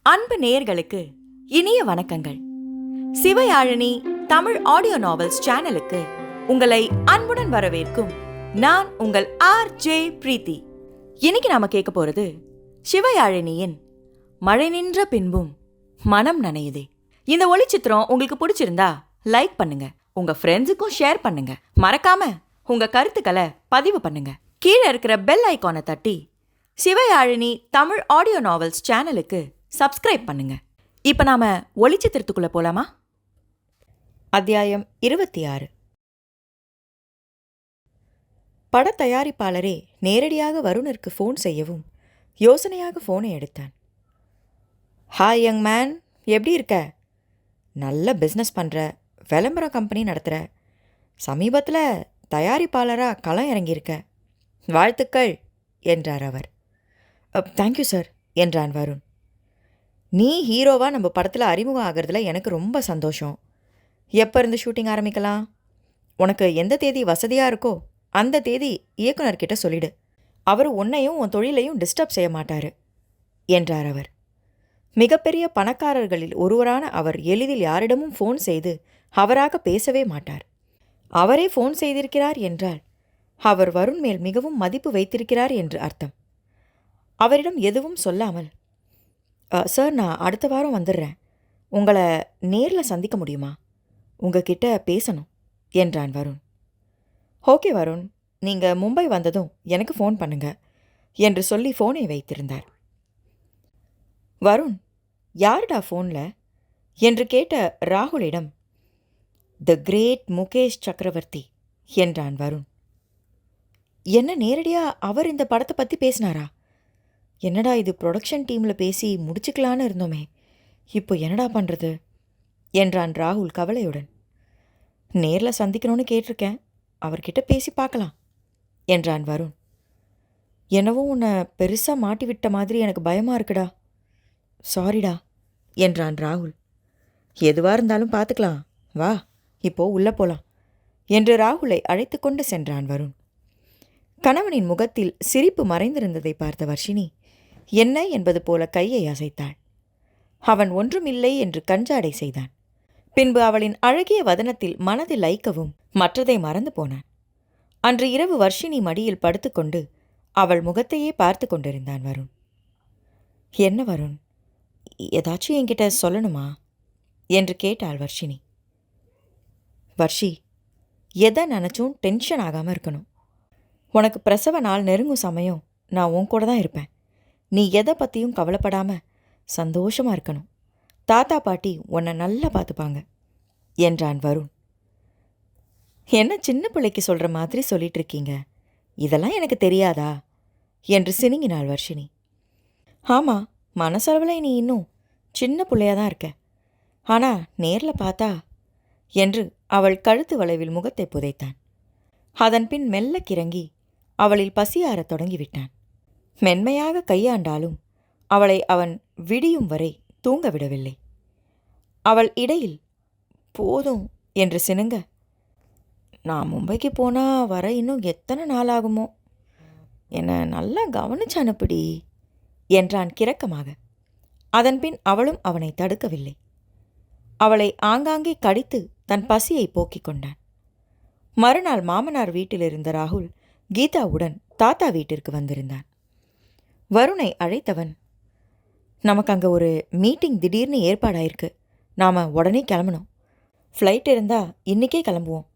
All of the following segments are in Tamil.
அன்பு நேயர்களுக்கு இனிய வணக்கங்கள். சிவயாழினி தமிழ் ஆடியோ நாவல்ஸ் சேனலுக்கு உங்களை அன்புடன் வரவேற்கும் நான் உங்கள் RJ பிரீத்தி. இன்னைக்கு நாம கேட்க போறது சிவயாழினியின் மழை நின்ற பின்பும் மனம் நனையுதே. இந்த ஒளிச்சித்திரம் உங்களுக்கு பிடிச்சிருந்தா லைக் பண்ணுங்க, உங்க ஃப்ரெண்ட்ஸுக்கும் ஷேர் பண்ணுங்க, மறக்காம உங்க கருத்துக்களை பதிவு பண்ணுங்க. கீழே இருக்கிற பெல் ஐகானை தட்டி சிவயாழினி தமிழ் ஆடியோ நாவல்ஸ் சேனலுக்கு சப்ஸ்கிரைப் பண்ணுங்க. இப்ப நாம ஒளிச்சித்திரத்துக்குள்ள போலாமா? அத்தியாயம் 26. பட தயாரிப்பாளரே நேரடியாக வருணிற்கு ஃபோன் செய்யவும் யோசனையாக ஃபோனை எடுத்தான். ஹாய் யங் மேன், எப்படி இருக்க? நல்ல பிஸ்னஸ் பண்ணுற, விளம்பர கம்பெனி நடத்துகிற, சமீபத்தில் தயாரிப்பாளராக களம் இறங்கியிருக்க, வாழ்த்துக்கள் என்றார் அவர். தேங்க்யூ சார் என்றான் வருண். நீ ஹீரோவாக நம்ம படத்தில் அறிமுகம் ஆகிறதுல எனக்கு ரொம்ப சந்தோஷம். எப்போ இருந்து ஷூட்டிங் ஆரம்பிக்கலாம்? உனக்கு எந்த தேதி வசதியாக இருக்கோ அந்த தேதி இயக்குனர்கிட்ட சொல்லிடு. அவர் உன்னையும் உன் தொழிலையும் டிஸ்டர்ப் செய்ய மாட்டார் என்றார் அவர். மிகப்பெரிய பணக்காரர்களில் ஒருவரான அவர் எளிதில் யாரிடமும் ஃபோன் செய்து அவராக பேசவே மாட்டார். அவரே ஃபோன் செய்திருக்கிறார் என்றால் அவர் வருண் மேல் மிகவும் மதிப்பு வைத்திருக்கிறார் என்று அர்த்தம். அவரிடம் எதுவும் சொல்லாமல், சார், நான் அடுத்த வாரம் வந்துடுறேன், உங்களை நேரில் சந்திக்க முடியுமா? உங்ககிட்ட பேசணும் என்றான் வருண். ஓகே வருண், நீங்கள் மும்பை வந்ததும் எனக்கு ஃபோன் பண்ணுங்க என்று சொல்லி ஃபோனை வைத்திருந்தார். வருண், யாருடா ஃபோனில் என்று கேட்ட ராகுலிடம், த கிரேட் முகேஷ் சக்கரவர்த்தி என்றான் வருண். என்ன, நேரடியாக அவர் இந்த படத்தை பற்றி பேசினாரா? என்னடா இது, ப்ரொடக்ஷன் டீமில் பேசி முடிச்சுக்கலான்னு இருந்தோமே, இப்போ என்னடா பண்ணுறது என்றான் ராகுல் கவலையுடன். நேரில் சந்திக்கணும்னு கேட்டிருக்கேன், அவர்கிட்ட பேசி பார்க்கலாம் என்றான் வருண். என்னவோ உன்னை பெருசாக மாட்டிவிட்ட மாதிரி எனக்கு பயமாக இருக்குடா. சாரிடா என்றான் ராகுல். எதுவாக இருந்தாலும் பார்த்துக்கலாம், வா இப்போ உள்ளே போகலாம் என்று ராகுலை அழைத்து கொண்டு சென்றான் வருண். கணவனின் முகத்தில் சிரிப்பு மறைந்திருந்ததை பார்த்த வர்ஷினி என்ன என்பது போல கையை அசைத்தாள். அவன் ஒன்றுமில்லை என்று கஞ்சாடை செய்தான். பின்பு அவளின் அழகிய வதனத்தில் மனதில் லைக்கவும் மற்றதை மறந்து போனான். அன்று இரவு வர்ஷினி மடியில் படுத்துக்கொண்டு அவள் முகத்தையே பார்த்து கொண்டிருந்தான் வருண். என்ன வருண், ஏதாச்சும் என்கிட்ட சொல்லணுமா என்று கேட்டாள் வர்ஷினி. வர்ஷி, எதை நினச்சும் டென்ஷன் ஆகாமல் இருக்கணும். உனக்கு பிரசவ நாள் நெருங்கும் சமயம் நான் உன் கூட தான் இருப்பேன். நீ எதை பற்றியும் கவலைப்படாமல் சந்தோஷமாக இருக்கணும். தாத்தா பாட்டி உன்னை நல்லா பார்த்துப்பாங்க என்றான் வருண். என்ன சின்ன பிள்ளைக்கு சொல்கிற மாதிரி சொல்லிட்டு இருக்கீங்க, இதெல்லாம் எனக்கு தெரியாதா என்று சினுங்கினாள் வர்ஷினி. ஆமாம், மனசளவில் நீ இன்னும் சின்ன பிள்ளையாக தான் இருக்க, ஆனால் நேரில் பார்த்தா என்று அவள் கழுத்து வளைவில் முகத்தை புதைத்தான். அதன் பின் மெல்ல கிறங்கி அவளில் பசியாரத் தொடங்கிவிட்டான். மென்மையாக கையாண்டாலும் அவளை அவன் விடியும் வரை தூங்க விடவில்லை. அவள் இடையில் போதும் என்று சினுங்க, நான் மும்பைக்கு போனால் வர இன்னும் எத்தனை நாள் ஆகுமோ, என்னை நல்லா கவனிச்சு அனுப்பிடி என்றான் கிறக்கமாக. அதன்பின் அவளும் அவனை தடுக்கவில்லை. அவளை ஆங்காங்கே கடித்து தன் பசியை போக்கிக் கொண்டான். மறுநாள் மாமனார் வீட்டிலிருந்த ராகுல் கீதாவுடன் தாத்தா வீட்டிற்கு வந்திருந்தான். வருணை அழைத்தவன், நமக்கு அங்கே ஒரு மீட்டிங் திடீர்னு ஏற்பாடாயிருக்கு, நாம் உடனே கிளம்பணும். ஃப்ளைட் இருந்தால் இன்றைக்கே கிளம்புவோம்,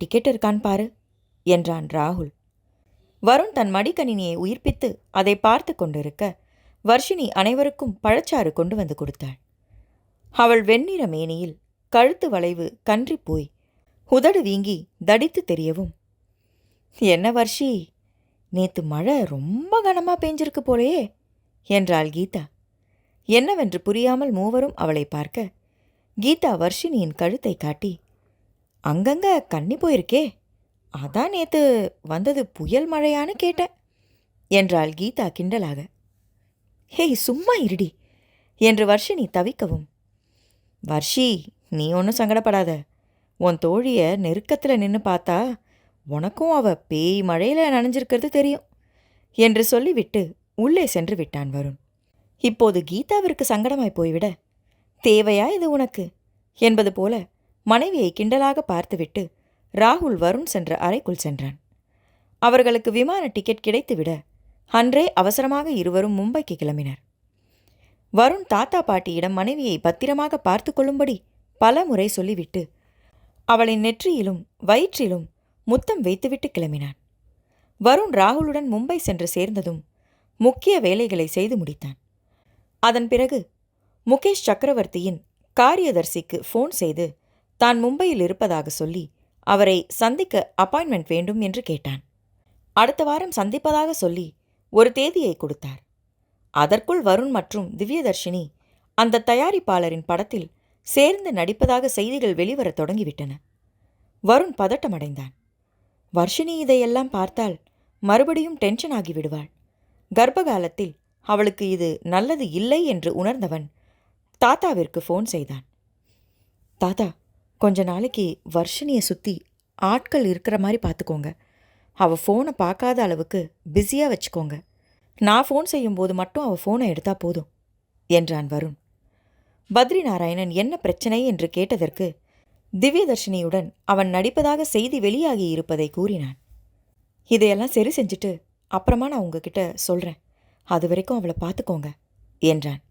டிக்கெட் இருக்கான்னு பாரு என்றான் ராகுல். வருண் தன் மடிக்கணினியை உயிர்ப்பித்து அதை பார்த்து கொண்டிருக்க வர்ஷினி அனைவருக்கும் பழச்சாறு கொண்டு வந்து கொடுத்தாள். அவள் வெண்ணிற மேனியில் கழுத்து வளைவு கன்றி போய் உதடு வீங்கி தடித்து தெரியவும், என்ன வர்ஷி, நேத்து மழை ரொம்ப கனமாக பெஞ்சிருக்கு போலையே என்றாள் கீதா. என்னவென்று புரியாமல் மூவரும் அவளை பார்க்க கீதா வர்ஷினியின் கழுத்தை காட்டி, அங்கங்க கன்னி போயிருக்கே, அதான் நேத்து வந்தது புயல் மழையான்னு கேட்டேன் என்றாள் கீதா கிண்டலாக. ஹேய், சும்மா இருடி என்று வர்ஷினி தவிக்கவும், வர்ஷி, நீ ஒன்றும் சங்கடப்படாத, உன் தோழியை நெருக்கத்தில் நின்று பார்த்தா உனக்கும் அவ பேய் மழையில் நனைஞ்சிருக்கிறது தெரியும் என்று சொல்லிவிட்டு உள்ளே சென்று விட்டான் வருண். இப்போது கீதாவிற்கு சங்கடமாய் போய்விட, தேவையா இது உனக்கு என்பது போல மனைவியை கிண்டலாக பார்த்துவிட்டு ராகுல் வருண் சென்ற அறைக்குள் சென்றான். அவர்களுக்கு விமான டிக்கெட் கிடைத்துவிட அன்றே அவசரமாக இருவரும் மும்பைக்கு கிளம்பினர். வருண் தாத்தா பாட்டியிடம் மனைவியை பத்திரமாக பார்த்து கொள்ளும்படி பல முறை சொல்லிவிட்டு அவளின் நெற்றியிலும் வயிற்றிலும் முத்தம் வைத்துவிட்டு கிளம்பினான். வருண் ராகுலுடன் மும்பை சென்று சேர்ந்ததும் முக்கிய வேலைகளை செய்து முடித்தான். அதன் பிறகு முகேஷ் சக்கரவர்த்தியின் காரியதர்சிக்கு ஃபோன் செய்து தான் மும்பையில் இருப்பதாக சொல்லி அவரை சந்திக்க அப்பாயின்மெண்ட் வேண்டும் என்று கேட்டான். அடுத்த வாரம் சந்திப்பதாக சொல்லி ஒரு தேதியை கொடுத்தார். அதற்குள் வருண் மற்றும் திவ்யதர்ஷினி அந்த தயாரிப்பாளரின் படத்தில் சேர்ந்து நடிப்பதாக செய்திகள் வெளிவரத் தொடங்கிவிட்டன. வருண் பதட்டமடைந்தான். வர்ஷினி இதையெல்லாம் பார்த்தால் மறுபடியும் டென்ஷன் ஆகிவிடுவாள். கர்ப்பகாலத்தில் அவளுக்கு இது நல்லது இல்லை என்று உணர்ந்தவன் தாத்தாவிற்கு ஃபோன் செய்தான். தாத்தா, கொஞ்ச நாளைக்கு வர்ஷினியை சுற்றி ஆட்கள் இருக்கிற மாதிரி பார்த்துக்கோங்க. அவள் ஃபோனை பார்க்காத அளவுக்கு பிஸியாக வச்சுக்கோங்க. நான் ஃபோன் செய்யும்போது மட்டும் அவள் ஃபோனை எடுத்தால் போதும் என்றான் வருண். பத்ரி நாராயணன் என்ன பிரச்சனை என்று கேட்டதற்கு திவ்யதர்ஷினியுடன் அவன் நடிப்பதாக செய்தி வெளியாகி இருப்பதை கூறினான். இதையெல்லாம் சரி செஞ்சுட்டு அப்புறமா நான் உங்ககிட்ட சொல்கிறேன். அது வரைக்கும் அவளை பார்த்துக்கோங்க என்றான்.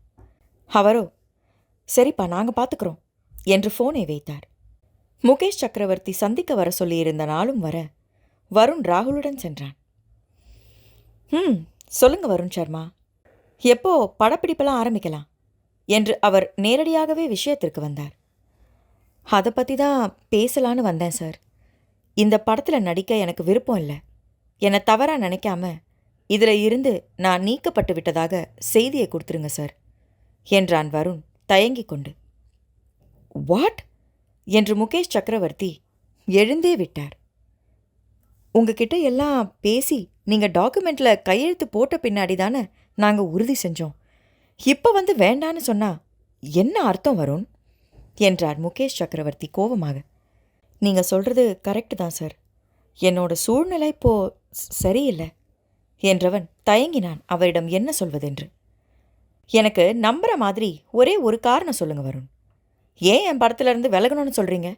அவரோ, சரிப்பா, நாங்கள் பார்த்துக்கிறோம் என்று ஃபோனை வைத்தார். முகேஷ் சக்கரவர்த்தி சந்திக்க வர சொல்லியிருந்த நாளும் வர வருண் ராகுலுடன் சென்றான். சொல்லுங்க வருண் சர்மா, எப்போ படப்பிடிப்பெல்லாம் ஆரம்பிக்கலாம் என்று அவர் நேரடியாகவே விஷயத்திற்கு வந்தார். அதை பற்றி தான் பேசலான்னு வந்தேன் சார். இந்த படத்தில் நடிக்க எனக்கு விருப்பம் இல்லை. என்னை தவறாக நினைக்காம இதில் இருந்து நான் நீக்கப்பட்டு விட்டதாக செய்தியை கொடுத்துருங்க சார் என்றான் வருண் தயங்கிக் கொண்டு. வாட் என்று முகேஷ் சக்கரவர்த்தி எழுந்தே விட்டார். உங்ககிட்ட எல்லாம் பேசி நீங்கள் டாக்குமெண்ட்டில் கையெழுத்து போட்ட பின்னாடி தானே நாங்கள் உறுதி செஞ்சோம். இப்போ வந்து வேண்டான்னு சொன்னா என்ன அர்த்தம் வருண் என்றார் முகேஷ் சக்கரவர்த்தி கோபமாக. நீங்கள் சொல்கிறது கரெக்டு தான் சார். என்னோட சூழ்நிலை இப்போ சரியில்லை என்றவன் தயங்கினான் அவரிடம் என்ன சொல்வதென்று. எனக்கு நம்புற மாதிரி ஒரே ஒரு காரணம் சொல்லுங்க வருண். ஏன் என் படத்துலேருந்து விலகணும்னு சொல்கிறீங்க?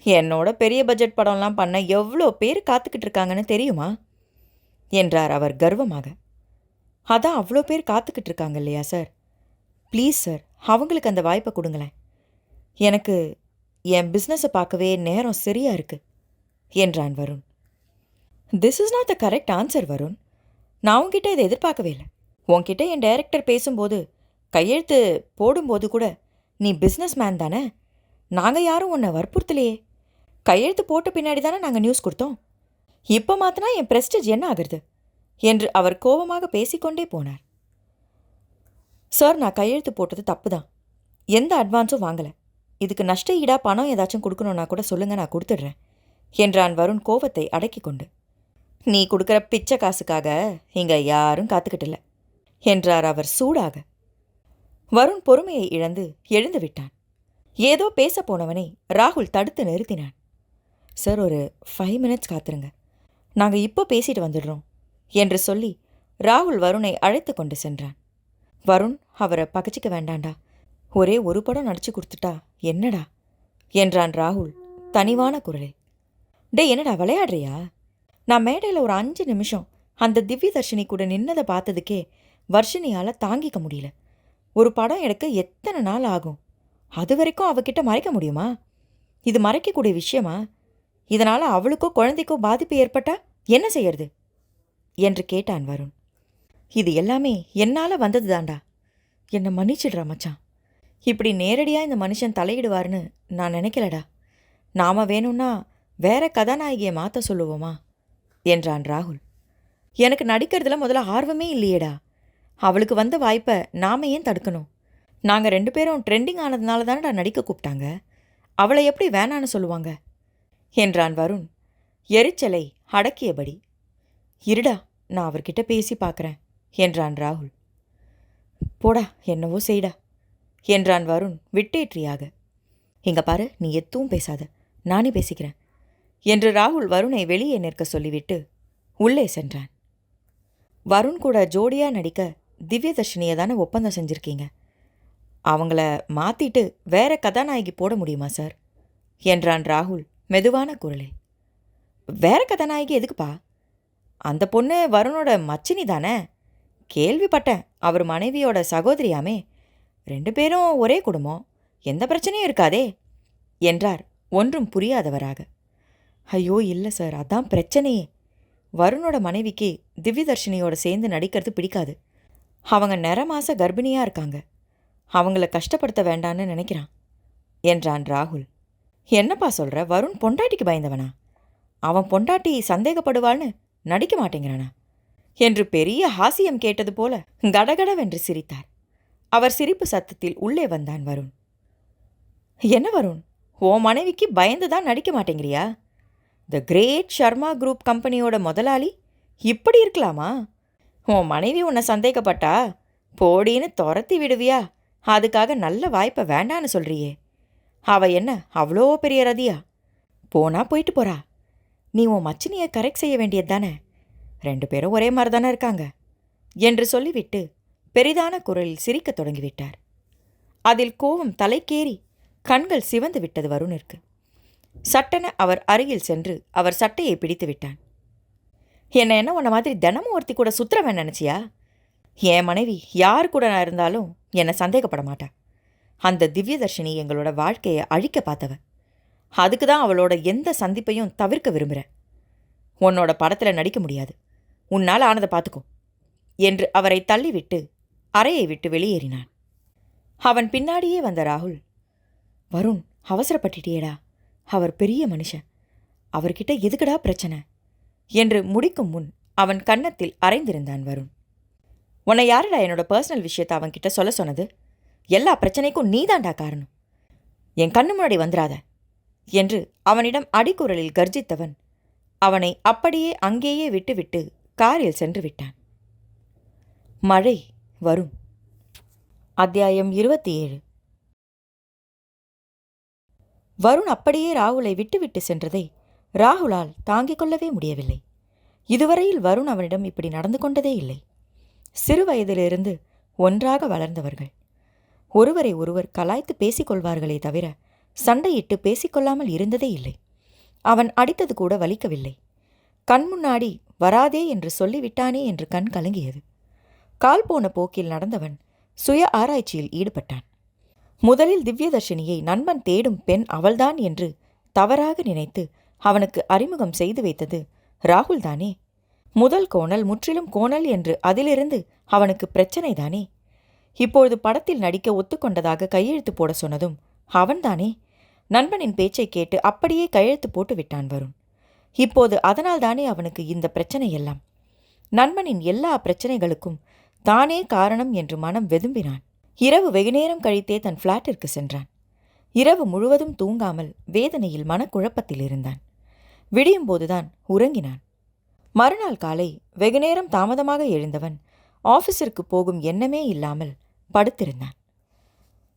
என்னோட பெரிய பட்ஜெட் படம்லாம் பண்ண எவ்வளோ பேர் காத்துக்கிட்டு இருக்காங்கன்னு தெரியுமா என்றார் அவர் கர்வமாக. அதான் அவ்வளோ பேர் காத்துக்கிட்டு இருக்காங்க இல்லையா சார்? ப்ளீஸ் சார், அவங்களுக்கு அந்த வாய்ப்பை கொடுங்களேன். எனக்கு என் பிஸ்னஸை பார்க்கவே நேரம் சரியா இருக்கு என்றான் Varun. This is not the correct answer Varun. நான் உன்கிட்ட இதை எதிர்பார்க்கவே இல்லை. உன்கிட்ட என் டைரக்டர் பேசும்போது கையெழுத்து போடும்போது கூட நீ பிஸ்னஸ் மேன் தானே, நாங்கள் யாரும் உன்னை வற்புறுத்தலையே. கையெழுத்து போட்ட பின்னாடி தானே நாங்கள் நியூஸ் கொடுத்தோம். இப்போ மாத்தினா என் ப்ரெஸ்டீஜ் என்ன ஆகுறது என்று அவர் கோபமாக பேசிக்கொண்டே போனார். சார், நான் கையெழுத்து போட்டது தப்பு தான். எந்த அட்வான்ஸும் வாங்கலை. இதுக்கு நஷ்ட ஈடாக பணம் ஏதாச்சும் கொடுக்கணுன்னா கூட சொல்லுங்க, நான் கொடுத்துட்றேன் என்றான் வருண் கோபத்தை அடக்கி கொண்டு. நீ கொடுக்குற பிச்சை காசுக்காக இங்கே யாரும் காத்துக்கிட்டு இல்லை என்றார் அவர் சூடாக. வருண் பொறுமையை இழந்து எழுந்து விட்டான். ஏதோ பேச போனவனை ராகுல் தடுத்து நிறுத்தினான். சார், ஒரு 5 மினிட்ஸ் காத்துருங்க, நாங்கள் இப்போ பேசிட்டு வந்துடுறோம் என்று சொல்லி ராகுல் வருணை அழைத்து கொண்டு சென்றான். வருண், அவரை பகச்சிக்க வேண்டாண்டா, ஒரே ஒரு படம் நடிச்சு கொடுத்துட்டா என்னடா என்றான் ராகுல் தனிவான குரலில். டே, என்னடா விளையாடுறியா? நான் மேடையில் ஒரு 5 நிமிஷம் அந்த திவ்யதர்ஷினி கூட நின்னதை பார்த்ததுக்கே வர்ஷினியால் தாங்கிக்க முடியல. ஒரு படம் எடுக்க எத்தனை நாள் ஆகும்? அது வரைக்கும் அவகிட்ட மறைக்க முடியுமா? இது மறைக்கக்கூடிய விஷயமா? இதனால் அவளுக்கோ குழந்தைக்கோ பாதிப்பு ஏற்பட்டா என்ன செய்யறது என்று கேட்டான் வருண். இது எல்லாமே என்னால் வந்தது தாண்டா, என்னை மன்னிச்சிடுறா மச்சான். இப்படி நேரடியாக இந்த மனுஷன் தலையிடுவார்னு நான் நினைக்கலடா. நாம வேணும்னா வேற கதாநாயகியை மாற்ற சொல்லுவோமா என்றான் ராகுல். எனக்கு நடிக்கிறதுல முதல்ல ஆர்வமே இல்லையேடா. அவளுக்கு வந்த வாய்ப்பை நாம ஏன் தடுக்கணும்? நாங்கள் 2 பேரும் ட்ரெண்டிங் ஆனதுனால தானடா நடிக்க கூப்பிட்டாங்க. அவளை எப்படி வேணான்னு சொல்லுவாங்க என்றான் வருண் எரிச்சலை அடக்கியபடி. இருடா, நான் அவர்கிட்ட பேசி பார்க்குறேன் என்றான் ராகுல். போடா, என்னவோ செய்டா என்றான் வருண் விட்டேற்றியாக. இங்க பாரு, நீ எதுவும் பேசாத, நானே பேசிக்கிறேன் என்று ராகுல் வருணை வெளியே நிற்க சொல்லிவிட்டு உள்ளே சென்றான். வருண் கூட ஜோடியா நடிக்க திவ்யதர்ஷினியை தானே ஒப்பந்தம் செஞ்சுருக்கீங்க. அவங்கள மாற்றிட்டு வேற கதாநாயகி போட முடியுமா சார் என்றான் ராகுல் மெதுவான குரலில். வேற கதாநாயகி எதுக்குப்பா? அந்த பொண்ணு வருணோட மச்சினி தானே. கேள்விப்பட்டேன், அவர் மனைவியோட சகோதரியாமே. 2 பேரும் ஒரே குடும்பம், எந்த பிரச்சனையும் இருக்காதே என்றார் ஒன்றும் புரியாதவராக. ஐயோ இல்லை சார், அதான் பிரச்சனையே. வருணோட மனைவிக்கு திவ்யதர்ஷினியோட சேர்ந்து நடிக்கிறது பிடிக்காது. அவங்க நிறமாச கர்ப்பிணியாக இருக்காங்க. அவங்கள கஷ்டப்படுத்த வேண்டான்னு நினைக்கிறான் என்றான் ராகுல். என்னப்பா சொல்கிற? வருண் பொண்டாட்டிக்கு பயந்தவனா? அவன் பொண்டாட்டி சந்தேகப்படுவாள்னு நடிக்க மாட்டேங்கிறானா என்று பெரிய ஹாசியம் கேட்டது போல கடகடவென்று சிரித்தார். அவர் சிரிப்பு சத்தத்தில் உள்ளே வந்தான் வருண். என்ன வருண், உன் மனைவிக்கு பயந்துதான் நடிக்க மாட்டேங்கிறியா? த கிரேட் ஷர்மா குரூப் கம்பெனியோட முதலாளி இப்படி இருக்கலாமா? உன் மனைவி உன்னை சந்தேகப்பட்டா போடின்னு துரத்தி விடுவியா? அதுக்காக நல்ல வாய்ப்பை வேண்டான்னு சொல்றியே. அவ என்ன அவ்வளோ பெரிய ரதியா? போனா போயிட்டு போறா. நீ உன் மச்சினியை கரெக்ட் செய்ய வேண்டியது தானே. 2 பேரும் ஒரே மாதிரி தானே இருக்காங்க என்று சொல்லிவிட்டு பெரிதான குரலில் சிரிக்கத் தொடங்கிவிட்டார். அதில் கோபம் தலைக்கேறி கண்கள் சிவந்து விட்டது வருணிற்கு. சட்டென அவர் அருகில் சென்று அவர் சட்டையை பிடித்து விட்டான். என்ன உன்னை மாதிரி தினமும் ஒருத்தி கூட சுத்திரவன் நினச்சியா? என் மனைவி யார் கூட நான் இருந்தாலும் என்னை சந்தேகப்பட மாட்டா. அந்த திவ்யதர்ஷினி எங்களோட வாழ்க்கையை அழிக்க பார்த்தவ. அதுக்கு தான் அவளோட எந்த சந்திப்பையும் தவிர்க்க விரும்புகிறேன். உன்னோட படத்தில் நடிக்க முடியாது, உன்னால் ஆனதை பார்த்துக்கோ என்று அவரை தள்ளிவிட்டு அறையை விட்டு வெளியேறினான். அவன் பின்னாடியே வந்த ராகுல், வருண் அவசரப்பட்டுட்டியேடா, அவர் பெரிய மனுஷன், அவர்கிட்ட எதுக்குடா பிரச்சனை என்று முடிக்கும் முன் அவன் கன்னத்தில் அரைந்திருந்தான் வருண். உன்னை யாருடா என்னோட பர்சனல் விஷயத்தை அவன்கிட்ட சொல்ல சொன்னது? எல்லா பிரச்சனைக்கும் நீதாண்டா காரணம். என் கண்ணு முன்னாடி வந்துடாத என்று அவனிடம் அடிக்குரலில் கர்ஜித்தவன் அவனை அப்படியே அங்கேயே விட்டுவிட்டு காரில் சென்று விட்டான். மழை வரும். அத்தியாயம் 27. வருண் அப்படியே ராகுலை விட்டுவிட்டு சென்றதை ராகுலால் தாங்கிக் கொள்ளவே முடியவில்லை. இதுவரையில் வருண் அவனிடம் இப்படி நடந்து கொண்டதே இல்லை. சிறு வயதிலிருந்து ஒன்றாக வளர்ந்தவர்கள். ஒருவரை ஒருவர் கலாய்த்து பேசிக்கொள்வார்களே தவிர சண்டையிட்டு பேசிக்கொள்ளாமல் இருந்ததே இல்லை. அவன் அடித்தது கூட வலிக்கவில்லை. கண் முன்னாடி வராதே என்று சொல்லிவிட்டானே என்று கண் கலங்கியது. கால் போன போக்கில் நடந்தவன் சுய ஆராய்ச்சியில் ஈடுபட்டான். முதலில் திவ்யதர்ஷினியை நண்பன் தேடும் பெண் அவள்தான் என்று தவறாக நினைத்து அவனுக்கு அறிமுகம் செய்து வைத்தது ராகுல் தானே. முதல் கோணல் முற்றிலும் கோணல் என்று அதிலிருந்து அவனுக்கு பிரச்சனை தானே. இப்பொழுது படத்தில் நடிக்க ஒத்துக்கொண்டதாக கையெழுத்து போட சொன்னதும் அவன்தானே. நண்பனின் பேச்சை கேட்டு அப்படியே கையெழுத்து போட்டு விட்டான் வருண். இப்போது அதனால்தானே அவனுக்கு இந்த பிரச்சனை எல்லாம். நண்பனின் எல்லா பிரச்சனைகளுக்கும் தானே காரணம் என்று மனம் வெதும்பினான். இரவு வெகுநேரம் கழித்தே தன் ஃப்ளாட்டிற்கு சென்றான். இரவு முழுவதும் தூங்காமல் வேதனையில் மனக்குழப்பத்தில் இருந்தான். விடியும்போதுதான் உறங்கினான். மறுநாள் காலை வெகுநேரம் தாமதமாக எழுந்தவன் ஆஃபீஸிற்கு போகும் எண்ணமே இல்லாமல் படுத்திருந்தான்.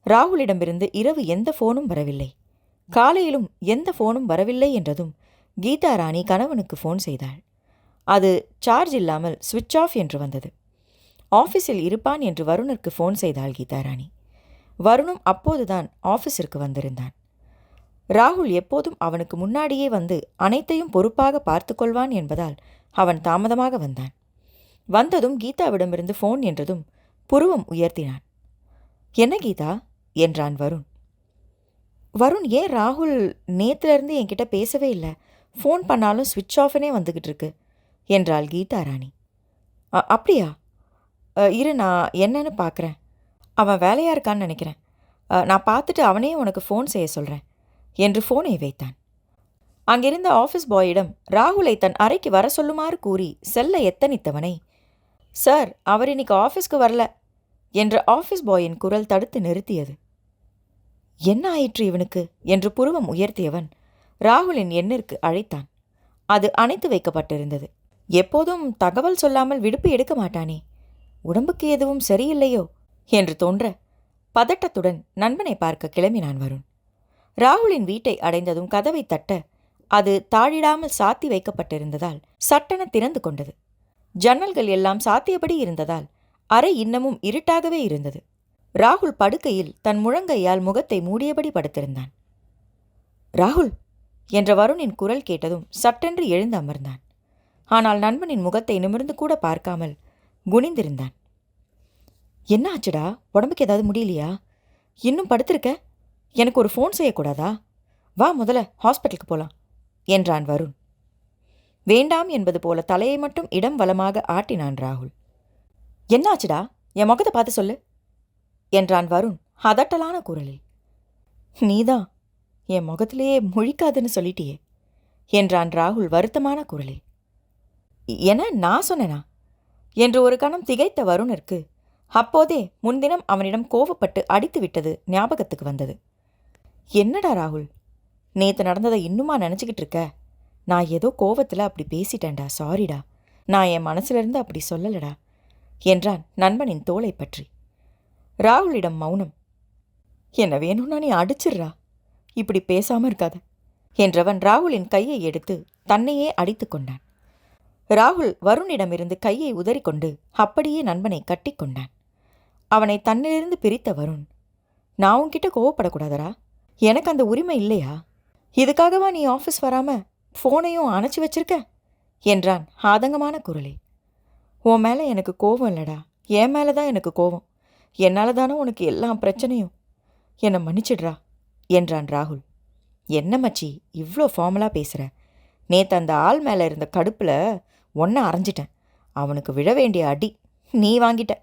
ராகுலிடமிருந்து இரவு எந்த ஃபோனும் வரவில்லை. காலையிலும் எந்த ஃபோனும் வரவில்லை என்றதும் கீதா ராணி கணவனுக்கு ஃபோன் செய்தாள். அது சார்ஜ் இல்லாமல் சுவிட்ச் ஆஃப் என்று வந்தது. ஆஃபீஸில் இருப்பான் என்று வருணிற்கு ஃபோன் செய்தாள் கீதா ராணி. வருணும் அப்போதுதான் ஆஃபீஸிற்கு வந்திருந்தான். ராகுல் எப்போதும் அவனுக்கு முன்னாடியே வந்து அனைத்தையும் பொறுப்பாக பார்த்து கொள்வான் என்பதால் அவன் தாமதமாக வந்தான். வந்ததும் கீதாவிடமிருந்து ஃபோன் என்றதும் புருவம் உயர்த்தினான். என்ன கீதா என்றான் வருண். வருண், ஏன் ராகுல் நேத்திலிருந்து என்கிட்ட பேசவே இல்லை, ஃபோன் பண்ணாலும் சுவிட்ச் ஆஃப்னே வந்துக்கிட்டு இருக்கு என்றாள் கீதா ராணி. அப்படியா? இரு, நான் என்னன்னு பார்க்குறேன். அவன் வேலையாக இருக்கான்னு நினைக்கிறேன். நான் பார்த்துட்டு அவனே உனக்கு ஃபோன் செய்ய சொல்கிறேன் என்று ஃபோனை வைத்தான். அங்கிருந்த ஆஃபீஸ் பாயிடம் ராகுலை தன் அறைக்கு வர சொல்லுமாறு கூறி செல்ல எத்தனித்தவனை, சார், அவர் இன்னைக்கு ஆஃபீஸ்க்கு வரல என்ற ஆஃபீஸ் பாயின் குரல் தடுத்து நிறுத்தியது. என்ன ஆயிற்று இவனுக்கு என்று புருவம் உயர்த்தியவன் ராகுலின் எண்ணிற்கு அழைத்தான். அது அணைத்து வைக்கப்பட்டிருந்தது. எப்போதும் தகவல் சொல்லாமல் விடுப்பு எடுக்க மாட்டானே, உடம்புக்கு எதுவும் சரியில்லையோ என்று தோன்ற பதட்டத்துடன் நண்பனை பார்க்க கிளம்பினான் வருண். ராகுலின் வீட்டை அடைந்ததும் கதவை தட்ட அது தாழிடாமல் சாத்தி வைக்கப்பட்டிருந்ததால் சட்டென திறந்து கொண்டது. ஜன்னல்கள் எல்லாம் சாத்தியபடி இருந்ததால் அறை இன்னமும் இருட்டாகவே இருந்தது. ராகுல் படுக்கையில் தன் முழங்கையால் முகத்தை மூடியபடி படுத்திருந்தான். ராகுல் என்ற வருணின் குரல் கேட்டதும் சட்டென்று எழுந்து அமர்ந்தான். ஆனால் நண்பனின் முகத்தை நிமிர்ந்து கூட பார்க்காமல் குனிந்திருந்தான். என்ன ஆச்சுடா? உடம்புக்கு ஏதாவது முடியலையா? இன்னும் படுத்திருக்க? எனக்கு ஒரு ஃபோன் செய்யக்கூடாதா? வா, முதல்ல ஹாஸ்பிட்டலுக்கு போலாம் என்றான் வருண். வேண்டாம் என்பது போல தலையை மட்டும் இடம் வலமாக ஆட்டினான் ராகுல். என்ன ஆச்சுடா? என் முகத்தை பார்த்து சொல்லு என்றான் வருண் அதட்டலான குரலில். நீதான் என் முகத்திலேயே முழிக்காதுன்னு சொல்லிட்டியே என்றான் ராகுல் வருத்தமான குரலில். என நான் சொன்னேனா என்று ஒரு கணம் திகைத்த வருணிற்கு அப்போதே முன்தினம் அவனிடம் கோவப்பட்டு அடித்து விட்டது ஞாபகத்துக்கு வந்தது. என்னடா ராகுல், நேற்று நடந்ததை இன்னுமா நினச்சிக்கிட்டு இருக்க? நான் ஏதோ கோவத்தில் அப்படி பேசிட்டேன்டா, சாரிடா. நான் என் மனசுலேருந்து அப்படி சொல்லலடா என்றான் நண்பனின் தோளை பற்றி. ராகுலிடம் மௌனம். என்ன வேணும்னா நீ அடிச்சிடுறா, இப்படி பேசாமல் இருக்காத என்றவன் ராகுலின் கையை எடுத்து தன்னையே அடித்து கொண்டான். ராகுல் வருணிடமிருந்து கையை உதறிக்கொண்டு அப்படியே நண்பனை கட்டி கொண்டான். அவனை தன்னிலிருந்து பிரித்த வருண், நான் உன்கிட்ட கோவப்படக்கூடாதரா? எனக்கு அந்த உரிமை இல்லையா? இதுக்காகவா நீ ஆஃபீஸ் வராம ஃபோனையும் அணைச்சி வச்சிருக்க என்றான் ஆதங்கமான குரலில். உன் மேலே எனக்கு கோவம் இல்லடா, என் மேலே தான் எனக்கு கோவம். என்னால் தானே உனக்கு எல்லாம் பிரச்சனையும். என்னை மன்னிச்சிடுறா என்றான் ராகுல். என்ன மச்சி இவ்வளோ ஃபார்மலாக பேசுகிற? நேற்று அந்த ஆள் மேலே இருந்த கடுப்பில் ஒன்றை அரைஞ்சிட்டேன். அவனுக்கு விழ வேண்டிய அடி நீ வாங்கிட்ட.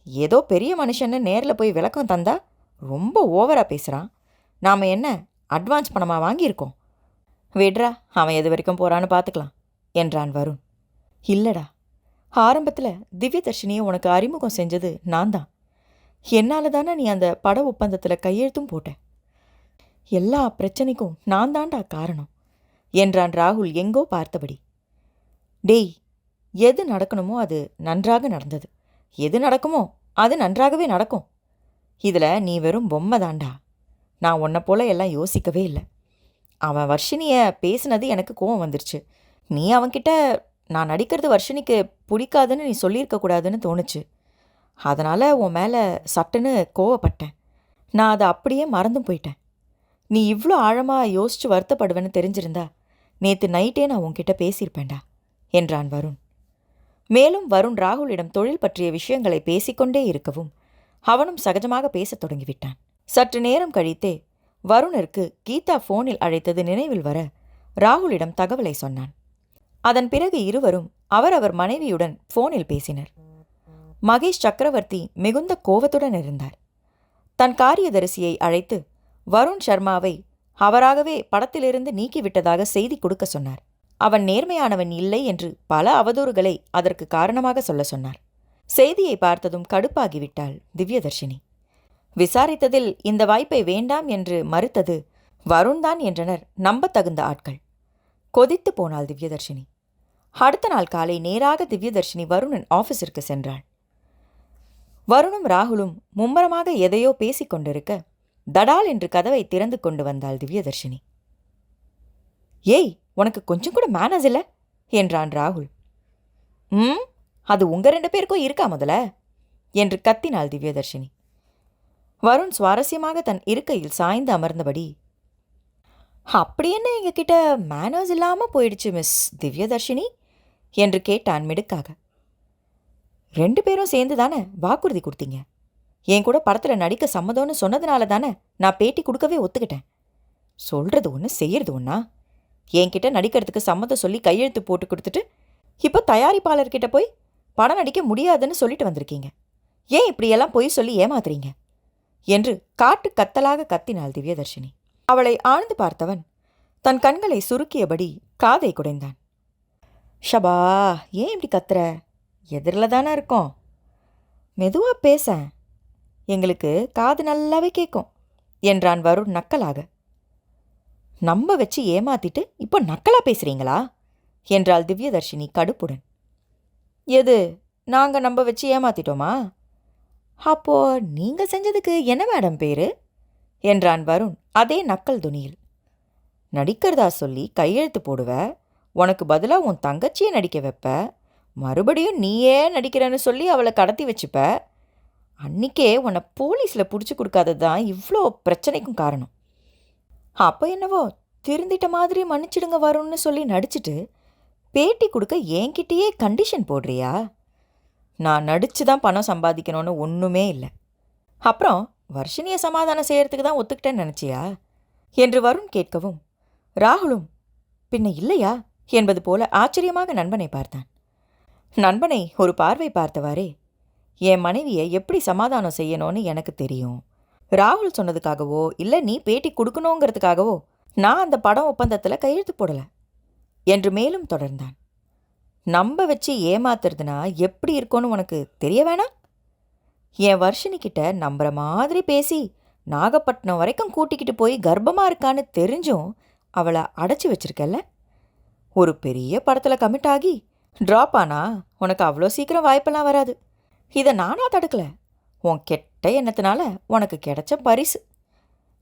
ஏதோ பெரிய மனுஷன்னு நேரில் போய் விளக்கம் தந்தா ரொம்ப ஓவராக பேசுகிறான். நாம் என்ன அட்வான்ஸ் பணமாக வாங்கியிருக்கோம்? விட்றா, அவன் எது வரைக்கும் போகிறான்னு பார்த்துக்கலாம் என்றான் வருண். இல்லைடா, ஆரம்பத்தில் திவ்யதர்ஷினியை உனக்கு அறிமுகம் செஞ்சது நான் தான். என்னால் தானே நீ அந்த பட ஒப்பந்தத்தில் கையெழுத்தும் போட்ட. எல்லா பிரச்சனைக்கும் நான் தாண்டா காரணம் என்றான் ராகுல் எங்கோ பார்த்தபடி. டேய், எது நடக்கணுமோ அது நன்றாக நடந்தது. எது நடக்குமோ அது நன்றாகவே நடக்கும். இதில் நீ வெறும் பொம்மை தாண்டா. நான் உன்னை போல எல்லாம் யோசிக்கவே இல்லை. அவன் வர்ஷினியை பேசினது எனக்கு கோவம் வந்துருச்சு. நீ அவன்கிட்ட நான் நடிக்கிறது வர்ஷினிக்கு பிடிக்காதுன்னு நீ சொல்லியிருக்கக்கூடாதுன்னு தோணுச்சு. அதனால் உன் மேலே சட்டுன்னு கோவப்பட்டேன். நான் அதை அப்படியே மறந்தும் போயிட்டேன். நீ இவ்வளோ ஆழமாக யோசித்து வருத்தப்படுவேன்னு தெரிஞ்சிருந்தா நேற்று நைட்டே நான் உன்கிட்ட பேசியிருப்பேன்டா என்றான் வருண். மேலும் வருண் ராகுலிடம் தொழில் பற்றிய விஷயங்களை பேசிக்கொண்டே இருக்கவும் அவனும் சகஜமாக பேசத் தொடங்கிவிட்டான். சற்று நேரம் கழித்தே வருணிற்கு கீதா ஃபோனில் அழைத்தது நினைவில் வர ராகுலிடம் தகவலை சொன்னான். அதன் பிறகு இருவரும் அவரவர் மனைவியுடன் ஃபோனில் பேசினர். மகேஷ் சக்கரவர்த்தி மிகுந்த கோபத்துடன் இருந்தார். தன் காரியதரிசியை அழைத்து வருண் சர்மாவை அவராகவே படத்திலிருந்து நீக்கிவிட்டதாக செய்தி கொடுக்க சொன்னார். அவன் நேர்மையானவன் இல்லை என்று பல அவதூறுகளை அதற்கு காரணமாக சொல்ல சொன்னார். செய்தியை பார்த்ததும் கடுப்பாகிவிட்டாள் திவ்யதர்ஷினி. விசாரித்ததில் இந்த வாய்ப்பை வேண்டாம் என்று மறுத்தது வருண்தான் என்றனர் நம்பத்தகுந்த ஆட்கள். கொதித்து போனாள் திவ்யதர்ஷினி. அடுத்த நாள் காலை நேராக திவ்யதர்ஷினி வருணின் ஆஃபீஸிற்கு சென்றாள். வருணும் ராகுலும் மும்மரமாக எதையோ பேசிக் கொண்டிருக்க தடால் என்று கதவை திறந்து கொண்டு வந்தாள் திவ்யதர்ஷினி. ஏய், உனக்கு கொஞ்சம் கூட மேனஸ் இல்லை என்றான் ராகுல். அது உங்க 2 பேருக்கும் இருக்கா முதல்ல என்று கத்தினாள் திவ்யதர்ஷினி. வருண் சுவாரஸ்யமாக தன் இருக்கையில் சாய்ந்து அமர்ந்தபடி, அப்படி என்ன எங்ககிட்ட மேனர்ஸ் இல்லாமல் போயிடுச்சு மிஸ் திவ்யதர்ஷினி என்று கேட்டான் மிடுக்காக. 2 பேரும் சேர்ந்து தானே வாக்குறுதி கொடுத்தீங்க. என் கூட படத்தில் நடிக்க சம்மதம்னு சொன்னதுனால தானே நான் பேட்டி கொடுக்கவே ஒத்துக்கிட்டேன். சொல்கிறது ஒன்று செய்யறது ஒன்றா? என்கிட்ட நடிக்கிறதுக்கு சம்மதம் சொல்லி கையெழுத்து போட்டு கொடுத்துட்டு இப்போ தயாரிப்பாளர்கிட்ட போய் படம் நடிக்க முடியாதுன்னு சொல்லிட்டு வந்திருக்கீங்க. ஏன் இப்படியெல்லாம் பொய் சொல்லி ஏமாத்துறீங்க என்று காட்டு கத்தலாக கத்தினாள் திவ்யதர்ஷினி. அவளை ஆழ்ந்து பார்த்தவன் தன் கண்களை சுருக்கியபடி காதை குடைந்தான். ஷபா, ஏன் இப்படி கத்துற? எதிரில் தானே இருக்கோம். மெதுவாக பேச, எங்களுக்கு காது நல்லாவே கேட்கும் என்றான் வருண் நக்கலாக. நம்ப வச்சு ஏமாத்திட்டு இப்போ நக்கலா பேசுறீங்களா என்றாள் திவ்யதர்ஷினி கடுப்புடன். எது, நாங்கள் நம்ப வச்சு ஏமாத்திட்டோமா? அப்போ நீங்க செஞ்சதுக்கு என்ன மேடம் பேரு என்றான் வருண் அதே நக்கல் துணியில். நடிக்கிறதா சொல்லி கையெழுத்து போடுவ, உனக்கு பதிலாக உன் தங்கச்சியை நடிக்க வைப்ப, மறுபடியும் நீயே நடிக்கிறேன்னு சொல்லி அவளை கடத்தி வச்சுப்ப. அன்னிக்கே உன்னை போலீஸில் பிடிச்சி கொடுக்காதது தான் இவ்வளோ பிரச்சனைக்கும் காரணம். அப்போ என்னவோ திருந்திட்ட மாதிரி மன்னிச்சிடுங்க வரும்னு சொல்லி நடிச்சிட்டு பேட்டி கொடுக்க என்கிட்டயே கண்டிஷன் போடுறியா? நான் நடித்து தான் பணம் சம்பாதிக்கணும்னு ஒன்றுமே இல்லை. அப்புறம் வர்ஷினியை சமாதானம் செய்யறதுக்கு தான் ஒத்துக்கிட்டேன்னு நினச்சியா என்று வருண் கேட்கவும், ராகுலும் பின்ன இல்லையா என்பது போல ஆச்சரியமாக நண்பனை பார்த்தான். நண்பனை ஒரு பார்வை பார்த்தவாறே, என் மனைவியை எப்படி சமாதானம் செய்யணும்னு எனக்கு தெரியும். ராகுல் சொன்னதுக்காகவோ இல்லை நீ பேட்டி கொடுக்கணுங்கிறதுக்காகவோ நான் அந்த படம் ஒப்பந்தத்தில் கையெழுத்து போடலை என்று மேலும் தொடர்ந்தான். நம்ப வச்சு ஏமாத்துறதுனா எப்படி இருக்கும்னு உனக்கு தெரிய வேணாம்? என் வர்ஷினிக்கிட்ட நம்புற மாதிரி பேசி நாகப்பட்டினம் வரைக்கும் கூட்டிக்கிட்டு போய் கர்ப்பமாக இருக்கான்னு தெரிஞ்சும் அவளை அடைச்சி வச்சிருக்கல்ல. ஒரு பெரிய படத்தில் கமிட் ஆகி ட்ராப் ஆனா உனக்கு அவ்வளோ சீக்கிரம் வாய்ப்பெல்லாம் வராது. இதை நானா தடுக்கல, உன் கெட்ட எண்ணத்தினால உனக்கு கிடைச்ச பரிசு.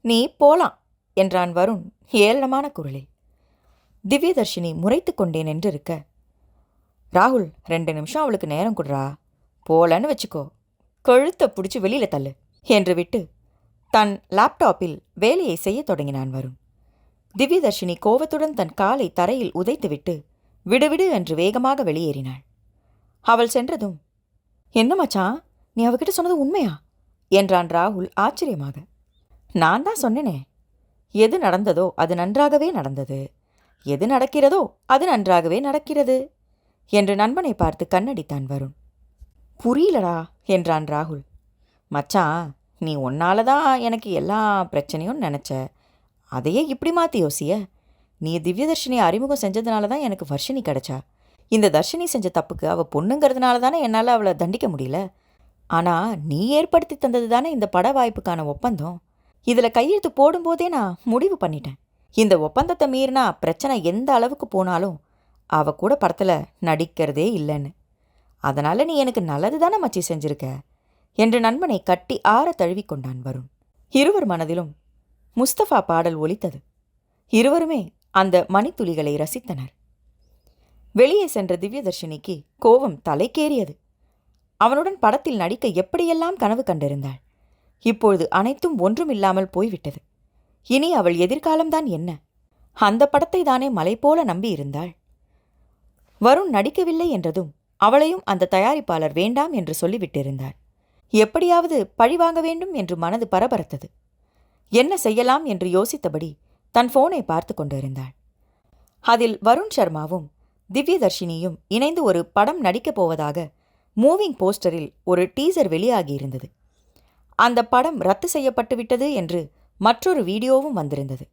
நீ போலாம் என்றான் வருண் ஏளனமான குரலில். திவ்யதர்ஷினி முறைத்து கொண்டே நின்றிருக்க, ராகுல் 2 நிமிஷம் அவளுக்கு நேரம் கொடுறா, போலன்னு வச்சுக்கோ, கழுத்தை பிடிச்சி வெளியில் தள்ளு என்று விட்டு தன் லேப்டாப்பில் வேலையை செய்ய தொடங்கினான் வருண். திவ்யதர்ஷினி கோவத்துடன் தன் காலை தரையில் உதைத்துவிட்டு விடுவிடு என்று வேகமாக வெளியேறினாள். அவள் சென்றதும், என்ன மச்சான், நீ அவகிட்ட சொன்னது உண்மையா என்றான் ராகுல் ஆச்சரியமாக. நான் தான் சொன்னேனே, எது நடந்ததோ அது நன்றாகவே நடந்தது, எது நடக்கிறதோ அது நன்றாகவே நடக்கிறது என்று நண்பனை பார்த்து கண்ணடித்தான் வருண். புரியலடா என்றான் ராகுல். மச்சான், நீ உன்னால தான் எனக்கு எல்லா பிரச்சனையும் நினச்ச, அதையே இப்படி மாற்றி யோசிய. நீ திவ்யதர்ஷினி அறிமுகம் செஞ்சதுனால தான் எனக்கு வர்ஷினி கிடச்சா. இந்த தர்ஷினி செஞ்ச தப்புக்கு அவள் பொண்ணுங்கிறதுனால தானே என்னால் அவளை தண்டிக்க முடியல. ஆனால் நீ ஏற்படுத்தி தந்தது தானே இந்த பட வாய்ப்புக்கான ஒப்பந்தம். இதில் கையெழுத்து போடும்போதே நான் முடிவு பண்ணிட்டேன், இந்த ஒப்பந்தத்தை மீறினா பிரச்சனை எந்த அளவுக்கு போனாலும் அவ கூட படத்தில் நடிக்கிறதே இல்லைன்னு. அதனால் நீ எனக்கு நல்லது தானே மச்சி செஞ்சிருக்க என்று நண்பனை கட்டி ஆற தழுவி கொண்டான் வருண். இருவர் மனதிலும் முஸ்தபா பாடல் ஒலித்தது. இருவருமே அந்த மணித்துளிகளை ரசித்தனர். வெளியே சென்ற திவ்யதர்ஷினிக்கு கோபம் தலைக்கேறியது. அவனுடன் படத்தில் நடிக்க எப்படியெல்லாம் கனவு கண்டிருந்தாள். இப்பொழுது அனைத்தும் ஒன்றுமில்லாமல் போய்விட்டது. இனி அவள் எதிர்காலம்தான் என்ன? அந்த படத்தை தானே மலை போல நம்பியிருந்தாள். வருண் நடிக்கவில்லை என்றதும் அவளையும் அந்த தயாரிப்பாளர் வேண்டாம் என்று சொல்லிவிட்டிருந்தார். எப்படியாவது பழிவாங்க வேண்டும் என்று மனது பரபரத்தது. என்ன செய்யலாம் என்று யோசித்தபடி தன் போனை பார்த்து கொண்டிருந்தாள். அதில் வருண் சர்மாவும் திவ்யதர்ஷினியும் இணைந்து ஒரு படம் நடிக்கப் போவதாக மூவிங் போஸ்டரில் ஒரு டீசர் வெளியாகியிருந்தது. அந்த படம் ரத்து செய்யப்பட்டுவிட்டது என்று மற்றொரு வீடியோவும் வந்திருந்தது.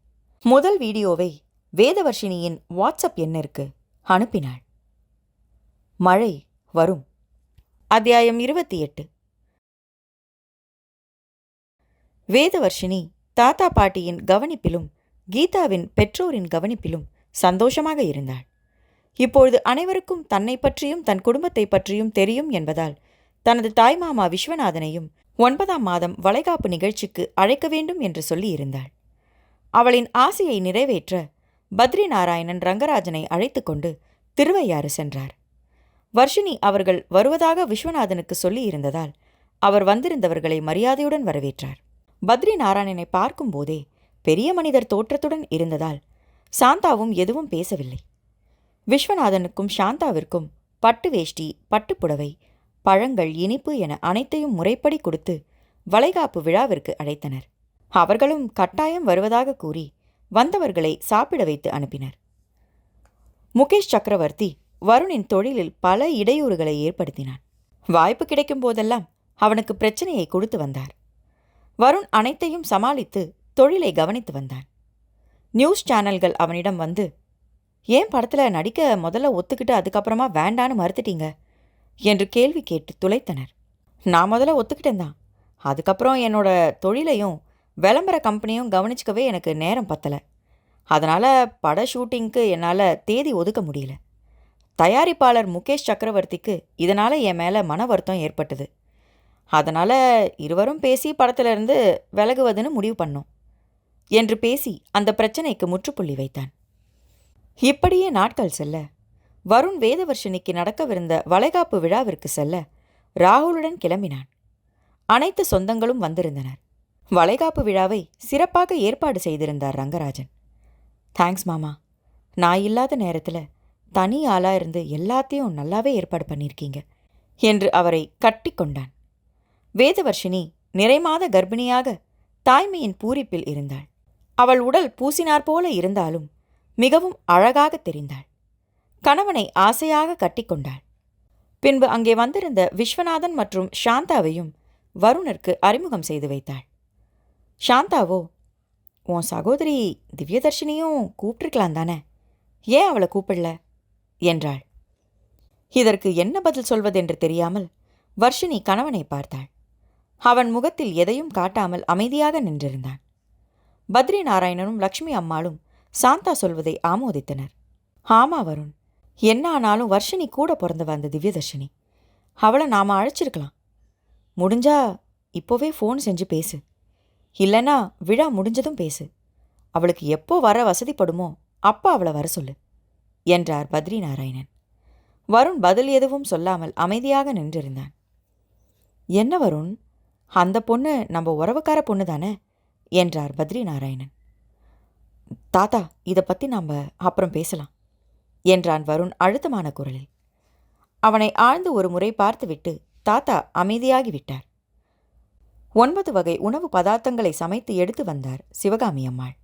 முதல் வீடியோவை வேதவர்ஷினியின் வாட்ஸ்அப் எண்ணிற்கு அனுப்பினாள். மழை வரும். அத்தியாயம் 28. வேதவர்ஷினி தாத்தா பாட்டியின் கவனிப்பிலும் கீதாவின் பெற்றோரின் கவனிப்பிலும் சந்தோஷமாக இருந்தாள். இப்பொழுது அனைவருக்கும் தன்னை பற்றியும் தன் குடும்பத்தை பற்றியும் தெரியும் என்பதால் தனது தாய்மாமா விஸ்வநாதனையும் 9ஆம் மாதம் வளைகாப்பு நிகழ்ச்சிக்கு அழைக்க வேண்டும் என்று சொல்லியிருந்தாள். அவளின் ஆசையை நிறைவேற்ற பத்ரி நாராயணன் ரங்கராஜனை அழைத்து கொண்டு திருவையாறு சென்றார். வர்ஷினி அவர்கள் வருவதாக விஸ்வநாதனுக்கு சொல்லியிருந்ததால் அவர் வந்திருந்தவர்களை மரியாதையுடன் வரவேற்றார். பத்ரி நாராயணனை பார்க்கும்போதே பெரிய மனிதர் தோற்றத்துடன் இருந்ததால் சாந்தாவும் எதுவும் பேசவில்லை. விஸ்வநாதனுக்கும் சாந்தாவிற்கும் பட்டு வேஷ்டி, பட்டுப்புடவை, பழங்கள், இனிப்பு என அனைத்தையும் முறைப்படி கொடுத்து வளைகாப்பு விழாவிற்கு அழைத்தனர். அவர்களும் கட்டாயம் வருவதாக கூறி வந்தவர்களை சாப்பிட வைத்து அனுப்பினர். முகேஷ் சக்கரவர்த்தி வருணின் தொழிலில் பல இடையூறுகளை ஏற்படுத்தினான். வாய்ப்பு கிடைக்கும் போதெல்லாம் அவனுக்கு பிரச்சனையை கொடுத்து வந்தார். வருண் அனைத்தையும் சமாளித்து தொழிலை கவனித்து வந்தான். நியூஸ் சேனல்கள் அவனிடம் வந்து, ஏன் படத்தில் நடிக்க முதல்ல ஒத்துக்கிட்டு அதுக்கப்புறமா வேண்டான்னு மறுத்துட்டீங்க என்று கேள்வி கேட்டு துளைத்தனர். நான் முதல்ல ஒத்துக்கிட்டேன் தான், அதுக்கப்புறம் என்னோட தொழிலையும் விளம்பர கம்பெனியும் கவனிச்சிக்கவே எனக்கு நேரம் பத்தலை. அதனால் பட ஷூட்டிங்க்கு என்னால் தேதி ஒதுக்க முடியல. தயாரிப்பாளர் முகேஷ் சக்கரவர்த்திக்கு இதனால் என் மேலே மன வருத்தம் ஏற்பட்டது. அதனால் இருவரும் பேசி படத்திலிருந்து விலகுவதுன்னு முடிவு பண்ணோம் என்று பேசி அந்த பிரச்சனைக்கு முற்றுப்புள்ளி வைத்தான். இப்படியே நாட்கள் செல்ல வருண் வேதவர்ஷினிக்கு நடக்கவிருந்த வளைகாப்பு விழாவிற்கு செல்ல ராகுலுடன் கிளம்பினான். அனைத்து சொந்தங்களும் வந்திருந்தனர். வளைகாப்பு விழாவை சிறப்பாக ஏற்பாடு செய்திருந்தார் ரங்கராஜன். தேங்க்ஸ் மாமா, நான் இல்லாத நேரத்தில் தனி ஆளாக இருந்து எல்லாத்தையும் நல்லாவே ஏற்பாடு பண்ணியிருக்கீங்க என்று அவரை கட்டி கொண்டான். வேதவர்ஷினி நிறைமாத கர்ப்பிணியாக தாய்மையின் பூரிப்பில் இருந்தாள். அவள் உடல் பூசினார் போல இருந்தாலும் மிகவும் அழகாக தெரிந்தாள். கணவனை ஆசையாக கட்டிக்கொண்டாள். பின்பு அங்கே வந்திருந்த விஸ்வநாதன் மற்றும் சாந்தாவையும் வருணிற்கு அறிமுகம் செய்து வைத்தாள். சாந்தாவோ, உன் சகோதரி திவ்யதர்ஷினியும் கூப்பிட்டுருக்கலாம் தானே, ஏன் அவளை கூப்பிடல என்றாள். இதற்கு என்ன பதில் சொல்வதென்று தெரியாமல் வர்ஷினி கணவனை பார்த்தாள். அவன் முகத்தில் எதையும் காட்டாமல் அமைதியாக நின்றிருந்தான். பத்ரி நாராயணனும் லக்ஷ்மி அம்மாளும் சாந்தா சொல்வதை ஆமோதித்தனர். ஆமா வருண், என்ன ஆனாலும் வர்ஷினி கூட பிறந்தவ அந்த திவ்யதர்ஷினி. அவளை நாம் அழைச்சிருக்கலாம். முடிஞ்சா இப்போவே ஃபோன் செஞ்சு பேசு, இல்லைன்னா விழா முடிஞ்சதும் பேசு. அவளுக்கு எப்போ வர வசதிப்படுமோ அப்போ அவளை வர சொல்லு என்றார் பத்ரி நாராயணன். வருண் பதில் எதுவும் சொல்லாமல் அமைதியாக நின்றிருந்தான். என்ன வருண், அந்த பொண்ணு நம்ம உறவுக்கார பொண்ணு தானே என்றார் பத்ரி நாராயணன். தாத்தா, இதை பற்றி நாம் அப்புறம் பேசலாம் என்றான் வருண் அழுத்தமான குரலில். அவனை ஆழ்ந்து ஒரு முறை பார்த்துவிட்டு தாத்தா அமைதியாகிவிட்டார். 9 வகை உணவு பதார்த்தங்களை சமைத்து எடுத்து வந்தார் சிவகாமி அம்மாள்.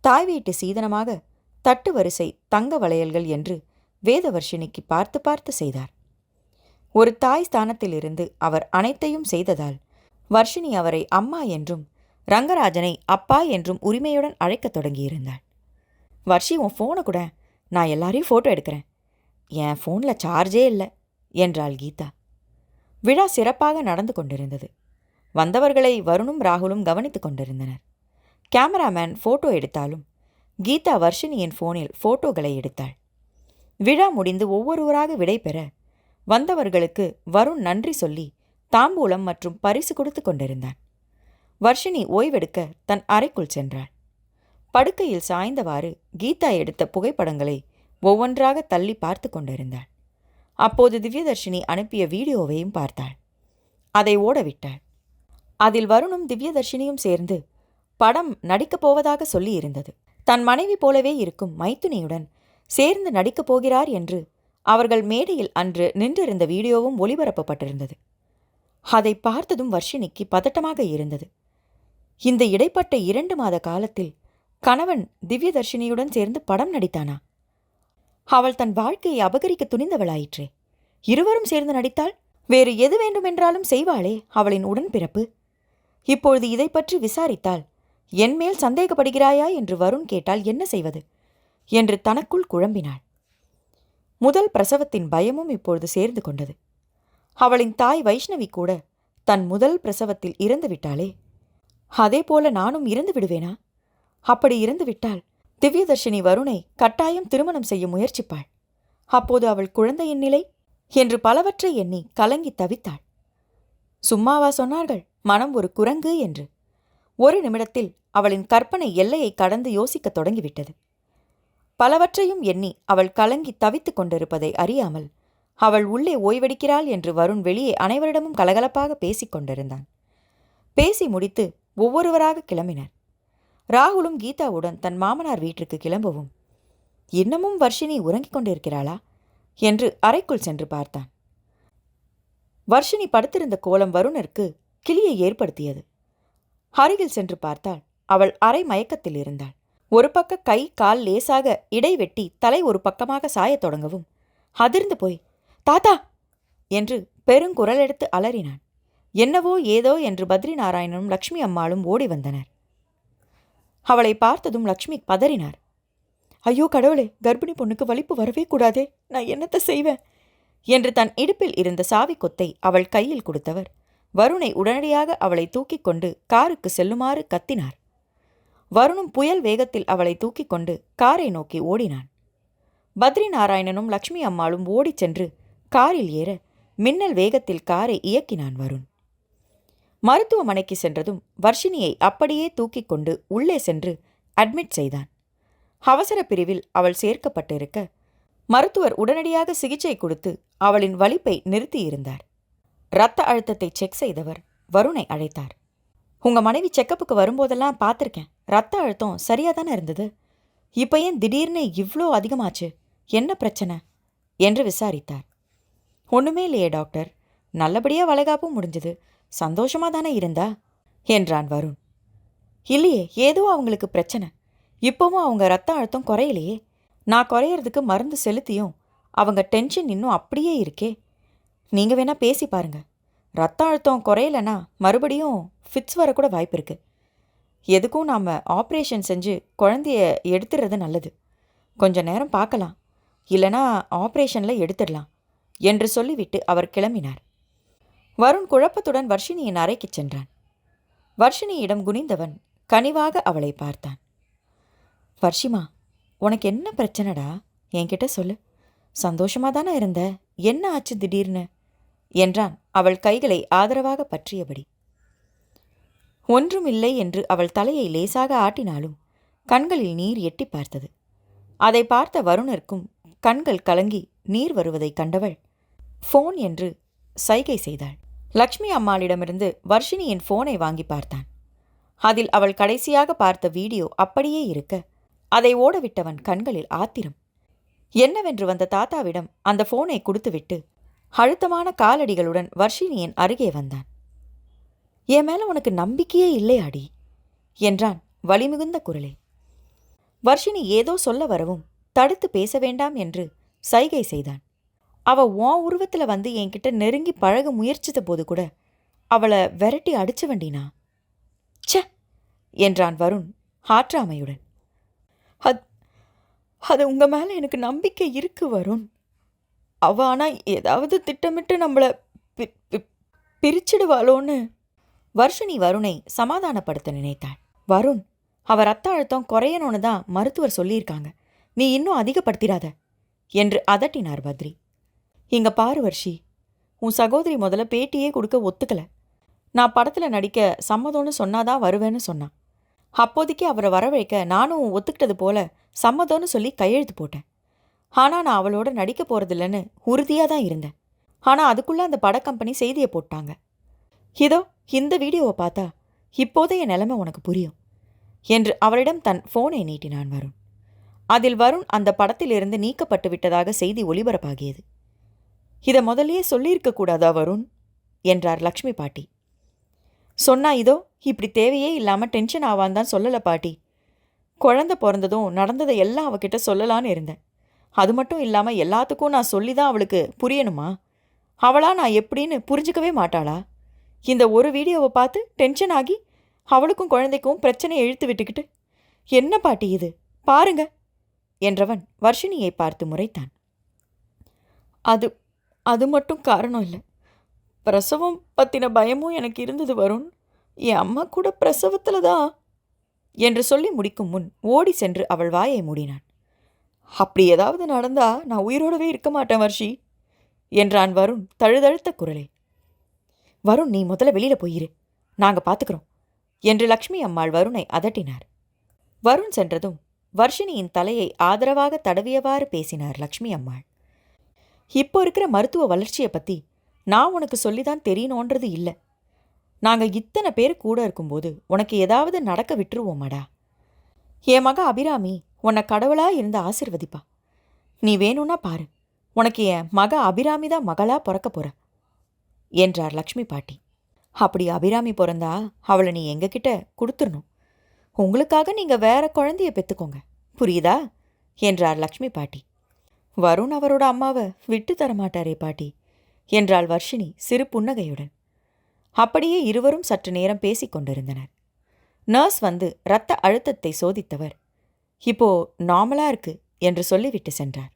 தாய் வீட்டு சீதனமாக தட்டு வரிசை தங்க வளையல்கள் என்று வேதவர்ஷினிக்கு பார்த்து பார்த்து செய்தார். ஒரு தாய் ஸ்தானத்திலிருந்து அவர் அனைத்தையும் செய்ததால் வர்ஷினி அவரை அம்மா என்றும் ரங்கராஜனை அப்பா என்றும் உரிமையுடன் அழைக்கத் தொடங்கியிருந்தாள். வர்ஷி, உன் ஃபோனை கூட, நான் எல்லாரையும் ஃபோட்டோ எடுக்கிறேன். என் ஃபோனில் சார்ஜே இல்லை என்றாள் கீதா. விழா சிறப்பாக நடந்து கொண்டிருந்தது. வந்தவர்களை வருணும் ராகுலும் கவனித்து கொண்டிருந்தனர். கேமராமேன் ஃபோட்டோ எடுத்தாலும் கீதா வர்ஷினியின் ஃபோனில் ஃபோட்டோக்களை எடுத்தாள். விழா முடிந்து ஒவ்வொருவராக விடை பெற வந்தவர்களுக்கு வருண் நன்றி சொல்லி தாம்பூலம் மற்றும் பரிசு கொடுத்து கொண்டிருந்தான். வர்ஷினி ஓய்வெடுக்க தன் அறைக்குள் சென்றாள். படுக்கையில் சாய்ந்தவாறு கீதா எடுத்த புகைப்படங்களை ஒவ்வொன்றாக தள்ளி பார்த்து கொண்டிருந்தாள். அப்போது திவ்யதர்ஷினி அனுப்பிய வீடியோவையும் பார்த்தாள். அதை ஓடவிட்டாள். அதில் வருணும் திவ்யதர்ஷினியும் சேர்ந்து படம் நடிக்கப் போவதாக சொல்லியிருந்தது. தன் மனைவி போலவே இருக்கும் மைத்துனியுடன் சேர்ந்து நடிக்கப் போகிறார் என்று அவர்கள் மேடையில் அன்று நின்றிருந்த வீடியோவும் ஒளிபரப்பப்பட்டிருந்தது. அதை பார்த்ததும் வர்ஷினிக்கு பதட்டமாக இருந்தது. இந்த இடைப்பட்ட 2 மாத காலத்தில் கணவன் திவ்யதர்ஷினியுடன் சேர்ந்து படம் நடித்தானா? அவள் தன் வாழ்க்கையை அபகரிக்க துணிந்தவளாயிற்றே. இருவரும் சேர்ந்து நடித்தால் வேறு எது வேண்டுமென்றாலும் செய்வாளே அவளின் உடன்பிறப்பு. இப்பொழுது இதை பற்றி விசாரித்தால் என்மேல் சந்தேகப்படுகிறாயா என்று வருண் கேட்டால் என்ன செய்வது என்று தனக்குள் குழம்பினாள். முதல் பிரசவத்தின் பயமும் இப்பொழுது சேர்ந்து கொண்டது. அவளின் தாய் வைஷ்ணவி கூட தன் முதல் பிரசவத்தில் இறந்து விட்டாளே. அதேபோல நானும் இறந்து விடுவேனா? அப்படி இறந்து விட்டால் திவ்யதர்ஷினி வருணை கட்டாயம் திருமணம் செய்ய முயற்சிப்பாள். அப்போது அவள் குழந்தையின் நிலை என்று பலவற்றை எண்ணி கலங்கி தவித்தாள். சும்மாவா சொன்னார்கள் மனம் ஒரு குரங்கு என்று? ஒரு நிமிடத்தில் அவளின் கற்பனை எல்லையை கடந்து யோசிக்கத் தொடங்கிவிட்டது. பலவற்றையும் எண்ணி அவள் கலங்கி தவித்துக் கொண்டிருப்பதை அறியாமல் அவள் உள்ளே ஓய்வெடுக்கிறாள் என்று வருண் வெளியே அனைவரிடமும் கலகலப்பாக பேசிக் கொண்டிருந்தான். பேசி முடித்து ஒவ்வொருவராக கிளம்பினர். ராகுலும் கீதாவுடன் தன் மாமனார் வீட்டிற்கு கிளம்பவும், இன்னமும் வர்ஷினி உறங்கிக் கொண்டிருக்கிறாளா என்று அறைக்குள் சென்று பார்த்தான். வர்ஷினி படுத்திருந்த கோலம் வருணிற்கு கிளியை ஏற்படுத்தியது. அருகில் சென்று பார்த்தால் அவள் அரை மயக்கத்தில் இருந்தாள். ஒரு பக்க கை கால் லேசாக இடைவெட்டி தலை ஒரு பக்கமாக சாயத் தொடங்கவும் அதிர்ந்து போய் தாத்தா என்று பெருங்குரல் எடுத்து அலறினான். என்னவோ ஏதோ என்று பத்ரி நாராயணனும் லக்ஷ்மி அம்மாளும் ஓடி வந்தனர். அவளை பார்த்ததும் லக்ஷ்மி பதறினார். ஐயோ கடவுளே, கர்ப்பிணி பொண்ணுக்கு வலிப்பு வரவே கூடாதே, நான் என்னத்தை செய்வேன் என்று தன் இடுப்பில் இருந்த சாவி கொத்தை அவள் கையில் கொடுத்தவர் வருணை உடனடியாக அவளை தூக்கிக் கொண்டு காருக்கு செல்லுமாறு கத்தினார். வருணும் புயல் வேகத்தில் அவளை தூக்கிக் கொண்டு காரை நோக்கி ஓடினான். பத்ரி நாராயணனும் லக்ஷ்மி அம்மாளும் ஓடிச் சென்று காரில் ஏற மின்னல் வேகத்தில் காரை இயக்கினான் வருண். மருத்துவமனைக்கு சென்றதும் வர்ஷினியை அப்படியே தூக்கிக் கொண்டு உள்ளே சென்று அட்மிட் செய்தான். அவசர பிரிவில் அவள் சேர்க்கப்பட்டிருக்க மருத்துவர் உடனடியாக சிகிச்சை கொடுத்து அவளின் வலிப்பை நிறுத்தியிருந்தார். இரத்த அழுத்தத்தை செக் செய்தவர் வருணை அழைத்தார். உங்க மனைவி செக்கப்புக்கு வரும்போதெல்லாம் பார்த்துருக்கேன். ரத்த அழுத்தம் சரியாக தானே இருந்தது. இப்போ ஏன் திடீர்னு இவ்வளோ அதிகமாச்சு? என்ன பிரச்சனை என்று விசாரித்தார். ஒன்றுமே இல்லையே டாக்டர், நல்லபடியாக வளைகாப்பும் முடிஞ்சது, சந்தோஷமாக தானே இருந்தா என்றான் வருண். இல்லையே, ஏதோ அவங்களுக்கு பிரச்சனை. இப்போவும் அவங்க ரத்த அழுத்தம் குறையிலையே. நான் குறையிறதுக்கு மருந்து செலுத்தியும் அவங்க டென்ஷன் இன்னும் அப்படியே இருக்கே. நீங்கள் வேணா பேசி பாருங்க. ரத்த அழுத்தம் குறையலைன்னா மறுபடியும் ஃபிட்ஸ் வரக்கூட வாய்ப்பு இருக்கு. எதுக்கும் நாம் ஆப்ரேஷன் செஞ்சு குழந்தைய எடுத்துடுறது நல்லது. கொஞ்ச நேரம் பார்க்கலாம், இல்லைனா ஆப்ரேஷனில் எடுத்துடலாம் என்று சொல்லிவிட்டு அவர் கிளம்பினார். வருண் குழப்பத்துடன் வர்ஷினியின் அறைக்கு சென்றான். வர்ஷினியிடம் குனிந்தவன் கனிவாக அவளை பார்த்தான். வர்ஷிமா, உனக்கு என்ன பிரச்சனைடா? என்கிட்ட சொல்லு. சந்தோஷமாக தானே இருந்த, என்ன ஆச்சு திடீர்னு என்றான் அவள் கைகளை ஆதரவாக பற்றியபடி. ஒன்றுமில்லை என்று அவள் தலையை லேசாக ஆட்டினாலும் கண்களில் நீர் எட்டி பார்த்தது. அதை பார்த்த வருணிற்கும் கண்கள் கலங்கி நீர் வருவதைக் கண்டவள் ஃபோன் என்று சைகை செய்தாள். லக்ஷ்மி அம்மாளிடமிருந்து வர்ஷினியின் ஃபோனை வாங்கி பார்த்தான். அதில் அவள் கடைசியாக பார்த்த வீடியோ அப்படியே இருக்க அதை ஓடவிட்டவன் கண்களில் ஆத்திரம். என்னவென்று வந்த தாத்தாவிடம் அந்த ஃபோனை கொடுத்துவிட்டு அழுத்தமான காலடிகளுடன் வர்ஷினியின் அருகே வந்தான். என் மேல உனக்கு நம்பிக்கையே இல்லையாடி என்றான் வலிமிகுந்த குரலே. வர்ஷினி ஏதோ சொல்ல வரவும் தடுத்து பேச வேண்டாம் என்று சைகை செய்தான். அவ உன் உருவத்தில் வந்து என்கிட்ட நெருங்கி பழக முயற்சித்த போது கூட அவளை விரட்டி அடிச்சு வண்டினா. ச்ச என்றான் வருண் ஆற்றாமையுடன். அது உங்க மேல எனக்கு நம்பிக்கை இருக்கு வருண். அவ ஆனா ஏதாவது திட்டமிட்டு நம்மளை பிரிச்சிடுவாளோன்னு. வர்ஷினி வருணை சமாதானப்படுத்த நினைத்தாள். வருண், அவ ரத்த அழுத்தம் குறையணும்னு தான் மருத்துவர் சொல்லியிருக்காங்க, நீ இன்னும் அதிகப்படுத்திடாத என்று அதட்டினார் பத்ரி. இங்க பாரு வர்ஷி, உன் சகோதரி முதல்ல பேட்டியே கொடுக்க ஒத்துக்கல. நான் படத்தில் நடிக்க சம்மதம்னு சொன்னாதான் வருவேன்னு சொன்னான். அப்போதைக்கு அவரை வரவழைக்க நானும் ஒத்துக்கிட்டது போல சம்மதம்னு சொல்லி கையெழுத்து போட்டேன். ஆனால் நான் அவளோட நடிக்க போகிறதில்லன்னு உறுதியாக தான் இருந்தேன். ஆனால் அதுக்குள்ளே அந்த பட கம்பெனி செய்தியை போட்டாங்க. இதோ இந்த வீடியோவை பார்த்தா இப்போதைய நிலைமை உனக்கு புரியும் என்று அவளிடம் தன் ஃபோனை நீட்டினான் வருண். அதில் வருண் அந்த படத்திலிருந்து நீக்கப்பட்டு விட்டதாக செய்தி ஒளிபரப்பாகியது. இதை முதல்லயே சொல்லியிருக்க கூடாதா வருண் என்றார் லக்ஷ்மி பாட்டி. சொன்னா இதோ இப்படி தேவையே இல்லாமல் டென்ஷன் ஆவான் தான் சொல்லலை பாட்டி. குழந்தை பிறந்ததும் நடந்ததை எல்லாம் அவகிட்ட சொல்லலான்னு இருந்தேன். அது மட்டும் இல்லாமல் எல்லாத்துக்கும் நான் சொல்லி தான் அவளுக்கு புரியணுமா? அவளா நான் எப்படின்னு புரிஞ்சுக்கவே மாட்டாளா? இந்த ஒரு வீடியோவை பார்த்து டென்ஷன் ஆகி அவளுக்கும் குழந்தைக்கும் பிரச்சனையை இழுத்து விட்டுக்கிட்டு என்ன பாட்டி இது பாருங்க என்றவன் வர்ஷினியை பார்த்து முறைத்தான். அது அது மட்டும் காரணம் இல்லை, பிரசவம் பற்றின பயமும் எனக்கு இருந்தது வருண். என் அம்மா கூட பிரசவத்தில் தான் என்று சொல்லி முடிக்கும் முன் ஓடி சென்று அவள் வாயை மூடினான். அப்படி ஏதாவது நடந்தா நான் உயிரோடவே இருக்க மாட்டேன் வர்ஷி என்றான் வருண் தழுதழுத்த குரலே. வருண், நீ முதல்ல வெளியில போயிரு, நாங்கள் பார்த்துக்கிறோம் என்று லக்ஷ்மி அம்மாள் வருணை அதட்டினார். வருண் சென்றதும் வர்ஷினியின் தலையை ஆதரவாக தடவியவாறு பேசினார் லக்ஷ்மி அம்மாள். இப்போ இருக்கிற மருத்துவ வளர்ச்சியை பற்றி நான் உனக்கு சொல்லிதான் தெரியணுன்றது இல்லை. நாங்கள் இத்தனை பேர் கூட இருக்கும்போது உனக்கு ஏதாவது நடக்க விட்டுருவோமாடா? என் மக அபிராமி உன்னை கடவுளா இருந்து ஆசிர்வதிப்பா. நீ வேணும்னா பாரு, உனக்கு என் மக அபிராமி தான் மகளா பிறக்க போற என்றார் லக்ஷ்மி பாட்டி. அப்படி அபிராமி பிறந்தா அவளை நீ எங்ககிட்ட கொடுத்துடணும். உங்களுக்காக நீங்கள் வேற குழந்தைய பெற்றுக்கோங்க, புரியுதா என்றார் லக்ஷ்மி பாட்டி. வருண் அவரோட அம்மாவை விட்டு தரமாட்டாரே பாட்டி என்றாள் வர்ஷினி சிறு புன்னகையுடன். அப்படியே இருவரும் சற்று நேரம் பேசிக் கொண்டிருந்தனர். நர்ஸ் வந்து இரத்த அழுத்தத்தை சோதித்தவர் இப்போ நார்மலா இருக்கு என்று சொல்லிவிட்டு சென்றார்.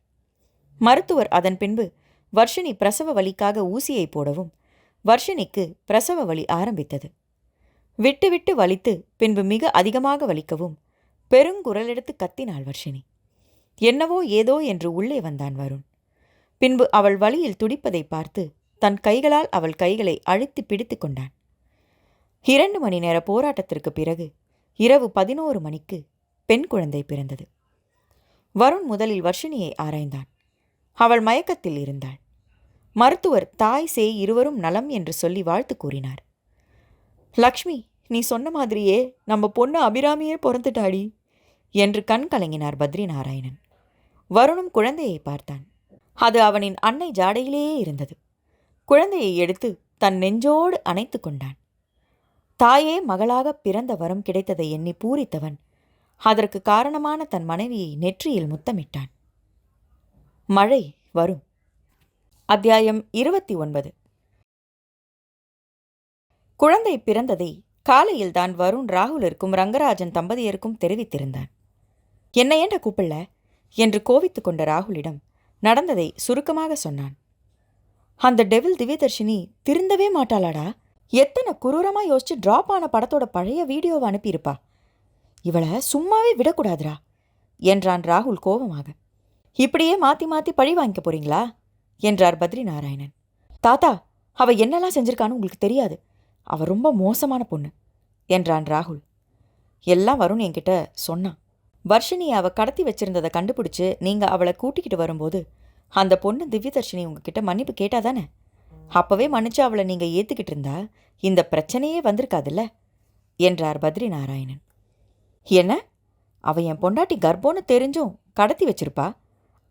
மருத்துவர் அதன் பின்பு வர்ஷினி பிரசவ வலிக்காக ஊசியை போடவும் வர்ஷினிக்கு பிரசவ வலி ஆரம்பித்தது. விட்டு விட்டு வலித்து பின்பு மிக அதிகமாக வலிக்கவும் பெருங்குரலெடுத்து கத்தினாள் வர்ஷினி. என்னவோ ஏதோ என்று உள்ளே வந்தான் வருண். பின்பு அவள் வலியில் துடிப்பதை பார்த்து தன் கைகளால் அவள் கைகளை அழுத்தி பிடித்து கொண்டான். 2 மணி நேர போராட்டத்திற்கு பிறகு இரவு 11 மணிக்கு பெண் குழந்தை பிறந்தது. வருண் முதலில் வர்ஷினியை ஆராய்ந்தான். அவள் மயக்கத்தில் இருந்தாள். மருத்துவர் தாய் சேய் இருவரும் நலம் என்று சொல்லி வாழ்த்து கூறினார். லக்ஷ்மி, நீ சொன்ன மாதிரியே நம்ம பொண்ணு அபிராமியே பிறந்துட்டாடி என்று கண் கலங்கினார் பத்ரி நாராயணன். வருணும் குழந்தையை பார்த்தான். அது அவனின் அன்னை ஜாடையிலேயே இருந்தது. குழந்தையை எடுத்து தன் நெஞ்சோடு அணைத்து கொண்டான். தாயே மகளாக பிறந்த வரம் கிடைத்ததை எண்ணி பூரித்தவன் அதற்கு காரணமான தன் மனைவியை நெற்றியில் முத்தமிட்டான். மழை வரும். அத்தியாயம் 29. குழந்தை பிறந்ததை காலையில்தான் வருண் ராகுலிற்கும் ரங்கராஜன் தம்பதியருக்கும் தெரிவித்திருந்தான். என்ன ஏண்ட கூப்பிடல என்று கோவித்து கொண்ட ராகுலிடம் நடந்ததை சுருக்கமாக சொன்னான். அந்த டெவில் திவ்யதர்ஷினி திருந்தவே மாட்டாளாடா. எத்தனை குரூரமா யோசிச்சு டிராப் ஆன படத்தோட பழைய வீடியோவை அனுப்பியிருப்பா. இவளை சும்மாவே விடக்கூடாதுரா என்றான் ராகுல் கோபமாக. இப்படியே மாற்றி மாற்றி பழி வாங்கிக்க போறீங்களா என்றார் பத்ரி நாராயணன். தாத்தா, அவ என்னெல்லாம் செஞ்சிருக்கான்னு உங்களுக்கு தெரியாது. அவ ரொம்ப மோசமான பொண்ணு என்றான் ராகுல். எல்லாம் வருண் என்கிட்ட சொன்னான். வர்ஷினி அவ கடத்தி வச்சிருந்ததை கண்டுபிடிச்சு நீங்கள் அவளை கூட்டிக்கிட்டு வரும்போது அந்த பொண்ணு திவ்யதர்ஷினி உங்ககிட்ட மன்னிப்பு கேட்டாதானே? அப்போவே மன்னிச்சு அவளை நீங்கள் ஏற்றுக்கிட்டு இருந்தா இந்த பிரச்சனையே வந்திருக்காதுல்ல என்றார் பத்ரி நாராயணன். என்ன, அவள் என் பொண்டாட்டி கர்ப்பம்னு தெரிஞ்சும் கடத்தி வச்சிருப்பா.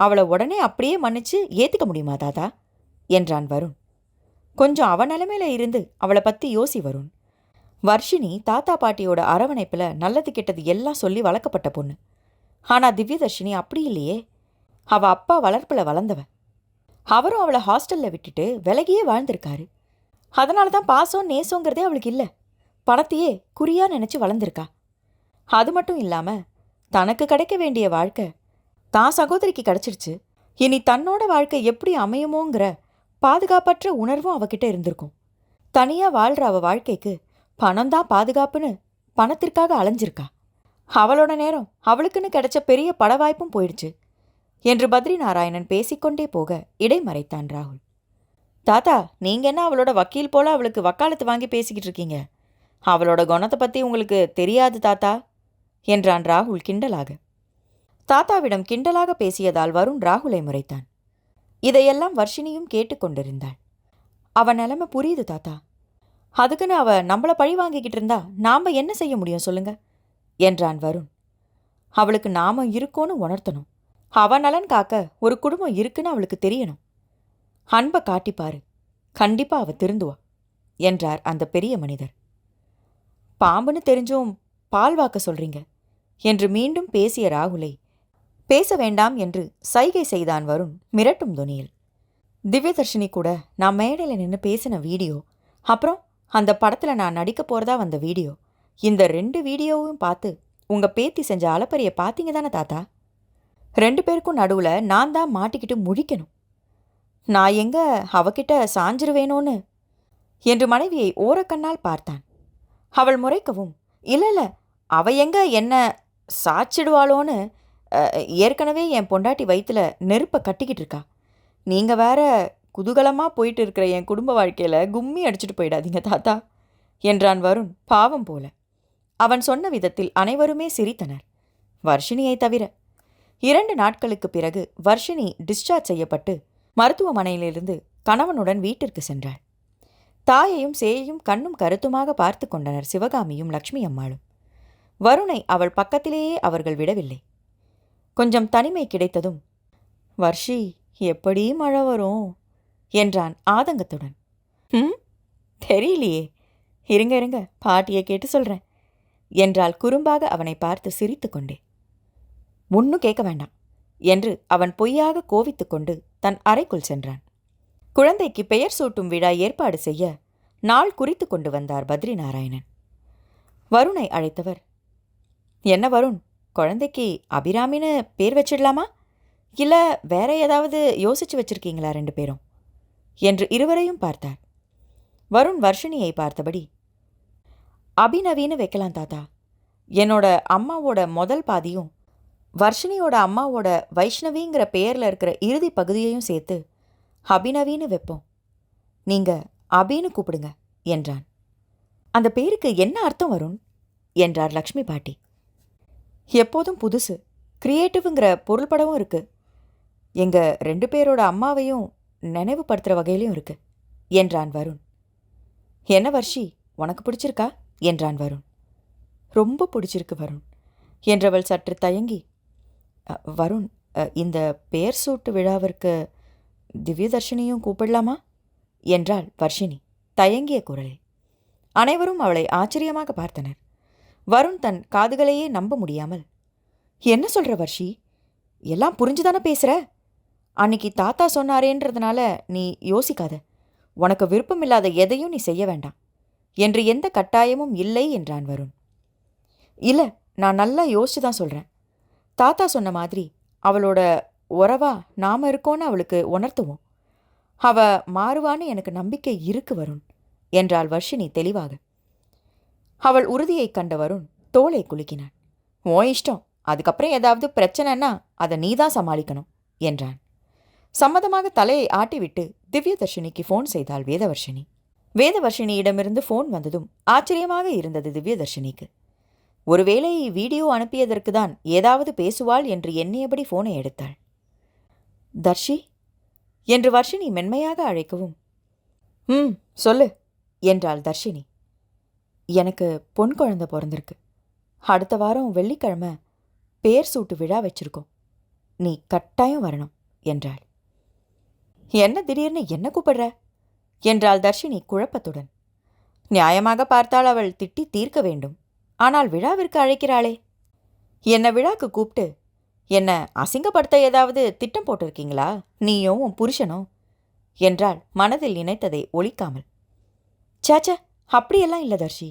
அவளை உடனே அப்படியே மன்னிச்சு ஏற்றுக்க முடியுமா தாத்தா என்றான் வருண். கொஞ்சம் அவ நிலைமையில இருந்து அவளை பற்றி யோசி வருண். வர்ஷினி தாத்தா பாட்டியோட அரவணைப்பில் நல்லது கெட்டது எல்லாம் சொல்லி வளர்க்கப்பட்ட பொண்ணு. ஆனால் திவ்யதர்ஷினி அப்படி இல்லையே. அவள் அப்பா வளர்ப்பில் வளர்ந்தவ. அவரும் அவளை ஹாஸ்டலில் விட்டுட்டு விலகியே வாழ்ந்திருக்காரு. அதனால தான் பாசம் நேசங்கிறதே அவளுக்கு இல்லை. பணத்தையே குறியாக நினச்சி வளர்ந்துருக்கா. அது மட்டும் இல்லாமல் தனக்கு கிடைக்க வேண்டிய வாழ்க்கை தான் சகோதரிக்கு கிடச்சிருச்சு. இனி தன்னோட வாழ்க்கை எப்படி அமையுமோங்கிற பாதுகாப்பற்ற உணர்வும் அவகிட்ட இருந்திருக்கும். தனியாக வாழ்கிற அவள் வாழ்க்கைக்கு பணம்தான் பாதுகாப்புன்னு பணத்திற்காக அலைஞ்சிருக்கா. அவளோட நேரம் அவளுக்குன்னு கிடைச்ச பெரிய பட வாய்ப்பும் போயிடுச்சு என்று பத்ரி நாராயணன் பேசிக்கொண்டே போக இடைமறைத்தான் ராகுல். தாத்தா, நீங்கள் என்ன அவளோட வக்கீல் போல அவளுக்கு வக்காலத்து வாங்கி பேசிக்கிட்டு இருக்கீங்க? அவளோட குணத்தை பற்றி உங்களுக்கு தெரியாது தாத்தா என்றான் ராகுல் கிண்டலாக. தாத்தாவிடம் கிண்டலாக பேசியதால் வருண் ராகுலை முறைத்தான். இதையெல்லாம் வர்ஷினியும் கேட்டுக்கொண்டிருந்தாள். அவன் நிலைமை புரியுது தாத்தா. அதுக்குன்னு அவ நம்மளை பழி வாங்கிக்கிட்டு இருந்தா நாம் என்ன செய்ய முடியும் சொல்லுங்க என்றான் வருண். அவளுக்கு நாம இருக்கோன்னு உணர்த்தணும். அவ நலன் காக்க ஒரு குடும்பம் இருக்குன்னு அவளுக்கு தெரியணும். அன்பை காட்டிப்பாரு, கண்டிப்பா அவ திருந்துவா என்றார் அந்த பெரிய மனிதர். பாம்புன்னு தெரிஞ்சும் பால் வாக்க சொல்றீங்க என்று மீண்டும் பேசிய ராகுலை பேச வேண்டாம் என்று சைகை செய்தான் வருண் மிரட்டும் துணியில். திவ்யதர்ஷினி கூட நான் மேடையில் நின்று பேசின வீடியோ, அப்புறம் அந்த படத்தில் நான் நடிக்க போகிறதா வந்த வீடியோ, இந்த 2 வீடியோவும் பார்த்து உங்கள் பேத்தி செஞ்ச அலப்பறையை பார்த்தீங்க தானே தாத்தா? 2 பேருக்கும் நடுவில் நான் தான் மாட்டிக்கிட்டு முழிக்கணும். நான் எங்க அவகிட்ட சாஞ்சிருவேனோன்னு என்று மனைவியை ஓரக்கண்ணால் பார்த்தான். அவள் முறைக்கவும், இல்லை அவ எங்க என்ன சாச்சிடுவாளோன்னு ஏற்கனவே என் பொண்டாட்டி வயிற்றில் நெருப்பை கட்டிக்கிட்டு இருக்கா. நீங்கள் வேற குதூகலமாக போயிட்டு இருக்கிற என் குடும்ப வாழ்க்கையில் கும்மி அடிச்சுட்டு போயிடாதீங்க தாத்தா என்றான் வருண் பாவம் போல. அவன் சொன்ன விதத்தில் அனைவருமே சிரித்தனர், வர்ஷினியை தவிர. 2 நாட்களுக்கு பிறகு வர்ஷினி டிஸ்சார்ஜ் செய்யப்பட்டு மருத்துவமனையிலிருந்து கணவனுடன் வீட்டிற்கு சென்றாள். தாயையும் சேயையும் கண்ணும் கருத்துமாக பார்த்து கொண்டனர் சிவகாமியும் லக்ஷ்மி அம்மாளும். வருணை அவள் பக்கத்திலேயே அவர்கள் விடவில்லை. கொஞ்சம் தனிமை கிடைத்ததும், வர்ஷி, எப்படி மழை வரும் என்றான் ஆதங்கத்துடன். தெரியலையே, இருங்க பாட்டியை கேட்டு சொல்கிறேன் என்றாள் குறும்பாக அவனை பார்த்து சிரித்து கொண்டே. ஒன்னும் கேட்க வேண்டாம் என்று அவன் பொய்யாக கோவித்து கொண்டு தன் அறைக்குள் சென்றான். குழந்தைக்கு பெயர் சூட்டும் விழா ஏற்பாடு செய்ய நாள் குறித்து கொண்டு வந்தார் பத்ரி நாராயணன். வருணை அழைத்தவர், என்ன வருண், குழந்தைக்கு அபிராமின்னு பேர் வச்சிடலாமா, இல்லை வேற ஏதாவது யோசிச்சு வச்சிருக்கீங்களா 2 பேரும் என்று இருவரையும் பார்த்தார். வருண் வர்ஷினியை பார்த்தபடி, அபிநவின்னு வைக்கலாம் தாத்தா. என்னோட அம்மாவோட முதல் பாதியும் வர்ஷினியோட அம்மாவோட வைஷ்ணவிங்கிற பெயரில் இருக்கிற இறுதி பகுதியையும் சேர்த்து அபிநவின்னு வைப்போம். நீங்கள் அபின்னு கூப்பிடுங்க என்றான். அந்த பேருக்கு என்ன அர்த்தம் வருண் என்றார் லக்ஷ்மி பாட்டி. எப்போதும் புதுசு, கிரியேட்டிவ்ங்கிற பொருள்படவும் இருக்கு. எங்கள் 2 பேரோட அம்மாவையும் நினைவுபடுத்துகிற வகையிலையும் இருக்கு என்றான் வருண். என்ன வர்ஷி, உனக்கு பிடிச்சிருக்கா என்றான் வருண். ரொம்ப பிடிச்சிருக்கு வருண் என்றவள் சற்று தயங்கி, வருண், இந்த பேர் சூட்டு விழாவிற்கு திவ்யதர்ஷினியும் கூப்பிடலாமா என்றாள் வர்ஷினி தயங்கிய குரலில். அனைவரும் அவளை ஆச்சரியமாக பார்த்தனர். வருண் தன் காதுகளையே நம்ப முடியாமல், என்ன சொல்கிற வர்ஷி, எல்லாம் புரிஞ்சுதானே பேசுகிற? அன்னைக்கு தாத்தா சொன்னாரேன்றதுனால நீ யோசிக்காத. உனக்கு விருப்பமில்லாத எதையும் நீ செய்ய வேண்டாம் என்று எந்த கட்டாயமும் இல்லை என்றான் வருண். இல்லை, நான் நல்லா யோசிச்சு தான் சொல்கிறேன். தாத்தா சொன்ன மாதிரி அவளோட உறவா நாம் இருக்கோன்னு அவளுக்கு உணர்த்துவோம். அவ மாறுவான்னு எனக்கு நம்பிக்கை இருக்கு வருண் என்றாள் வர்ஷினி தெளிவாக. அவள் உறுதியை கண்ட வருண் தோளை குலுக்கினான். ஓ இஷ்டம், அதுக்கப்புறம் ஏதாவது பிரச்சனைன்னா அதை நீதான் சமாளிக்கணும் என்றான். சம்மதமாக தலையை ஆட்டிவிட்டு திவ்யதர்ஷினிக்கு ஃபோன் செய்தாள் வேதவர்ஷினி. வேதவர்ஷினியிடமிருந்து ஃபோன் வந்ததும் ஆச்சரியமாக இருந்தது திவ்யதர்ஷினிக்கு. ஒருவேளை வீடியோ அனுப்பியதற்கு தான் ஏதாவது பேசுவாள் என்று எண்ணியபடி ஃபோனை எடுத்தாள். தர்ஷி என்று வர்ஷினி மென்மையாக அழைக்கவும், சொல்லு என்றாள் தர்ஷினி. எனக்கு பொன் குழந்தை பிறந்திருக்கு. அடுத்த வாரம் வெள்ளிக்கிழமை பேர் சூட்டு விழா வச்சிருக்கோம். நீ கட்டாயம் வரணும் என்றாள். என்ன திடீர்னு என்ன கூப்பிடுற என்றாள் தர்ஷினி குழப்பத்துடன். நியாயமாக பார்த்தால் அவள் திட்டி தீர்க்க வேண்டும். ஆனால் விழாவிற்கு அழைக்கிறாளே. என்னை விழாக்கு கூப்பிட்டு என்ன அசிங்கப்படுத்த ஏதாவது திட்டம் போட்டிருக்கீங்களா நீயும் உன் புருஷனும் என்றாள் மனதில் நினைத்ததை ஒழிக்காமல். சேச்ச, அப்படியெல்லாம் இல்லை தர்ஷி.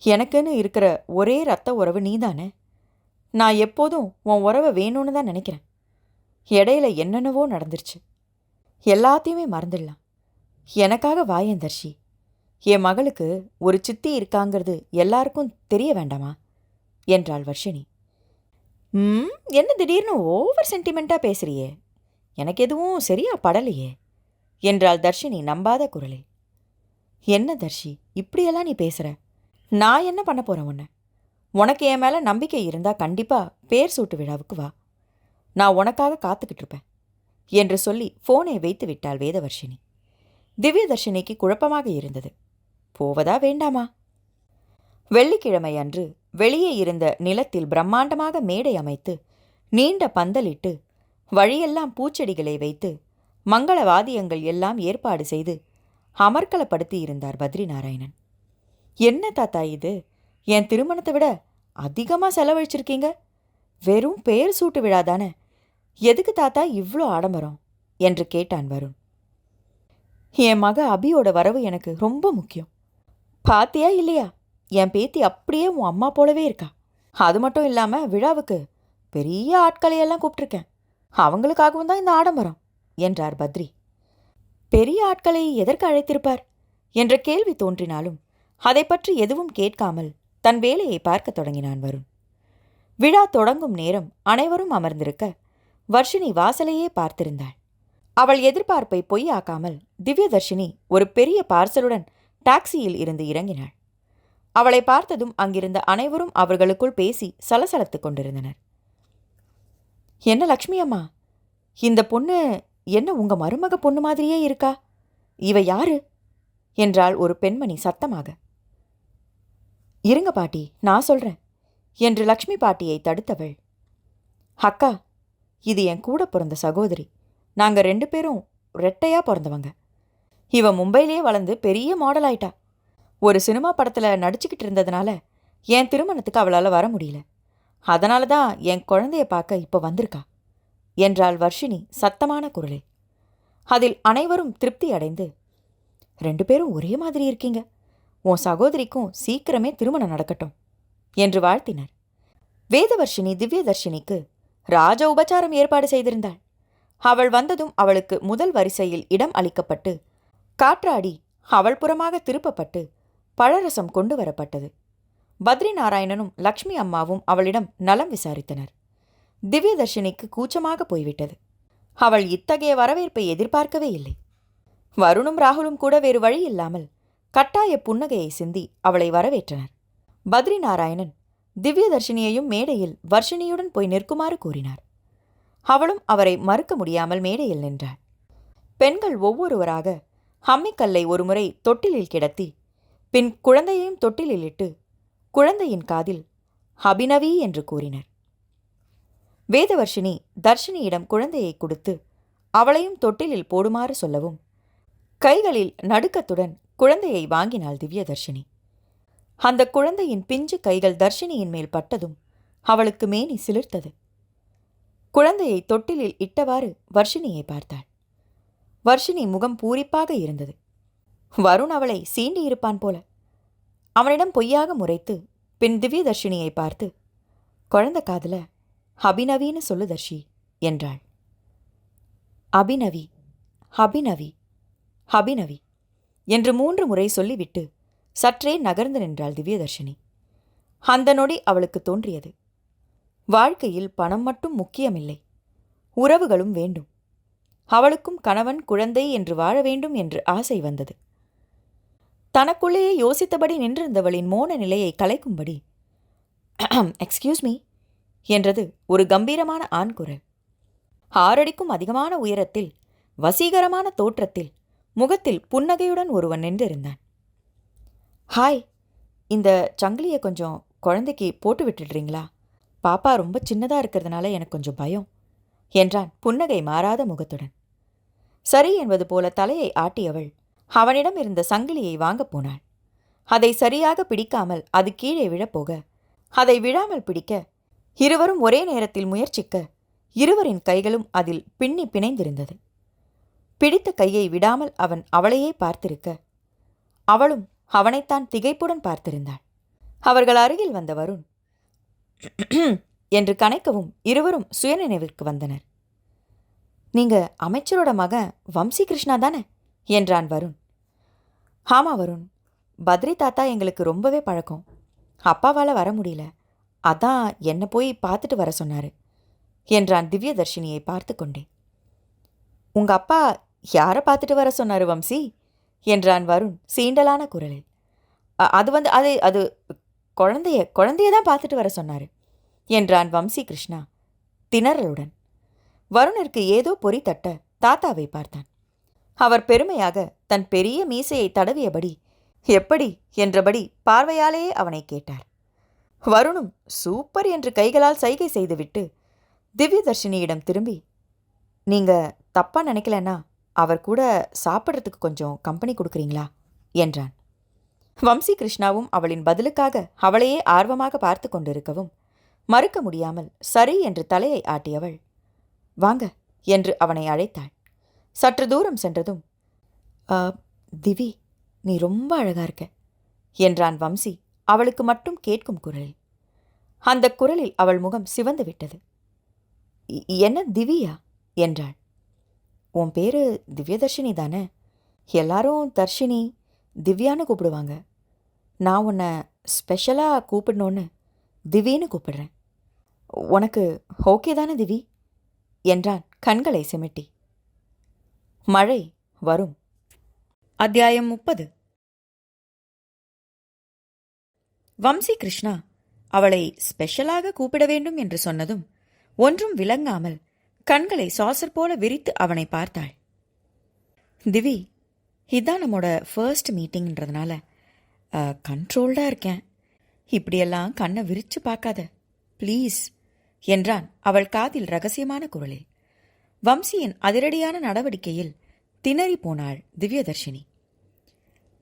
எனக்குன்னு இருக்கிற ஒரே ரத்த உறவு நீதானே. நான் எப்போதும் உன் உறவை வேணும்னு தான் நினைக்கிறேன். இடையில என்னென்னவோ நடந்துருச்சு. எல்லாத்தையுமே மறந்துடலாம். எனக்காக வாயேன் தர்ஷி. என் மகளுக்கு ஒரு சித்தி இருக்காங்கிறது எல்லாருக்கும் தெரிய வேண்டாமா என்றாள் வர்ஷினி. என்ன திடீர்னு ஓவர் சென்டிமெண்ட்டாக பேசுறியே, எனக்கு எதுவும் சரியா படலையே என்றாள் தர்ஷினி நம்பாத குரலில். என்ன தர்ஷி, இப்படியெல்லாம் நீ பேசுகிற? நான் என்ன பண்ண போகிறேன் உன்னை? உனக்கு என் மேலே நம்பிக்கை இருந்தால் கண்டிப்பாக பேர் சூட்டு விழாவுக்கு வா. நான் உனக்காக காத்துக்கிட்டு இருப்பேன் என்று சொல்லி ஃபோனை வைத்து விட்டாள் வேதவர்ஷினி. திவ்யதர்ஷினிக்கு குழப்பமாக இருந்தது. போவதா வேண்டாமா? வெள்ளிக்கிழமை அன்று வெளியே இருந்த நிலத்தில் பிரம்மாண்டமாக மேடை அமைத்து நீண்ட பந்தலிட்டு வழியெல்லாம் பூச்செடிகளை வைத்து மங்கள வாத்தியங்கள் எல்லாம் ஏற்பாடு செய்து அமர்க்கலப்படுத்தி இருந்தார் பத்ரிநாராயணன். என்ன தாத்தா இது, என் திருமணத்தை விட அதிகமாக செலவழிச்சிருக்கீங்க. வெறும் பேர் சூட்டு விழாதானே, எதுக்கு தாத்தா இவ்வளோ ஆடம்பரம் என்று கேட்டான் வருண். என் மக அபியோட வரவு எனக்கு ரொம்ப முக்கியம். பாத்தியா இல்லையா, என் பேத்தி அப்படியே உன் அம்மா போலவே இருக்கா. அது மட்டும் இல்லாமல் விழாவுக்கு பெரிய ஆட்களையெல்லாம் கூப்பிட்டுருக்கேன். அவங்களுக்காகவும் தான் இந்த ஆடம்பரம் என்றார் பத்ரி. பெரிய ஆட்களை எதற்கு அழைத்திருப்பார் என்ற கேள்வி தோன்றினாலும் அதை பற்றி எதுவும் கேட்காமல் தன் வேலையை பார்க்க தொடங்கினான் வருண். விழா தொடங்கும் நேரம் அனைவரும் அமர்ந்திருக்க வர்ஷினி வாசலையே பார்த்திருந்தாள். அவள் எதிர்பார்ப்பை பொய்யாக்காமல் திவ்யதர்ஷினி ஒரு பெரிய பார்சலுடன் டாக்ஸியில் இருந்து இறங்கினாள். அவளை பார்த்ததும் அங்கிருந்த அனைவரும் அவர்களுக்குள் பேசி சலசலத்துக் கொண்டிருந்தனர். என்ன லக்ஷ்மி அம்மா, இந்த பொண்ணு என்ன உங்க மருமக பொண்ணு மாதிரியே இருக்கா? இவ யாரு என்றாள் ஒரு பெண்மணி சத்தமாக. இருங்க பாட்டி, நான் சொல்றேன் என்று லக்ஷ்மி பாட்டியை தடுத்தவள், அக்கா, இது என் கூட பிறந்த சகோதரி. நாங்க 2 பேரும் ரெட்டையா பிறந்தவங்க. இவ மும்பையிலே வளர்ந்து பெரிய மாடல் ஆயிட்டா. ஒரு சினிமா படத்தில் நடிச்சுக்கிட்டு இருந்ததுனால என் திருமணத்துக்கு அவளால் வர முடியல. அதனால தான் என் குழந்தைய பார்க்க இப்போ வந்திருக்கா என்றாள் வர்ஷினி சத்தமான குரலில். அதில் அனைவரும் திருப்தி அடைந்து, 2 பேரும் ஒரே மாதிரி இருக்கீங்க, உன் சகோதரிக்கும் சீக்கிரமே திருமணம் நடக்கட்டும் என்று வாழ்த்தினர். வேதவர்ஷினி திவ்யதர்ஷினிக்கு ராஜ உபச்சாரம் ஏற்பாடு செய்திருந்தாள். அவள் வந்ததும் அவளுக்கு முதல் வரிசையில் இடம் அளிக்கப்பட்டு காற்றாடி அவள் புறமாக திருப்பப்பட்டு பழரசம் கொண்டு வரப்பட்டது. பத்ரிநாராயணனும் லக்ஷ்மி அம்மாவும் அவளிடம் நலம் விசாரித்தனர். திவ்யதர்ஷினிக்கு கூச்சமாக போய்விட்டது. அவள் இத்தகைய வரவேற்பை எதிர்பார்க்கவே இல்லை. வருணும் ராகுலும் கூட வேறு வழி இல்லாமல் கட்டாய புன்னகையை சிந்தி அவளை வரவேற்றனர். பத்ரிநாராயணன் திவ்யதர்ஷினியையும் மேடையில் வர்ஷினியுடன் போய் நிற்குமாறு கூறினார். அவளும் அவரை மறுக்க முடியாமல் மேடையில் நின்றாள். பெண்கள் ஒவ்வொருவராக ஹம்மிக்கல்லை ஒருமுறை தொட்டிலில் கிடத்தி பின் குழந்தையையும் தொட்டிலில் இட்டு குழந்தையின் காதில் அபினவி என்று கூறினர். வேதவர்ஷினி தர்ஷினியிடம் குழந்தையை கொடுத்து அவளையும் தொட்டிலில் போடுமாறு சொல்லவும் கைகளில் நடுக்கத்துடன் குழந்தையை வாங்கினாள் திவ்யதர்ஷினி. அந்த குழந்தையின் பிஞ்சு கைகள் தர்ஷினியின் மேல் பட்டதும் அவளுக்கு மேனி சிலிர்த்தது. குழந்தையை தொட்டிலில் இட்டவாறு வர்ஷினியை பார்த்தாள். வர்ஷினி முகம் பூரிப்பாக இருந்தது. வருண் அவளை சீண்டி இருப்பான் போல. அவனிடம் பொய்யாக முறைத்து பின் திவ்யதர்ஷினியை பார்த்து, குழந்தை காதுல அபினவின்னு சொல்லு தர்ஷி என்றாள். அபினவி, அபினவி, அபினவி என்று 3 முறை சொல்லிவிட்டு சற்றே நகர்ந்து நின்றாள் திவ்யதர்ஷினி. அந்த நொடி அவளுக்கு தோன்றியது, வாழ்க்கையில் பணம் மட்டும் முக்கியமில்லை, உறவுகளும் வேண்டும். அவளுக்கும் கணவன் குழந்தை என்று வாழ வேண்டும் என்று ஆசை வந்தது. தனக்குள்ளேயே யோசித்தபடி நின்றிருந்தவளின் மோன நிலையை கலைக்கும்படி எக்ஸ்கியூஸ் மீ என்றது ஒரு கம்பீரமான ஆண் குரல். 6 அடிக்கும் அதிகமான உயரத்தில், வசீகரமான தோற்றத்தில், முகத்தில் புன்னகையுடன் ஒருவன் நின்றிருந்தான். ஹாய், இந்த சங்கிலியை கொஞ்சம் குழந்தைக்கு போட்டு விட்டுடுறீங்களா? பாப்பா ரொம்ப சின்னதாக இருக்கிறதுனால எனக்கு கொஞ்சம் பயம் என்றான் புன்னகை மாறாத முகத்துடன். சரி என்பது போல தலையை ஆட்டியவள் அவனிடம் இருந்த சங்கிலியை வாங்கப் போனாள். அதை சரியாக பிடிக்காமல் அது கீழே விழப்போக அதை விழாமல் பிடிக்க இருவரும் ஒரே நேரத்தில் முயற்சிக்க இருவரின் கைகளும் அதில் பின்னி பிணைந்திருந்தது. பிடித்த கையை விடாமல் அவன் அவளையே பார்த்திருக்க அவளும் அவனைத்தான் திகைப்புடன் பார்த்திருந்தாள். அவர்கள் அருகில் வந்த வருண் என்று கனைக்கவும் இருவரும் சுயநினைவிற்கு வந்தனர். நீங்க அமைச்சரோட மகன் வம்சி கிருஷ்ணா தானே என்றான் வருண். ஆமா வருண், பத்ரி தாத்தா எங்களுக்கு ரொம்பவே பழக்கம். அப்பாவால் வர முடியல, அதான் என்னை போய் பார்த்துட்டு வர சொன்னார் என்றான் திவ்யதர்ஷினியை பார்த்து கொண்டே. உங்க அப்பா யாரை பார்த்துட்டு வர சொன்னார் வம்சி என்றான் வருண் சீண்டலான குரலில். அது குழந்தைய தான் பார்த்துட்டு வர சொன்னார் என்றான் வம்சி கிருஷ்ணா திணறலுடன். வருணிற்கு ஏதோ பொறி தட்ட தாத்தாவை பார்த்தான். அவர் பெருமையாக தன் பெரிய மீசையை தடவியபடி எப்படி என்றபடி பார்வையாலேயே அவனை கேட்டார். வருணும் சூப்பர் என்று கைகளால் சைகை செய்துவிட்டு திவ்யதர்ஷினியிடம் திரும்பி, நீங்க தப்பா நினைக்கலன்னா அவர் கூட சாப்பிட்றதுக்கு கொஞ்சம் கம்பெனி கொடுக்குறீங்களா என்றான். வம்சி கிருஷ்ணாவும் அவளின் பதிலுக்காக அவளையே ஆர்வமாக பார்த்து கொண்டிருக்கவும் மறுக்க முடியாமல் சரி என்று தலையை ஆட்டியவள் வாங்க என்று அவனை அழைத்தாள். சற்று தூரம் சென்றதும், திவி, நீ ரொம்ப அழகா இருக்க என்றான் வம்சி அவளுக்கு மட்டும் கேட்கும் குரலில். அந்த குரலில் அவள் முகம் சிவந்து விட்டது. என்ன திவியா என்றாள். உன் பேரு திவ்யதர்ஷினி தானே? எல்லாரும் தர்ஷினி திவ்யான்னு கூப்பிடுவாங்க. நான் உன்னை ஸ்பெஷலாக கூப்பிடணுன்னு திவின்னு கூப்பிடுறேன். உனக்கு ஓகே தானே திவி என்றான் கண்களை சிமிட்டி. மழை வரும். அத்தியாயம் 30. வம்சி கிருஷ்ணா அவளை ஸ்பெஷலாக கூப்பிட வேண்டும் என்று சொன்னதும் ஒன்றும் விளங்காமல் கண்களை சாசர் போல விரித்து அவனை பார்த்தாள். திவி, இதான் நம்மோட ஃபர்ஸ்ட் மீட்டிங்ன்றதுனால கண்ட்ரோல்டாக இருக்கேன். இப்படியெல்லாம் கண்ணை விரிச்சு பார்க்காத ப்ளீஸ் என்றான் அவள் காதில் ரகசியமான குரலில். வம்சியின் அதிரடியான நடவடிக்கையில் திணறி போனாள் திவ்யதர்ஷினி.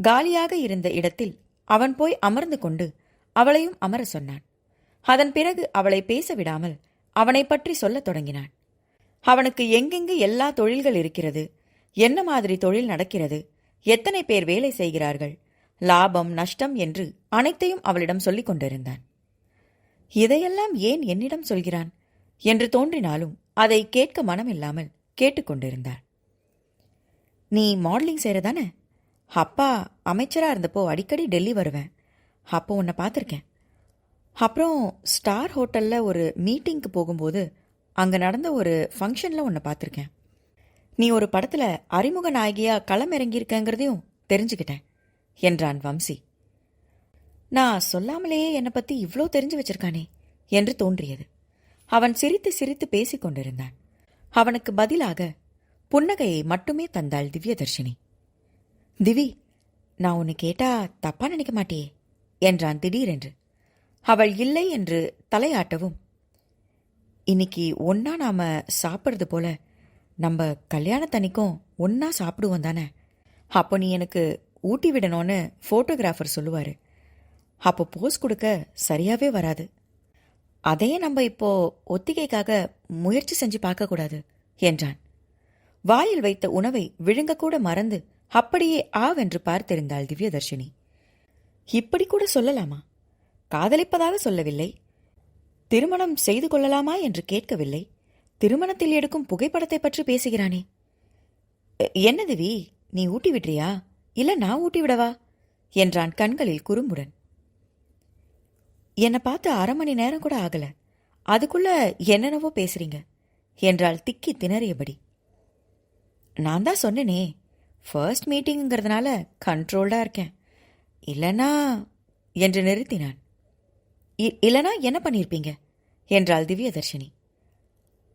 காலியாக இருந்த இடத்தில் அவன் போய் அமர்ந்து கொண்டு அவளையும் அமர சொன்னான். அதன் பிறகு அவளை பேச விடாமல் அவனை பற்றி சொல்லத் தொடங்கினான். அவனுக்கு எங்கெங்கு எல்லா தொழில்கள் இருக்கிறது, என்ன மாதிரி தொழில் நடக்கிறது, எத்தனை பேர் வேலை செய்கிறார்கள், லாபம் நஷ்டம் என்று அனைத்தையும் அவளிடம் சொல்லிக் கொண்டிருந்தான். இதையெல்லாம் ஏன் என்னிடம் சொல்கிறான் என்று தோன்றினாலும் அதை கேட்க மனமில்லாமல் கேட்டுக்கொண்டிருந்தாள். நீ மாடலிங் செய்கிறதானே? அப்பா அமைச்சராக இருந்தப்போ அடிக்கடி டெல்லி வருவேன். அப்போ உன்னை பார்த்துருக்கேன். அப்புறம் ஸ்டார் ஹோட்டலில் ஒரு மீட்டிங்க்கு போகும்போது அங்கே நடந்த ஒரு ஃபங்க்ஷனில் உன்னை பார்த்துருக்கேன். நீ ஒரு படத்தில் அறிமுக நாயகியாக களம் இறங்கியிருக்கங்கிறதையும் தெரிஞ்சுக்கிட்டேன் என்றான் வம்சி. நான் சொல்லாமலேயே என்னை பற்றி இவ்வளோ தெரிஞ்சு வச்சிருக்கானே என்று தோன்றியது. அவன் சிரித்து சிரித்து பேசிக் கொண்டிருந்தான். அவனுக்கு பதிலாக புன்னகையை மட்டுமே தந்தாள் திவ்யதர்ஷினி. திவி, நான் உன்னை கேட்டா தப்பா நினைக்க மாட்டியே என்றான் திடீரென்று. அவள் இல்லை என்று தலையாட்டவும், இன்னைக்கு ஒன்னா நாம சாப்பிட்றது போல நம்ம கல்யாணத்தன்னைக்கும் ஒன்னா சாப்பிடுவோம் தானே? அப்போ நீ எனக்கு ஊட்டி விடணும்னு ஃபோட்டோகிராஃபர் சொல்லுவாரு. அப்போ போஸ் கொடுக்க சரியாவே வராது. அதையே நம்ம இப்போ ஒத்திகைக்காக முயற்சி செஞ்சு பார்க்கக்கூடாது என்றான். வாயில் வைத்த உணவை விழுங்கக்கூட மறந்து அப்படியே ஆவென்று பார்த்திருந்தாள் திவ்யதர்ஷினி. இப்படி கூட சொல்லலாமா? காதலிப்பதாக சொல்லவில்லை, திருமணம் செய்து கொள்ளலாமா என்று கேட்கவில்லை, திருமணத்தில் எடுக்கும் புகைப்படத்தை பற்றி பேசுகிறானே. என்ன திவி, நீ ஊட்டி விடுறியா இல்ல நான் ஊட்டி விடவா என்றான் கண்களில் குறும்புடன். என்னை பார்த்து 1/2 மணி நேரம் கூட ஆகல, அதுக்குள்ள என்னென்னவோ பேசுறீங்க என்றாள் திக்கி திணறியபடி. நான் தான் சொன்னேனே, ஃபர்ஸ்ட் மீட்டிங்கிறதுனால கண்ட்ரோல்டா இருக்கேன், இல்லனா என்று நிறுத்தினான். இல்லனா என்ன பண்ணியிருப்பீங்க என்றாள் திவ்யதர்ஷினி.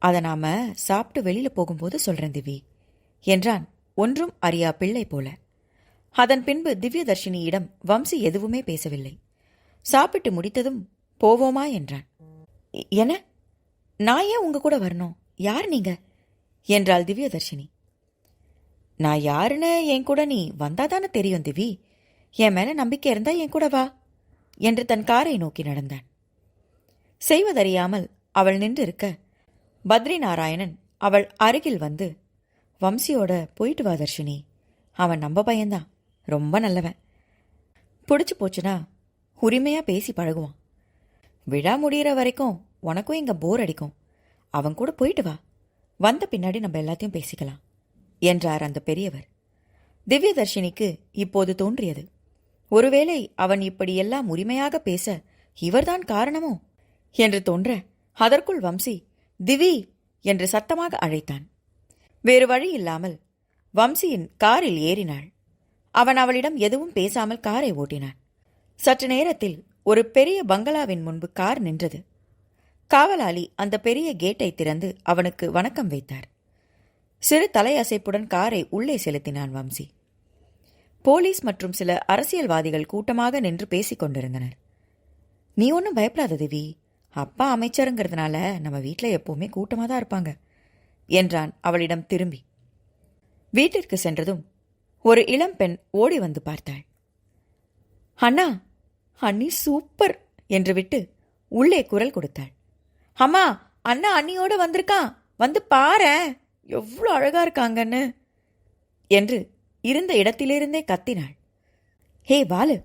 அதை நாம சாப்பிட்டு வெளியில போகும்போது சொல்றேன் திவி என்றான் ஒன்றும் அறியா பிள்ளை போல. அதன் பின்பு திவ்யதர்ஷினியிடம் வம்சி எதுவுமே பேசவில்லை. சாப்பிட்டு முடித்ததும் போவோமா என்றான். என்ன, நான் ஏன் உங்க கூட வரணும்? யார் நீங்க என்றாள் திவ்யதர்ஷினி. நான் யாருன்னு என் கூட நீ வந்தாதானே தெரியும் திவி. என் மேல நம்பிக்கை இருந்தா என் கூட வா என்று தன் காரை நோக்கி நடந்தான். செய்வதறியாமல் அவள் நின்றிருக்க பத்ரி நாராயணன் அவள் அருகில் வந்து, வம்சியோட போயிட்டு வா தர்ஷினி, அவன் நம்ம பையன்தான், ரொம்ப நல்லவன், பிடிச்சு போச்சுன்னா உரிமையா பேசி பழகுவான், விழா முடிகிற வரைக்கும் உனக்கும் இங்க போர் அடிக்கும், அவன் கூட போயிட்டு வா, வந்த பின்னாடி நம்ம எல்லாத்தையும் பேசிக்கலாம் என்றார் அந்த பெரியவர். திவ்யதர்ஷினிக்கு இப்போது தோன்றியது, ஒருவேளை அவன் இப்படியெல்லாம் உரிமையாக பேச இவர்தான் காரணமோ என்று தோன்ற, அதற்குள் வம்சி திவி என்று சத்தமாக அழைத்தான். வேறு வழி இல்லாமல் வம்சியின் காரில் ஏறினாள். அவன் அவளிடம் எதுவும் பேசாமல் காரை ஓட்டினான். சற்று நேரத்தில் ஒரு பெரிய பங்களாவின் முன்பு கார் நின்றது. காவலாளி அந்த பெரிய கேட்டை திறந்து அவனுக்கு வணக்கம் வைத்தார். சிறு தலையசைப்புடன் காரை உள்ளே செலுத்தினான் வம்சி. போலீஸ் மற்றும் சில அரசியல்வாதிகள் கூட்டமாக நின்று பேசிக் கொண்டிருந்தனர். நீ ஒன்றும் பயப்படாத தேவி, அப்பா அமைச்சருங்கிறதுனால நம்ம வீட்டில் எப்பவுமே கூட்டமாக தான் இருப்பாங்க என்றான் அவளிடம் திரும்பி. வீட்டிற்கு சென்றதும் ஒரு இளம்பெண் ஓடி வந்து பார்த்தாள். அண்ணா, அண்ணி சூப்பர் என்று விட்டு உள்ளே குரல் கொடுத்தாள். அம்மா, அண்ணா அண்ணியோட வந்திருக்கான், வந்து பாரேன், எவ்வளோ அழகா இருக்காங்கன்னு என்று இருந்த இடத்திலிருந்தே கத்தினாள். ஹே பாலு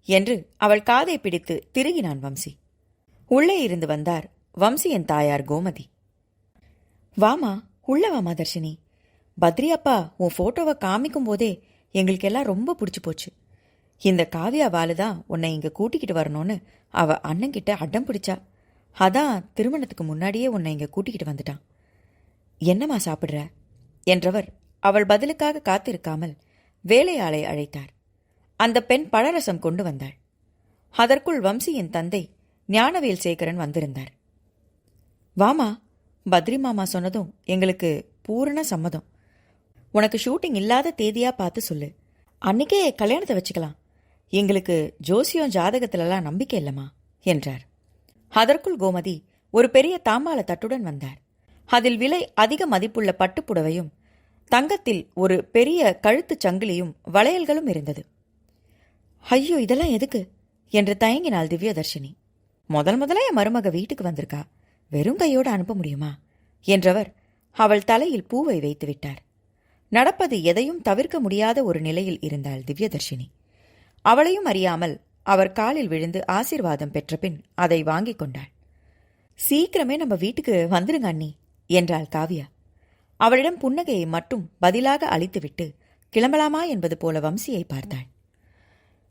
என்று அவள் காதை பிடித்து திருகினான் வம்சி. உள்ளே இருந்து வந்தார் வம்சியின் தாயார் கோமதி. வாமா, உள்ள வாமா தர்ஷினி, பத்ரி அப்பா உன் போட்டோவை காமிக்கும் போதே எங்களுக்கெல்லாம் ரொம்ப பிடிச்சி போச்சு. இந்த காவியா பாலுதான் உன்னை இங்க கூட்டிக்கிட்டு வரணும்னு அவ அண்ணங்கிட்ட அடம் பிடிச்சா, அதான் திருமணத்துக்கு முன்னாடியே உன்னை இங்க கூட்டிக்கிட்டு வந்துட்டான். என்னம்மா சாப்பிடுற என்றவர் அவள் பதிலுக்காக காத்திருக்காமல் வேலையாளை அழைத்தார். அந்த பெண் பழரசம் கொண்டு வந்தாள். அதற்குள் வம்சியின் தந்தை ஞானவேல் சேகரன் வந்திருந்தார். வாமா, பத்ரி மாமா சொன்னதும் எங்களுக்கு பூரண சம்மதம். உனக்கு ஷூட்டிங் இல்லாத தேதியா பார்த்து சொல்லு, அன்னைக்கே கல்யாணத்தை வச்சுக்கலாம். எங்களுக்கு ஜோசியம் ஜாதகத்திலலாம் நம்பிக்கை இல்லைம்மா என்றார். அதற்குள் கோமதி ஒரு பெரிய தாம்பாள தட்டுடன் வந்தார். அதில் விலை அதிக மதிப்புள்ள பட்டுப்புடவையும் தங்கத்தில் ஒரு பெரிய கழுத்துச் சங்கிலியும் வளையல்களும் இருந்தது. ஐயோ, இதெல்லாம் எதுக்கு என்று தயங்கினாள் திவ்யதர்ஷினி. முதல்ல என் மருமக வீட்டுக்கு வந்திருக்கா, வெறும் கையோடு அனுப்ப முடியுமா என்றவர் அவள் தலையில் பூவை வைத்து விட்டார். நடப்பது எதையும் தவிர்க்க முடியாத ஒரு நிலையில் இருந்தாள் திவ்யதர்ஷினி. அவளையும் அறியாமல் அவர் காலில் விழுந்து ஆசீர்வாதம் பெற்ற பின் அதை வாங்கிக் கொண்டாள். சீக்கிரமே நம்ம வீட்டுக்கு வந்துருங்க அண்ணி என்றாள் காவியா. அவளிடம் புன்னகையை மட்டும் பதிலாக அளித்துவிட்டு கிளம்பலாமா என்பது போல வம்சியை பார்த்தாள்.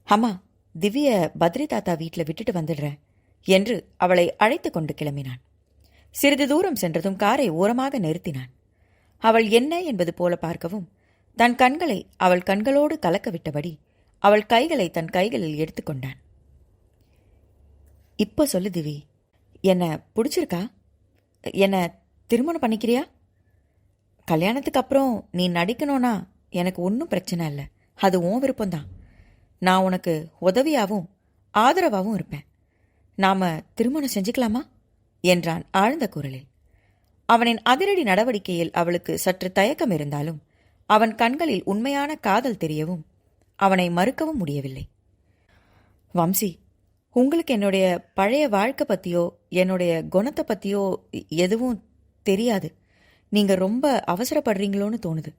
அம்மா, திவ்ய பத்ரி தாத்தா வீட்டில் விட்டுட்டு வந்துடுறேன் என்று அவளை அழைத்து கொண்டு கிளம்பினான். சிறிது தூரம் சென்றதும் காரை ஓரமாக நிறுத்தினான். அவள் என்ன என்பது போல பார்க்கவும் தன் கண்களை அவள் கண்களோடு கலக்க விட்டபடி அவள் கைகளை தன் கைகளில் எடுத்துக்கொண்டான். இப்போ சொல்லு திவி, என்ன பிடிச்சிருக்கா? என்ன திருமணம் பண்ணிக்கிறியா கல்யாணத்துக்கு அப்புறம் நீ நடிக்கணும்னா எனக்கு ஒன்றும் பிரச்சனை இல்லை. அது உன் விருப்பம்தான். நான் உனக்கு உதவியாகவும் ஆதரவாகவும் இருப்பேன். நாம திருமணம் செஞ்சுக்கலாமா என்றான் ஆழ்ந்த குரலில். அவனின் அதிரடி நடவடிக்கையில் அவளுக்கு சற்று தயக்கம் இருந்தாலும் அவன் கண்களில் உண்மையான காதல் தெரியவும் அவனை மறுக்கவும் முடியவில்லை. வம்சி, உங்களுக்கு என்னுடைய பழைய வாழ்க்கை பற்றியோ என்னுடைய குணத்தை பற்றியோ எதுவும் தெரியாது. நீங்கள் ரொம்ப அவசரப்படுறீங்களோன்னு தோணுது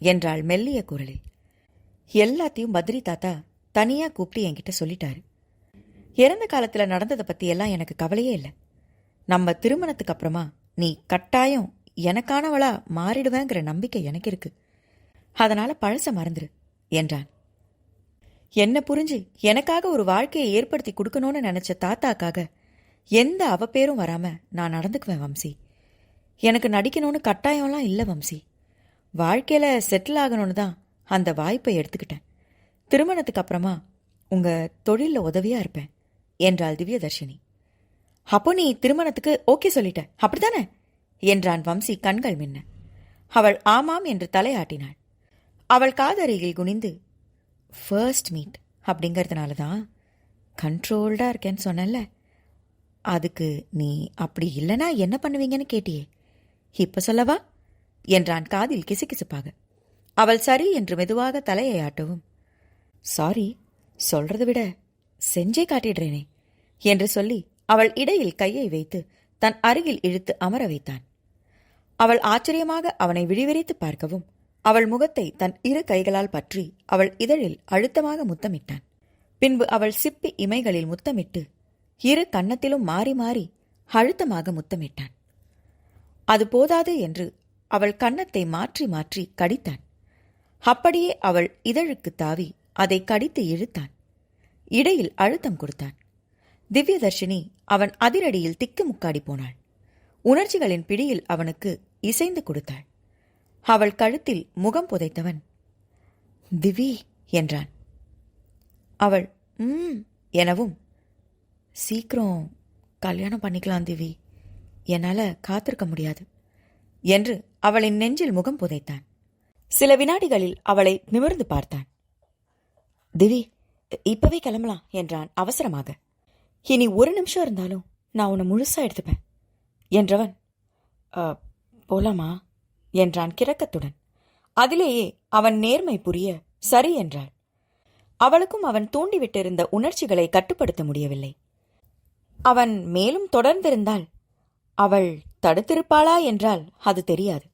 என்றாள் மெல்லிய குரலில். எல்லாத்தையும் பத்ரி தாத்தா தனியாக கூப்பிட்டு என்கிட்ட சொல்லிட்டாரு. இறந்த காலத்தில் நடந்ததை பற்றியெல்லாம் எனக்கு கவலையே இல்லை. நம்ம திருமணத்துக்கு அப்புறமா நீ கட்டாயம் எனக்கானவளா மாறிடுவேங்கிற நம்பிக்கை எனக்கு இருக்கு. அதனால பழச மறந்துரு என்றான். என்ன புரிஞ்சு எனக்காக ஒரு வாழ்க்கையை ஏற்படுத்தி கொடுக்கணும்னு நினைச்ச தாத்தாக்காக எந்த அவப்பேரும் வராம நான் நடந்துக்குவேன் வம்சி. எனக்கு நடிக்கணும்னு கட்டாயம்லாம் இல்லை வம்சி. வாழ்க்கையில செட்டில் ஆகணும்னு தான் அந்த வாய்ப்பை எடுத்துக்கிட்டேன். திருமணத்துக்கு அப்புறமா உங்க தொழில உதவியா இருப்பேன் என்றாள் திவ்யதர்ஷினி. அப்போ நீ திருமணத்துக்கு ஓகே சொல்லிட்ட, அப்படித்தானே என்றான் வம்சி கண்கள் மின்ன. அவள் ஆமாம் என்று தலையாட்டினாள். அவள் காதருகில் குனிந்து, ஃபர்ஸ்ட் மீட் அப்படிங்கிறதுனால தான் கண்ட்ரோல்டாக இருக்கேன்னு சொன்னல, அதுக்கு நீ அப்படி இல்லைனா என்ன பண்ணுவீங்கன்னு கேட்டியே, இப்ப சொல்லவா என்றான் காதில் கிசுகிசுப்பாக. அவள் சரி என்று மெதுவாக தலையை ஆட்டவும், சாரி, சொல்றதை விட செஞ்சே காட்டிடுறேனே என்று சொல்லி அவள் இடையில் கையை வைத்து தன் அருகில் இழுத்து அமர வைத்தான். அவள் ஆச்சரியமாக அவனை விழிவிரித்து பார்க்கவும் அவள் முகத்தை தன் இரு கைகளால் பற்றி அவள் இதழில் அழுத்தமாக முத்தமிட்டான். பின்பு அவள் சிப்பி இமைகளில் முத்தமிட்டு இரு கன்னத்திலும் மாறி மாறி அழுத்தமாக முத்தமிட்டான். அது போதாது என்று அவள் கன்னத்தை மாற்றி மாற்றி கடித்தான். அப்படியே அவள் இதழுக்கு தாவி அதை கடித்து இழுத்தான். இடையில் அழுத்தம் கொடுத்தான். திவ்யதர்ஷினி அவன் அதிரடியில் திக்கு முக்காடி போனாள். உணர்ச்சிகளின் பிடியில் அவனுக்கு இசைந்து கொடுத்தாள். அவள் கழுத்தில் முகம் புதைத்தவன் திவி என்றான். அவள் எனவும், சீக்கிரம் கல்யாணம் பண்ணிக்கலாம் திவி, என்னால காத்திருக்க முடியாது என்று அவளின் நெஞ்சில் முகம் புதைத்தான். சில வினாடிகளில் அவளை நிமிர்ந்து பார்த்தான். திவி, இப்பவே கிளம்பலாம் என்றான் அவசரமாக. இனி ஒரு நிமிஷம் இருந்தாலும் நான் உன்னை முழுசா எடுத்துப்பேன் என்றவன், போலாமா என்றான் கிறக்கத்துடன். அதிலேயே அவன் நேர்மை புரிய சரி என்றாள். அவளுக்கும் அவன் தூண்டிவிட்டிருந்த உணர்ச்சிகளை கட்டுப்படுத்த முடியவில்லை. அவன் மேலும் தொடர்ந்திருந்தால் அவள் தடுத்திருப்பாளா என்றால் அது தெரியாது.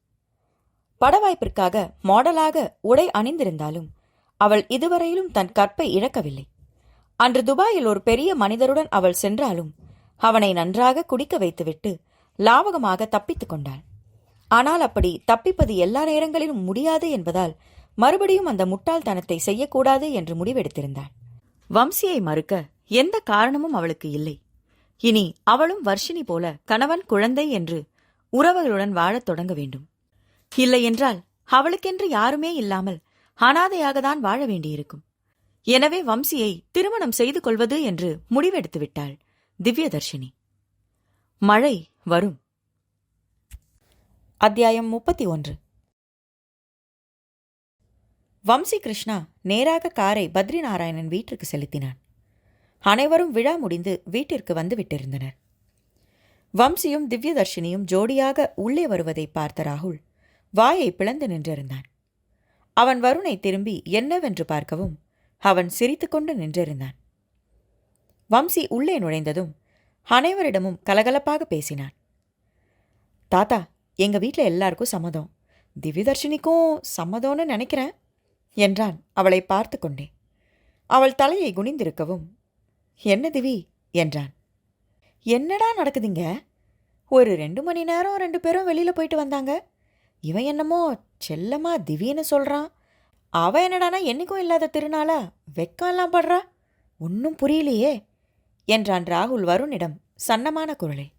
படவாய்ப்பிற்காக மாடலாக உடை அணிந்திருந்தாலும் அவள் இதுவரையிலும் தன் கற்பை இழக்கவில்லை. அன்று துபாயில் ஒரு பெரிய மனிதருடன் அவள் சென்றாலும் அவனை நன்றாக குடிக்க வைத்துவிட்டு லாவகமாக தப்பித்துக் கொண்டாள். ஆனால் அப்படி தப்பிப்பது எல்லா நேரங்களிலும் முடியாது என்பதால் மறுபடியும் அந்த முட்டாள்தனத்தை செய்யக்கூடாது என்று முடிவெடுத்திருந்தாள். வம்சியை மறுக்க எந்த காரணமும் அவளுக்கு இல்லை. இனி அவளும் வர்ஷினி போல கணவன் குழந்தை என்று உறவுகளுடன் வாழத் தொடங்க வேண்டும். இல்லையென்றால் அவளுக்கென்று யாருமே இல்லாமல் அனாதையாகத்தான் வாழ வேண்டியிருக்கும். எனவே வம்சியை திருமணம் செய்து கொள்வது என்று முடிவெடுத்து விட்டாள் திவ்யதர்ஷினி. மழை வரும். அத்தியாயம் 31. வம்சி கிருஷ்ணா நேராக காரை பத்ரிநாராயணன் வீட்டிற்கு செலுத்தினான். அனைவரும் விழா முடிந்து வீட்டிற்கு வந்து விட்டிருந்தனர். வம்சியும் திவ்யதர்ஷினியும் ஜோடியாக உள்ளே வருவதை பார்த்த ராகுல் வாயை பிளந்து நின்றிருந்தான். அவன் வருணை திரும்பி என்னவென்று பார்க்கவும் அவன் சிரித்துக்கொண்டு நின்றிருந்தான். வம்சி உள்ளே நுழைந்ததும் அனைவரிடமும் கலகலப்பாக பேசினான். தாத்தா, எங்க வீட்டில் எல்லாருக்கும் சம்மதம், திவ்யதர்ஷினிக்கும் சம்மதம்னு நினைக்கிறேன் என்றான் அவளை பார்த்து கொண்டே. அவள் தலையை குனிந்திருக்கவும், என்ன திவி என்றான். என்னடா நடக்குதுங்க? ஒரு 2 மணி நேரம் 2 பேரும் வெளியில போயிட்டு வந்தாங்க. இவன் என்னமோ செல்லமா திவின்னு சொல்றான். அவ என்னடானா என்னைக்கும் இல்லாத திருநாளா வெக்கம் எல்லாம் படுறா. ஒன்னும் புரியலையே என்றான் ராகுல் வருணிடம் சன்னமான குரலில்.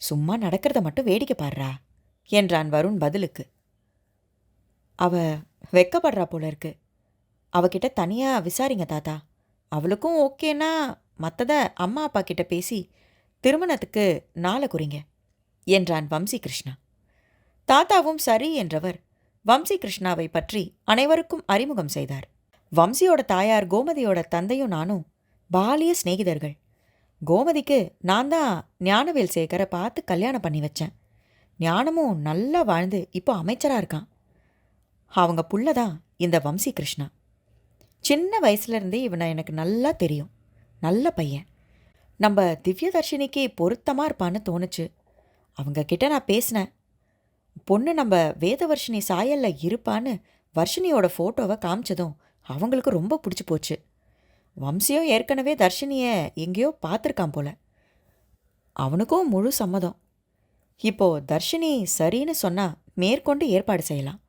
சும்மா நடக்கிறத மட்டும் வேடிக்கை பாடுறா என்றான் வருண் பதிலுக்கு. அவ வெக்கப்படுறா போல இருக்கு. அவகிட்ட தனியா விசாரிங்க தாத்தா. அவளுக்கும் ஓகேனா மற்றத அம்மா அப்பா கிட்ட பேசி திருமணத்துக்கு நாளை குறிங்க என்றான் வம்சி கிருஷ்ணா. தாத்தாவும் சரி என்றவர் வம்சி கிருஷ்ணாவை பற்றி அனைவருக்கும் அறிமுகம் செய்தார். வம்சியோட தாயார் கோமதியோட தந்தையும் நானும் பாலிய சிநேகிதர்கள். கோமதிக்கு நான் தான் ஞானவேல் சேகரை பார்த்து கல்யாணம் பண்ணி வச்சேன். ஞானமும் நல்லா வாழ்ந்து இப்போ அமைச்சராக இருக்கான். அவங்க புள்ள தான் இந்த வம்சி கிருஷ்ணா. சின்ன வயசுலேருந்தே இவனை எனக்கு நல்லா தெரியும். நல்ல பையன். நம்ம திவ்யதர்ஷினிக்கு பொருத்தமாக இருப்பான்னு தோணுச்சு. அவங்க கிட்ட நான் பேசினேன். பொண்ணு நம்ம வேதவர்ஷினி சாயலில் இருப்பான்னு வர்ஷினியோட ஃபோட்டோவை காமிச்சதும் அவங்களுக்கு ரொம்ப பிடிச்சி போச்சு. வம்சியும் ஏற்கனவே தர்ஷினியை எங்கேயோ பார்த்துருக்கான் போல. அவனுக்கும் முழு சம்மதம். இப்போ தர்ஷினி சரின்னு சொன்னால் மேற்கொண்டு ஏற்பாடு செய்யலாம்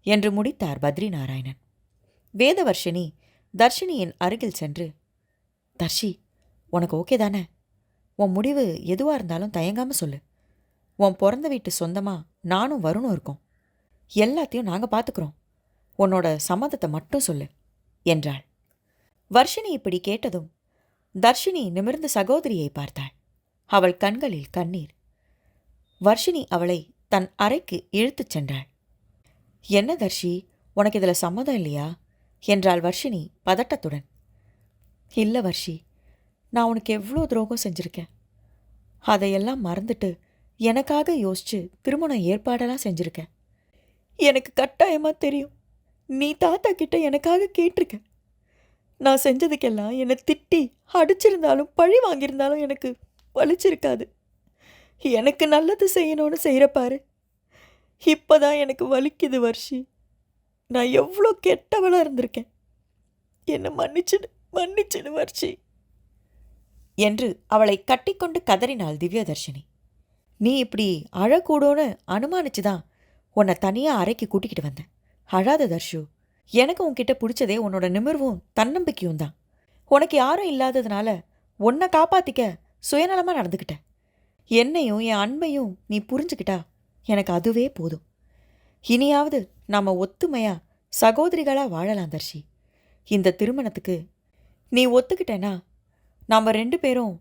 என்று முடித்தார் பத்ரி நாராயணன். வேதவர்ஷினி தர்ஷினியின் அருகில் சென்று, தர்ஷி, உனக்கு ஓகே தானே? உன் முடிவு எதுவாக இருந்தாலும் தயங்காமல் சொல்லு. உன் பிறந்த வீட்டு சொந்தமாக நானும் வருணும் இருக்கோம். எல்லாத்தையும் நாங்கள் பார்த்துக்குறோம். உன்னோட சம்மதத்தை மட்டும் சொல்லு என்றாள். வர்ஷினி இப்படி கேட்டதும் தர்ஷினி நிமிர்ந்து சகோதரியை பார்த்தாள். அவள் கண்களில் கண்ணீர். வர்ஷினி அவளை தன் அறைக்கு இழுத்துச் சென்றாள். என்ன தர்ஷி, உனக்கு இதில் சம்மதம் இல்லையா என்றாள் வர்ஷினி பதட்டத்துடன். இல்லை வர்ஷி, நான் உனக்கு எவ்வளோ துரோகம் செஞ்சுருக்கேன். அதையெல்லாம் மறந்துட்டு எனக்காக யோசிச்சு திருமணம் ஏற்பாடெல்லாம் செஞ்சுருக்கேன். எனக்கு கட்டாயமாக தெரியும், நீ தாத்தா கிட்ட எனக்காக கேட்டிருக்க. நான் செஞ்சதுக்கெல்லாம் என்னை திட்டி அடிச்சிருந்தாலும் பழி வாங்கியிருந்தாலும் எனக்கு வலிச்சிருக்காது. எனக்கு நல்லது செய்யணும்னு செய்கிறப்பாரு. இப்போதான் எனக்கு வலிக்குது வர்ஷி. நான் எவ்வளோ கெட்டவளாக இருந்திருக்கேன். என்னை மன்னிச்சிடு வர்ஷி என்று அவளை கட்டிக்கொண்டு கதறினாள் திவ்யதர்ஷினி. நீ இப்படி அழக்கூடோன்னு அனுமானிச்சுதான் உன்னை தனியாக அறைக்கு கூட்டிக்கிட்டு வந்தேன். அழாத தர்ஷு. எனக்கு உன்கிட்ட பிடிச்சதே உன்னோட நிமிர்வும் தன்னம்பிக்கையும் தான். உனக்கு யாரும் இல்லாததுனால உன்னை காப்பாற்றிக்க சுயநலமாக நடந்துக்கிட்ட. என்னையும் என் அன்பையும் நீ புரிஞ்சுக்கிட்டா எனக்கு அதுவே போதும். இனியாவது நாம் ஒத்துமையா சகோதரிகளாக வாழலாம் தர்ஷி. இந்த திருமணத்துக்கு நீ ஒத்துக்கிட்டேன்னா நாம் 2 பேரும்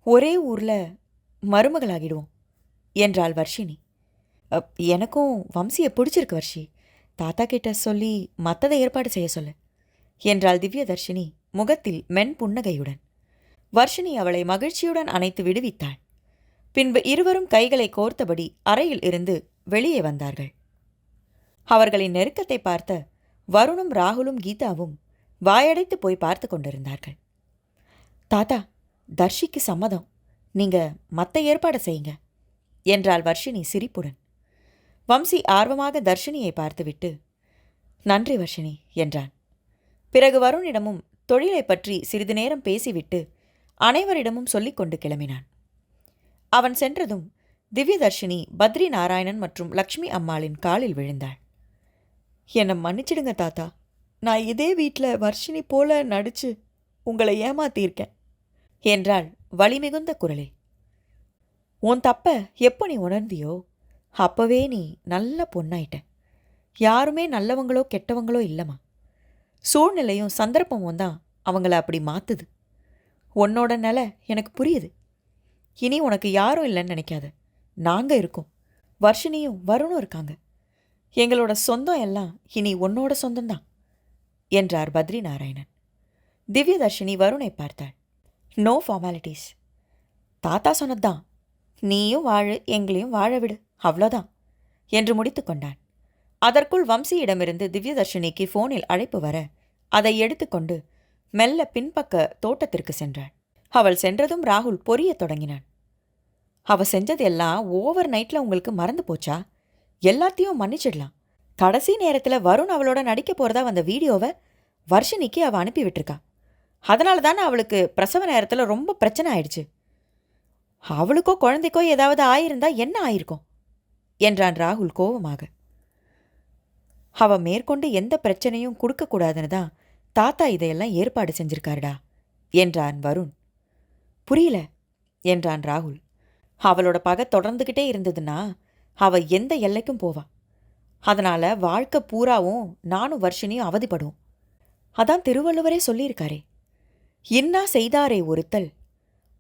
ஒரே ஊரில் மருமகளாகிடுவோம் என்றாள் வர்ஷினி. எனக்கும் வம்சியை பிடிச்சிருக்கு வர்ஷி. தாத்தா கிட்ட சொல்லி மற்றதை ஏற்பாடு செய்ய சொல்லு என்றாள் திவ்யதர்ஷினி முகத்தில் மென் புன்னகையுடன். வர்ஷினி அவளை மகிழ்ச்சியுடன் அணைத்து விடுவித்தாள். பின்பு இருவரும் கைகளை கோர்த்தபடி அறையில் இருந்து வெளியே வந்தார்கள். அவர்களின் நெருக்கத்தை பார்த்த வருணும் ராகுலும் கீதாவும் வாயடைத்து போய் பார்த்து கொண்டிருந்தார்கள். தாத்தா, தர்ஷிக்கு சம்மதம். நீங்க மற்ற ஏற்பாடு செய்யுங்க என்றாள் வர்ஷினி சிரிப்புடன். வம்சி ஆர்வமாக தர்ஷினியை பார்த்துவிட்டு, நன்றி வர்ஷினி என்றான். பிறகு வருணிடமும் தொழிலை பற்றி சிறிது நேரம் பேசிவிட்டு அனைவரிடமும் சொல்லிக்கொண்டு கிளம்பினான். அவன் சென்றதும் திவ்யதர்ஷினி பத்ரி நாராயணன் மற்றும் லக்ஷ்மி அம்மாளின் காலில் விழுந்தாள். என்னை மன்னிச்சிடுங்க தாத்தா. நான் இதே வீட்டில் வர்ஷினி போல நடிச்சு உங்களை ஏமாத்தியிருக்கேன் என்றாள் வலிமிகுந்த குரலில். உன் தப்ப எப்போ நீ உணர்ந்தியோ அப்பவே நீ நல்ல பொண்ணாயிட்ட. யாருமே நல்லவங்களோ கெட்டவங்களோ இல்லைம்மா. சூழ்நிலையும் சந்தர்ப்பமும் தான் அவங்கள அப்படி மாற்றுது. உன்னோட நிலை எனக்கு புரியுது. இனி உனக்கு யாரும் இல்லைன்னு நினைக்காத. நாங்கள் இருக்கோம். வர்ஷினியும் வருணும் இருக்காங்க. எங்களோட சொந்தம் எல்லாம் இனி உன்னோட சொந்தம்தான் என்றார் பத்ரி நாராயணன். திவ்யதர்ஷினி வருணை பார்த்தாள். No formalities. தாத்தா சொன்னதுதான். நீயும் வாழு, எங்களையும் வாழ விடு, அவ்வளோதான் என்று முடித்து கொண்டான். அதற்குள் வம்சியிடமிருந்து திவ்யதர்ஷினிக்கு ஃபோனில் அழைப்பு வர அதை எடுத்துக்கொண்டு மெல்ல பின்பக்க தோட்டத்திற்கு சென்றாள். அவள் சென்றதும் ராகுல் பொரியத் தொடங்கினான். அவ செஞ்சது எல்லாம் ஓவர் நைட்டில் உங்களுக்கு மறந்து போச்சா? எல்லாத்தையும் மன்னிச்சிடலாம். கடைசி நேரத்தில் வருண் அவளோட நடிக்க போகிறதா வந்த வீடியோவை வர்ஷினிக்கு அவள் அனுப்பி விட்டுருக்கா. அதனால தானே அவளுக்கு பிரசவ நேரத்தில் ரொம்ப பிரச்சனை ஆயிடுச்சு. அவளுக்கோ குழந்தைக்கோ ஏதாவது ஆயிருந்தா என்ன ஆயிருக்கும் என்றான் ராகுல் கோபமாக. அவள் மேற்கொண்டு எந்த பிரச்சனையும் கொடுக்கக்கூடாதுன்னு தான் தாத்தா இதையெல்லாம் ஏற்பாடு செஞ்சிருக்காருடா என்றான் வருண். புரியல என்றான் ராகுல். அவளோட பகை தொடர்ந்துக்கிட்டே இருந்ததுன்னா அவள் எந்த எல்லைக்கும் போவா. அதனால் வாழ்க்கை பூராவும் நானும் வர்ஷினியும் அவதிப்படுவோம். அதான் திருவள்ளுவரே சொல்லியிருக்காரே, இன்னா செய்தாரே ஒருத்தல்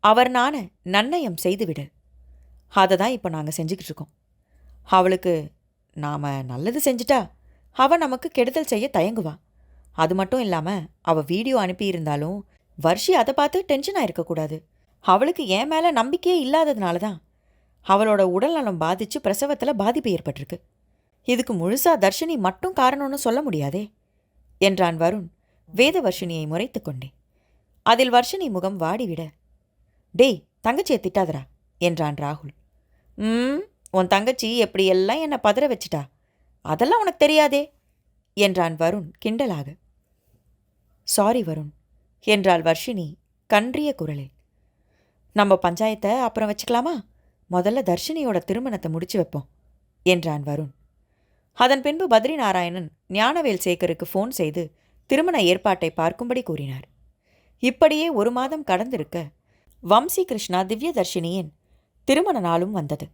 அவர் நான நன்னயம் செய்துவிடு. அதை தான் இப்போ நாங்கள் செஞ்சுக்கிட்டு இருக்கோம். அவளுக்கு நாம் நல்லது செஞ்சிட்டா அவள் நமக்கு கெடுதல் செய்ய தயங்குவா. அது மட்டும் இல்லாமல் அவள் வீடியோ அனுப்பியிருந்தாலும் வர்ஷி அதை பார்த்து டென்ஷனாக இருக்கக்கூடாது. அவளுக்கு என் மேலே நம்பிக்கையே இல்லாததுனால தான் அவளோட உடல்நலம் பாதித்து பிரசவத்தில் பாதிப்பு ஏற்பட்டிருக்கு. இதுக்கு முழுசாக தர்ஷினி மட்டும் காரணம்னு சொல்ல முடியாதே என்றான் வருண் வேதவர்ஷினியை முறைத்து கொண்டே. அதில் வர்ஷினி முகம் வாடிவிட, டேய் தங்கச்சியை திட்டாதரா என்றான் ராகுல். உன் தங்கச்சி எப்படியெல்லாம் என்னை பதற வச்சிட்டா, அதெல்லாம் உனக்கு தெரியாதே என்றான் வருண் கிண்டலாக. சாரி வருண் என்றாள் வர்ஷினி கன்றிய குரலில். நம்ம பஞ்சாயத்தை அப்புறம் வச்சுக்கலாமா? முதல்ல தர்ஷினியோட திருமணத்தை முடிச்சு வைப்போம் என்றான் வருண். அதன் பின்பு பத்ரி நாராயணன் ஞானவேல் சேகருக்கு ஃபோன் செய்து திருமண ஏற்பாட்டை பார்க்கும்படி கூறினார். இப்படியே 1 மாதம் கடந்திருக்க வம்சி கிருஷ்ணா திவ்யதர்ஷினியின் திருமண நாளும் வந்தது.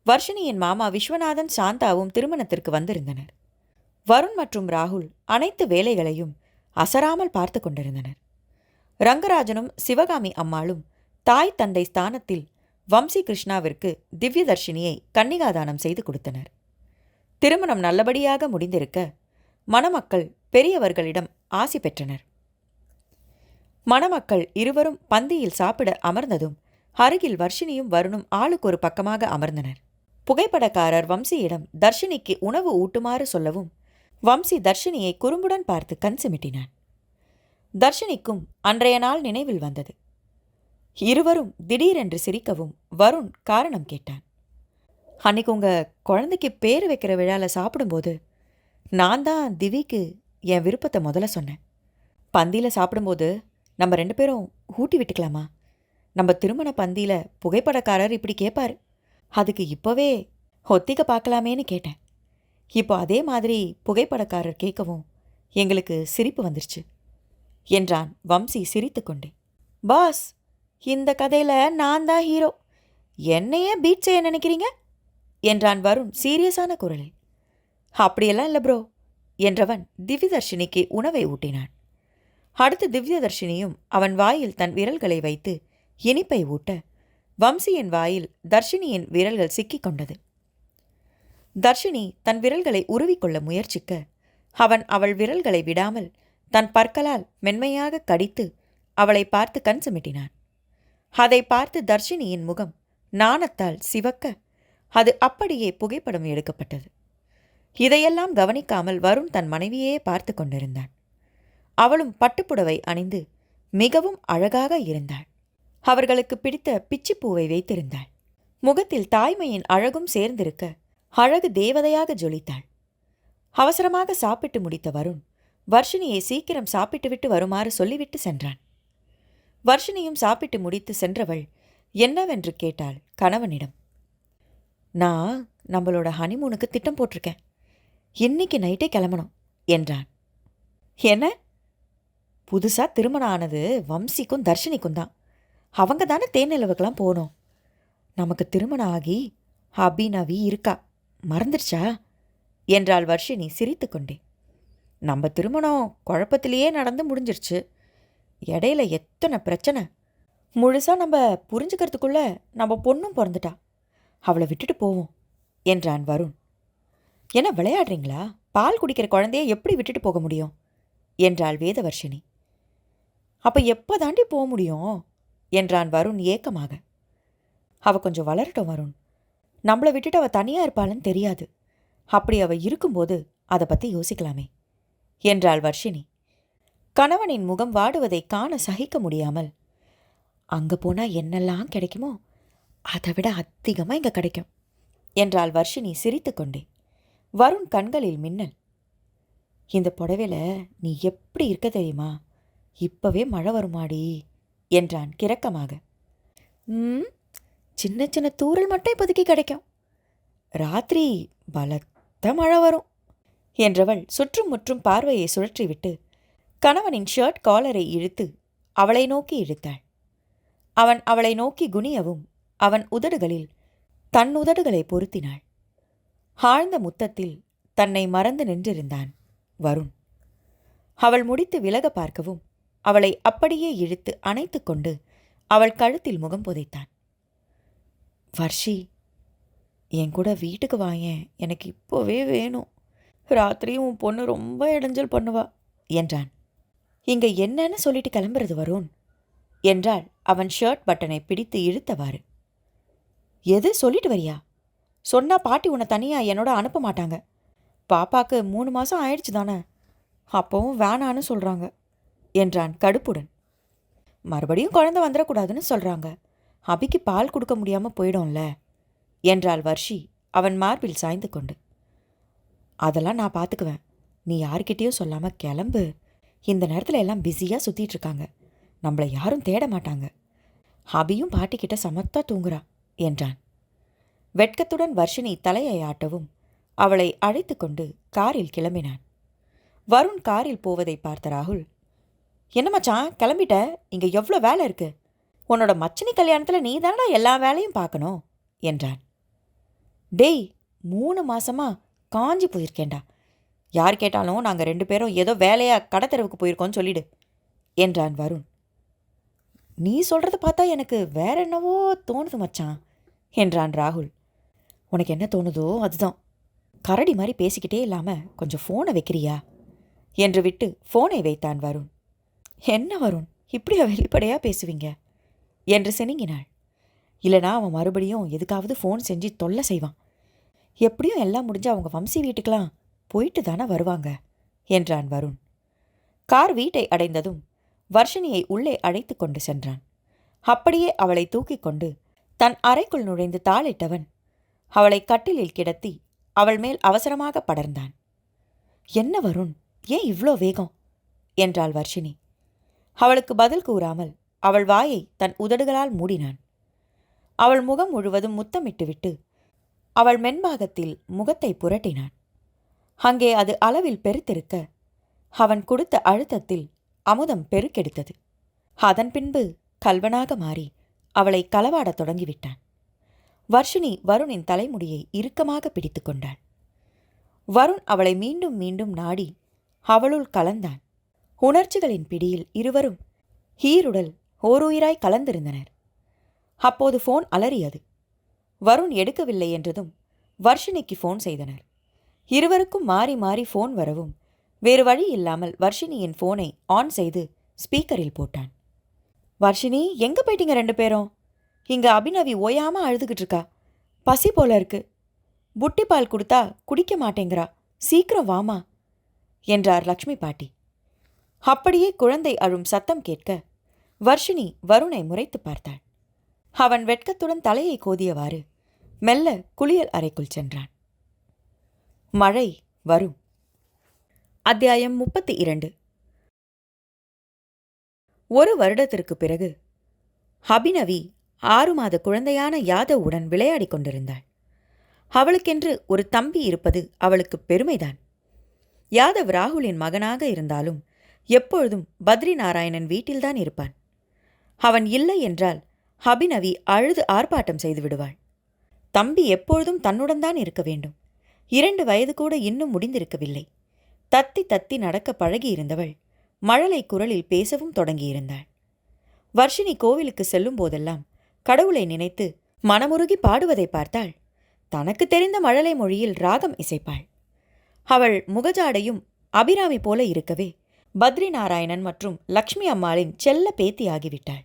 வர்ஷினியின் மாமா விஸ்வநாதன் சாந்தாவும் திருமணத்திற்கு வந்திருந்தனர். வருண் மற்றும் ராகுல் அனைத்து வேலைகளையும் அசராமல் பார்த்து கொண்டிருந்தனர். ரங்கராஜனும் சிவகாமி அம்மாளும் தாய் தந்தை ஸ்தானத்தில் வம்சி கிருஷ்ணாவிற்கு திவ்யதர்ஷினியை கன்னிகாதானம் செய்து கொடுத்தனர். திருமணம் நல்லபடியாக முடிந்திருக்க மணமக்கள் பெரியவர்களிடம் ஆசி பெற்றனர். மணமக்கள் இருவரும் பந்தியில் சாப்பிட அமர்ந்ததும் அருகில் வர்ஷினியும் வருணும் ஆளுக்கு ஒரு பக்கமாக அமர்ந்தனர். புகைப்படக்காரர் வம்சியிடம் தர்ஷினிக்கு உணவு ஊட்டுமாறு சொல்லவும் வம்சி தர்ஷினியை குறும்புடன் பார்த்து கண் சிமிட்டினான். தர்ஷினிக்கும் அன்றைய நாள் நினைவில் வந்தது. இருவரும் திடீரென்று சிரிக்கவும் வருண் காரணம் கேட்டான். அன்னைக்கு உங்கள் குழந்தைக்கு பேர் வைக்கிற விழாவில் சாப்பிடும்போது நான் தான் திவிக்கு என் விருப்பத்தை முதல்ல சொன்னேன். பந்தியில் சாப்பிடும்போது நம்ம 2 பேரும் ஊட்டி விட்டுக்கலாமா? நம்ம திருமண பந்தியில் புகைப்படக்காரர் இப்படி கேட்பார், அதுக்கு இப்போவே ஒத்திக்க பார்க்கலாமேன்னு கேட்டேன். இப்போ அதே மாதிரி புகைப்படக்காரர் கேட்கவும் எங்களுக்கு சிரிப்பு வந்துருச்சு என்றான் வம்சி சிரித்து கொண்டே. பாஸ், இந்த கதையில் நான் தான் ஹீரோ, என்னையே பீட் செய்ய நினைக்கிறீங்க என்றான் வருண் சீரியஸான குரலில். அப்படியெல்லாம் இல்லை ப்ரோ என்றவன் திவ்யதர்ஷினிக்கு உணவை ஊட்டினான். அடுத்து திவ்யதர்ஷினியும் அவன் வாயில் தன் விரல்களை வைத்து இனிப்பை ஊட்ட வம்சியின் வாயில் தர்ஷினியின் விரல்கள் சிக்கிக் கொண்டது. தர்ஷினி தன் விரல்களை உருவிக்கொள்ள முயற்சிக்க அவன் அவள் விரல்களை விடாமல் தன் பற்களால் மென்மையாக கடித்து அவளை பார்த்து கண் சிமிட்டினான். அதை பார்த்து தர்ஷினியின் முகம் நாணத்தால் சிவக்க அது அப்படியே புகைப்படம் எடுக்கப்பட்டது. இதையெல்லாம் கவனிக்காமல் வருண் தன் மனைவியே பார்த்து கொண்டிருந்தான். அவளும் பட்டுப்புடவை அணிந்து மிகவும் அழகாக இருந்தாள். அவர்களுக்கு பிடித்த பிச்சிப்பூவை வைத்திருந்தாள். முகத்தில் தாய்மையின் அழகும் சேர்ந்திருக்க அழகு தேவதையாக ஜொலித்தாள். அவசரமாக சாப்பிட்டு முடித்த வருண் வர்ஷினியை சீக்கிரம் சாப்பிட்டுவிட்டு வருமாறு சொல்லிவிட்டு சென்றான். வர்ஷினியும் சாப்பிட்டு முடித்து சென்றவள் என்னவென்று கேட்டாள் கணவனிடம். நான் நம்மளோட ஹனிமூனுக்கு திட்டம் போட்டிருக்கேன், இன்னைக்கு நைட்டே கிளம்பணும் என்றான். என்ன? புதுசாக திருமணம் ஆனது வம்சிக்கும் தர்ஷினிக்கும் தான். அவங்க தானே தேனிலவுக்கெல்லாம் போகணும். நமக்கு திருமணம் ஆகி அபிநவி இருக்கா, மறந்துடுச்சா என்றாள் வர்ஷினி சிரித்து கொண்டே. நம்ம திருமணம் குழப்பத்திலேயே நடந்து முடிஞ்சிருச்சு. இடையில எத்தனை பிரச்சனை. முழுசாக நம்ம புரிஞ்சுக்கிறதுக்குள்ள நம்ம பொண்ணும் பிறந்துட்டா. அவளை விட்டுட்டு போவோம் என்றான் வருண். என்ன விளையாடுறீங்களா? பால் குடிக்கிற குழந்தைய எப்படி விட்டுட்டு போக முடியும் என்றாள் வேதவர்ஷினி. அப்போ எப்போ தாண்டி போக முடியும் என்றான் வருண் ஏக்கமாக. அவள் கொஞ்சம் வளரட்டும் வருண், நம்மளை விட்டுட்டு அவள் தனியாக இருப்பாள்னு தெரியாது. அப்படி அவள் இருக்கும்போது அதை பற்றி யோசிக்கலாமே என்றாள் வர்ஷினி. கணவனின் முகம் வாடுவதை காண சகிக்க முடியாமல், அங்கே போனால் என்னெல்லாம் கிடைக்குமோ அதை விட அதிகமாக இங்கே கிடைக்கும் என்றாள் வர்ஷினி சிரித்து கொண்டே. வருண் கண்களில் மின்னல். இந்த புடவையில் நீ எப்படி இருக்க தெரியுமா? இப்பவே மழை வருமாடி என்றான் கிறக்கமாக. சின்ன சின்ன தூறல் மட்டும் இப்போதைக்கு கிடைக்கும், ராத்திரி பலத்த மழை வரும் என்றவள் சுற்றும் முற்றும் பார்வையை சுழற்றிவிட்டு கணவனின் ஷர்ட் காலரை இழுத்து அவளை நோக்கி இழுத்தாள். அவன் அவளை நோக்கி குனியவும் அவன் உதடுகளில் தன் உதடுகளை பொருத்தினாள். ஆழ்ந்த முத்தத்தில் தன்னை மறந்து நின்றிருந்தான் வருண். அவள் முடித்து விலக பார்க்கவும் அவளை அப்படியே இழுத்து அணைத்து கொண்டு அவள் கழுத்தில் முகம் புதைத்தான். வர்ஷி என் கூட வீட்டுக்கு வாயேன், எனக்கு இப்போவே வேணும். ராத்திரியும் உன் பொண்ணு ரொம்ப இடைஞ்சல் பண்ணுவா என்றான். இங்க என்னன்னு சொல்லிட்டு கிளம்புறது வருண் என்றாள் அவன் ஷர்ட் பட்டனை பிடித்து இழுத்தவாறு. எது சொல்லிட்டு வரியா? சொன்னா பாட்டி உன்னை தனியா என்னோட அனுப்ப மாட்டாங்க. பாப்பாக்கு 3 மாதம் ஆயிடுச்சு தானே, அப்பவும் வேணான்னு சொல்கிறாங்க என்றான் கடுப்புடன். மறுபடியும் குழந்தை வந்துடக்கூடாதுன்னு சொல்கிறாங்க. அபிக்கு பால் கொடுக்க முடியாமல் போயிடும்ல என்றாள் வர்ஷி அவன் மார்பில் சாய்ந்து கொண்டு. அதெல்லாம் நான் பார்த்துக்குவேன், நீ யார்கிட்டேயும் சொல்லாமல் கிளம்பு. இந்த நேரத்தில் எல்லாம் பிஸியாக சுற்றிட்டுருக்காங்க, நம்மளை யாரும் தேட மாட்டாங்க. அபியும் பாட்டிக்கிட்ட சமத்தா தூங்குறா என்றான். வெட்கத்துடன் வர்ஷினி தலையை ஆட்டவும் அவளை அழைத்து கொண்டு காரில் கிளம்பினான். வருண் காரில் போவதை பார்த்த ராகுல், என்ன மச்சான் கிளம்பிட்ட? இங்கே எவ்வளோ வேலை இருக்கு. உன்னோட மச்சினி கல்யாணத்தில் நீ தானடா எல்லா வேலையும் பார்க்கணும் என்றான். டேய், 3 மாசமா காஞ்சி போயிருக்கேண்டா. யார் கேட்டாலும் நாங்கள் 2 பேரும் ஏதோ வேலையாக கடத்தெருவுக்கு போயிருக்கோன்னு சொல்லிடு என்றான் வருண். நீ சொல்கிறத பார்த்தா எனக்கு வேற என்னவோ தோணுது மச்சான் என்றான் ராகுல். உனக்கு என்ன தோணுதோ அதுதான். கரடி மாதிரி பேசிக்கிட்டே இல்லாமல் கொஞ்சம் ஃபோனை வைக்கிறியா என்று விட்டு ஃபோனை வைத்தான் வருண். என்ன வருண், இப்படியா வெளிப்படையாக பேசுவீங்க என்று சினுங்கினாள். இல்லைனா அவன் மறுபடியும் எதுக்காவது ஃபோன் செஞ்சு தொல்லை செய்வான். எப்படியும் எல்லாம் முடிஞ்சு அவங்க வம்சி வீட்டுக்கெலாம் போயிட்டு தானே வருவாங்க என்றான் வருண். கார் வீட்டை அடைந்ததும் வர்ஷினியை உள்ளே அழைத்து கொண்டு சென்றான். அப்படியே அவளை தூக்கி கொண்டு தன் அறைக்குள் நுழைந்து தாளிட்டவன் அவளை கட்டிலில் கிடத்தி அவள் மேல் அவசரமாக படர்ந்தான். என்ன வருண், ஏன் இவ்வளோ வேகம் என்றாள் வர்ஷினி. அவளுக்கு பதில் கூறாமல் அவள் வாயை தன் உதடுகளால் மூடினான். அவள் முகம் முழுவதும் முத்தமிட்டுவிட்டு அவள் மென்பாகத்தில் முகத்தை புரட்டினான். அங்கே அது அளவில் பெருத்திருக்க அவன் கொடுத்த அழுத்தத்தில் அமுதம் பெருக்கெடுத்தது. அதன் பின்பு கல்வனாக மாறி அவளை களவாடத் தொடங்கிவிட்டான். வர்ஷினி வருணின் தலைமுடியை இறுக்கமாக பிடித்து கொண்டாள். வருண் அவளை மீண்டும் மீண்டும் நாடி அவளுள் கலந்தான். உணர்ச்சிகளின் பிடியில் இருவரும் ஈருடல் ஓருயிராய் கலந்திருந்தனர். அப்போது ஃபோன் அலறியது. வருண் எடுக்கவில்லை என்றதும் வர்ஷினிக்கு ஃபோன் செய்தனர். இருவருக்கும் மாறி மாறி ஃபோன் வரவும் வேறு வழி இல்லாமல் வர்ஷினியின் ஃபோனை ஆன் செய்து ஸ்பீக்கரில் போட்டான். வர்ஷினி, எங்கே போயிட்டீங்க 2 பேரும்? இங்கே அபிநவி ஓயாமல் அழுதுகிட்டு இருக்கா. பசி போல இருக்கு. புட்டி பால் கொடுத்தா குடிக்க மாட்டேங்கிறா. சீக்கிரம் வாமா என்றார் லக்ஷ்மி பாட்டி. அப்படியே குழந்தை அழும் சத்தம் கேட்க வர்ஷினி வருணை முறைத்து பார்த்தாள். அவன் வெட்கத்துடன் தலையை கோதியவாறு மெல்ல குளியல் அறைக்குள் சென்றான். மழை வரும். அத்தியாயம் 32. 1 வருடத்திற்கு பிறகு அபிநவி 6 மாத குழந்தையான யாதவுடன் விளையாடிக் கொண்டிருந்தாள். அவளுக்கென்று ஒரு தம்பி இருப்பது அவளுக்கு பெருமைதான். யாதவ் ராகுலின் மகனாக இருந்தாலும் எப்பொழுதும் பத்ரி நாராயணன் வீட்டில்தான் இருப்பான். அவன் இல்லை என்றால் அபிநவி அழுது ஆர்ப்பாட்டம் செய்து விடுவாள். தம்பி எப்பொழுதும் தன்னுடன் தான் இருக்க வேண்டும். 2 வயது கூட இன்னும் முடிந்திருக்கவில்லை. தத்தி தத்தி நடக்க பழகியிருந்தவள் மழலை குரலில் பேசவும் தொடங்கியிருந்தாள். வர்ஷினி கோவிலுக்கு செல்லும் போதெல்லாம் கடவுளை நினைத்து மனமுருகி பாடுவதை பார்த்தாள். தனக்கு தெரிந்த மழலை மொழியில் ராகம் இசைப்பாள். அவள் முகஜாடையும் அபிராமி போல இருக்கவே பத்ரி நாராயணன் மற்றும் லக்ஷ்மி அம்மாளின் செல்ல பேத்தியாகிவிட்டாள்.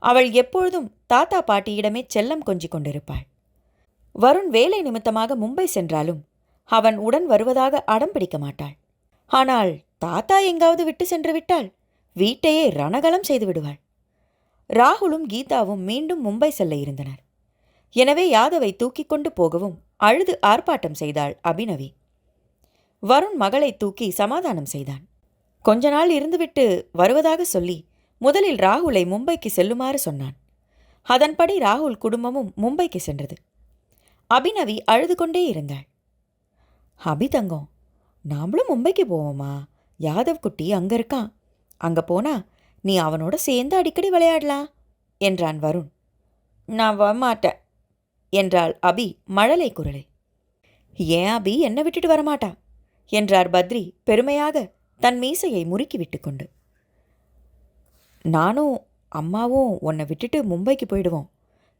அவள் எப்பொழுதும் தாத்தா பாட்டியிடமே செல்லம் கொஞ்சிக் கொண்டிருப்பாள். வருண் வேலை நிமித்தமாக மும்பை சென்றாலும் அவன் உடன் வருவதாக அடம் பிடிக்க மாட்டாள். ஆனால் தாத்தா எங்காவது விட்டு சென்று விட்டால் வீட்டையே ரணகலம் செய்து விடுவாள். ராகுலும் கீதாவும் மீண்டும் மும்பை செல்ல இருந்தனர். எனவே யாதவை தூக்கிக் கொண்டு போகவும் அழுது ஆர்ப்பாட்டம் செய்தாள் அபிநவி. வருண் மகளை தூக்கி சமாதானம் செய்தான். கொஞ்ச நாள் இருந்துவிட்டு வருவதாக சொல்லி முதலில் ராகுலை மும்பைக்கு செல்லுமாறு சொன்னான். அதன்படி ராகுல் குடும்பமும் மும்பைக்கு சென்றது. அபிநவி அழுது கொண்டே இருந்தாள். அபி தங்கம், நாமளும் மும்பைக்கு போவோமா? யாதவ் குட்டி அங்கே இருக்கான். அங்கே போனா நீ அவனோட சேர்ந்து அடிக்கடி விளையாடலாம் என்றான் வருண். நான் வரமாட்டேன் என்றாள் அபி மழலை குரலில். ஏன் அபி என்னை விட்டுட்டு வரமாட்டா என்றார் பத்ரி பெருமையாக தன் மீசையை முறுக்கி விட்டு கொண்டு. நானும் அம்மாவும் உன்னை விட்டுட்டு மும்பைக்கு போயிடுவோம்.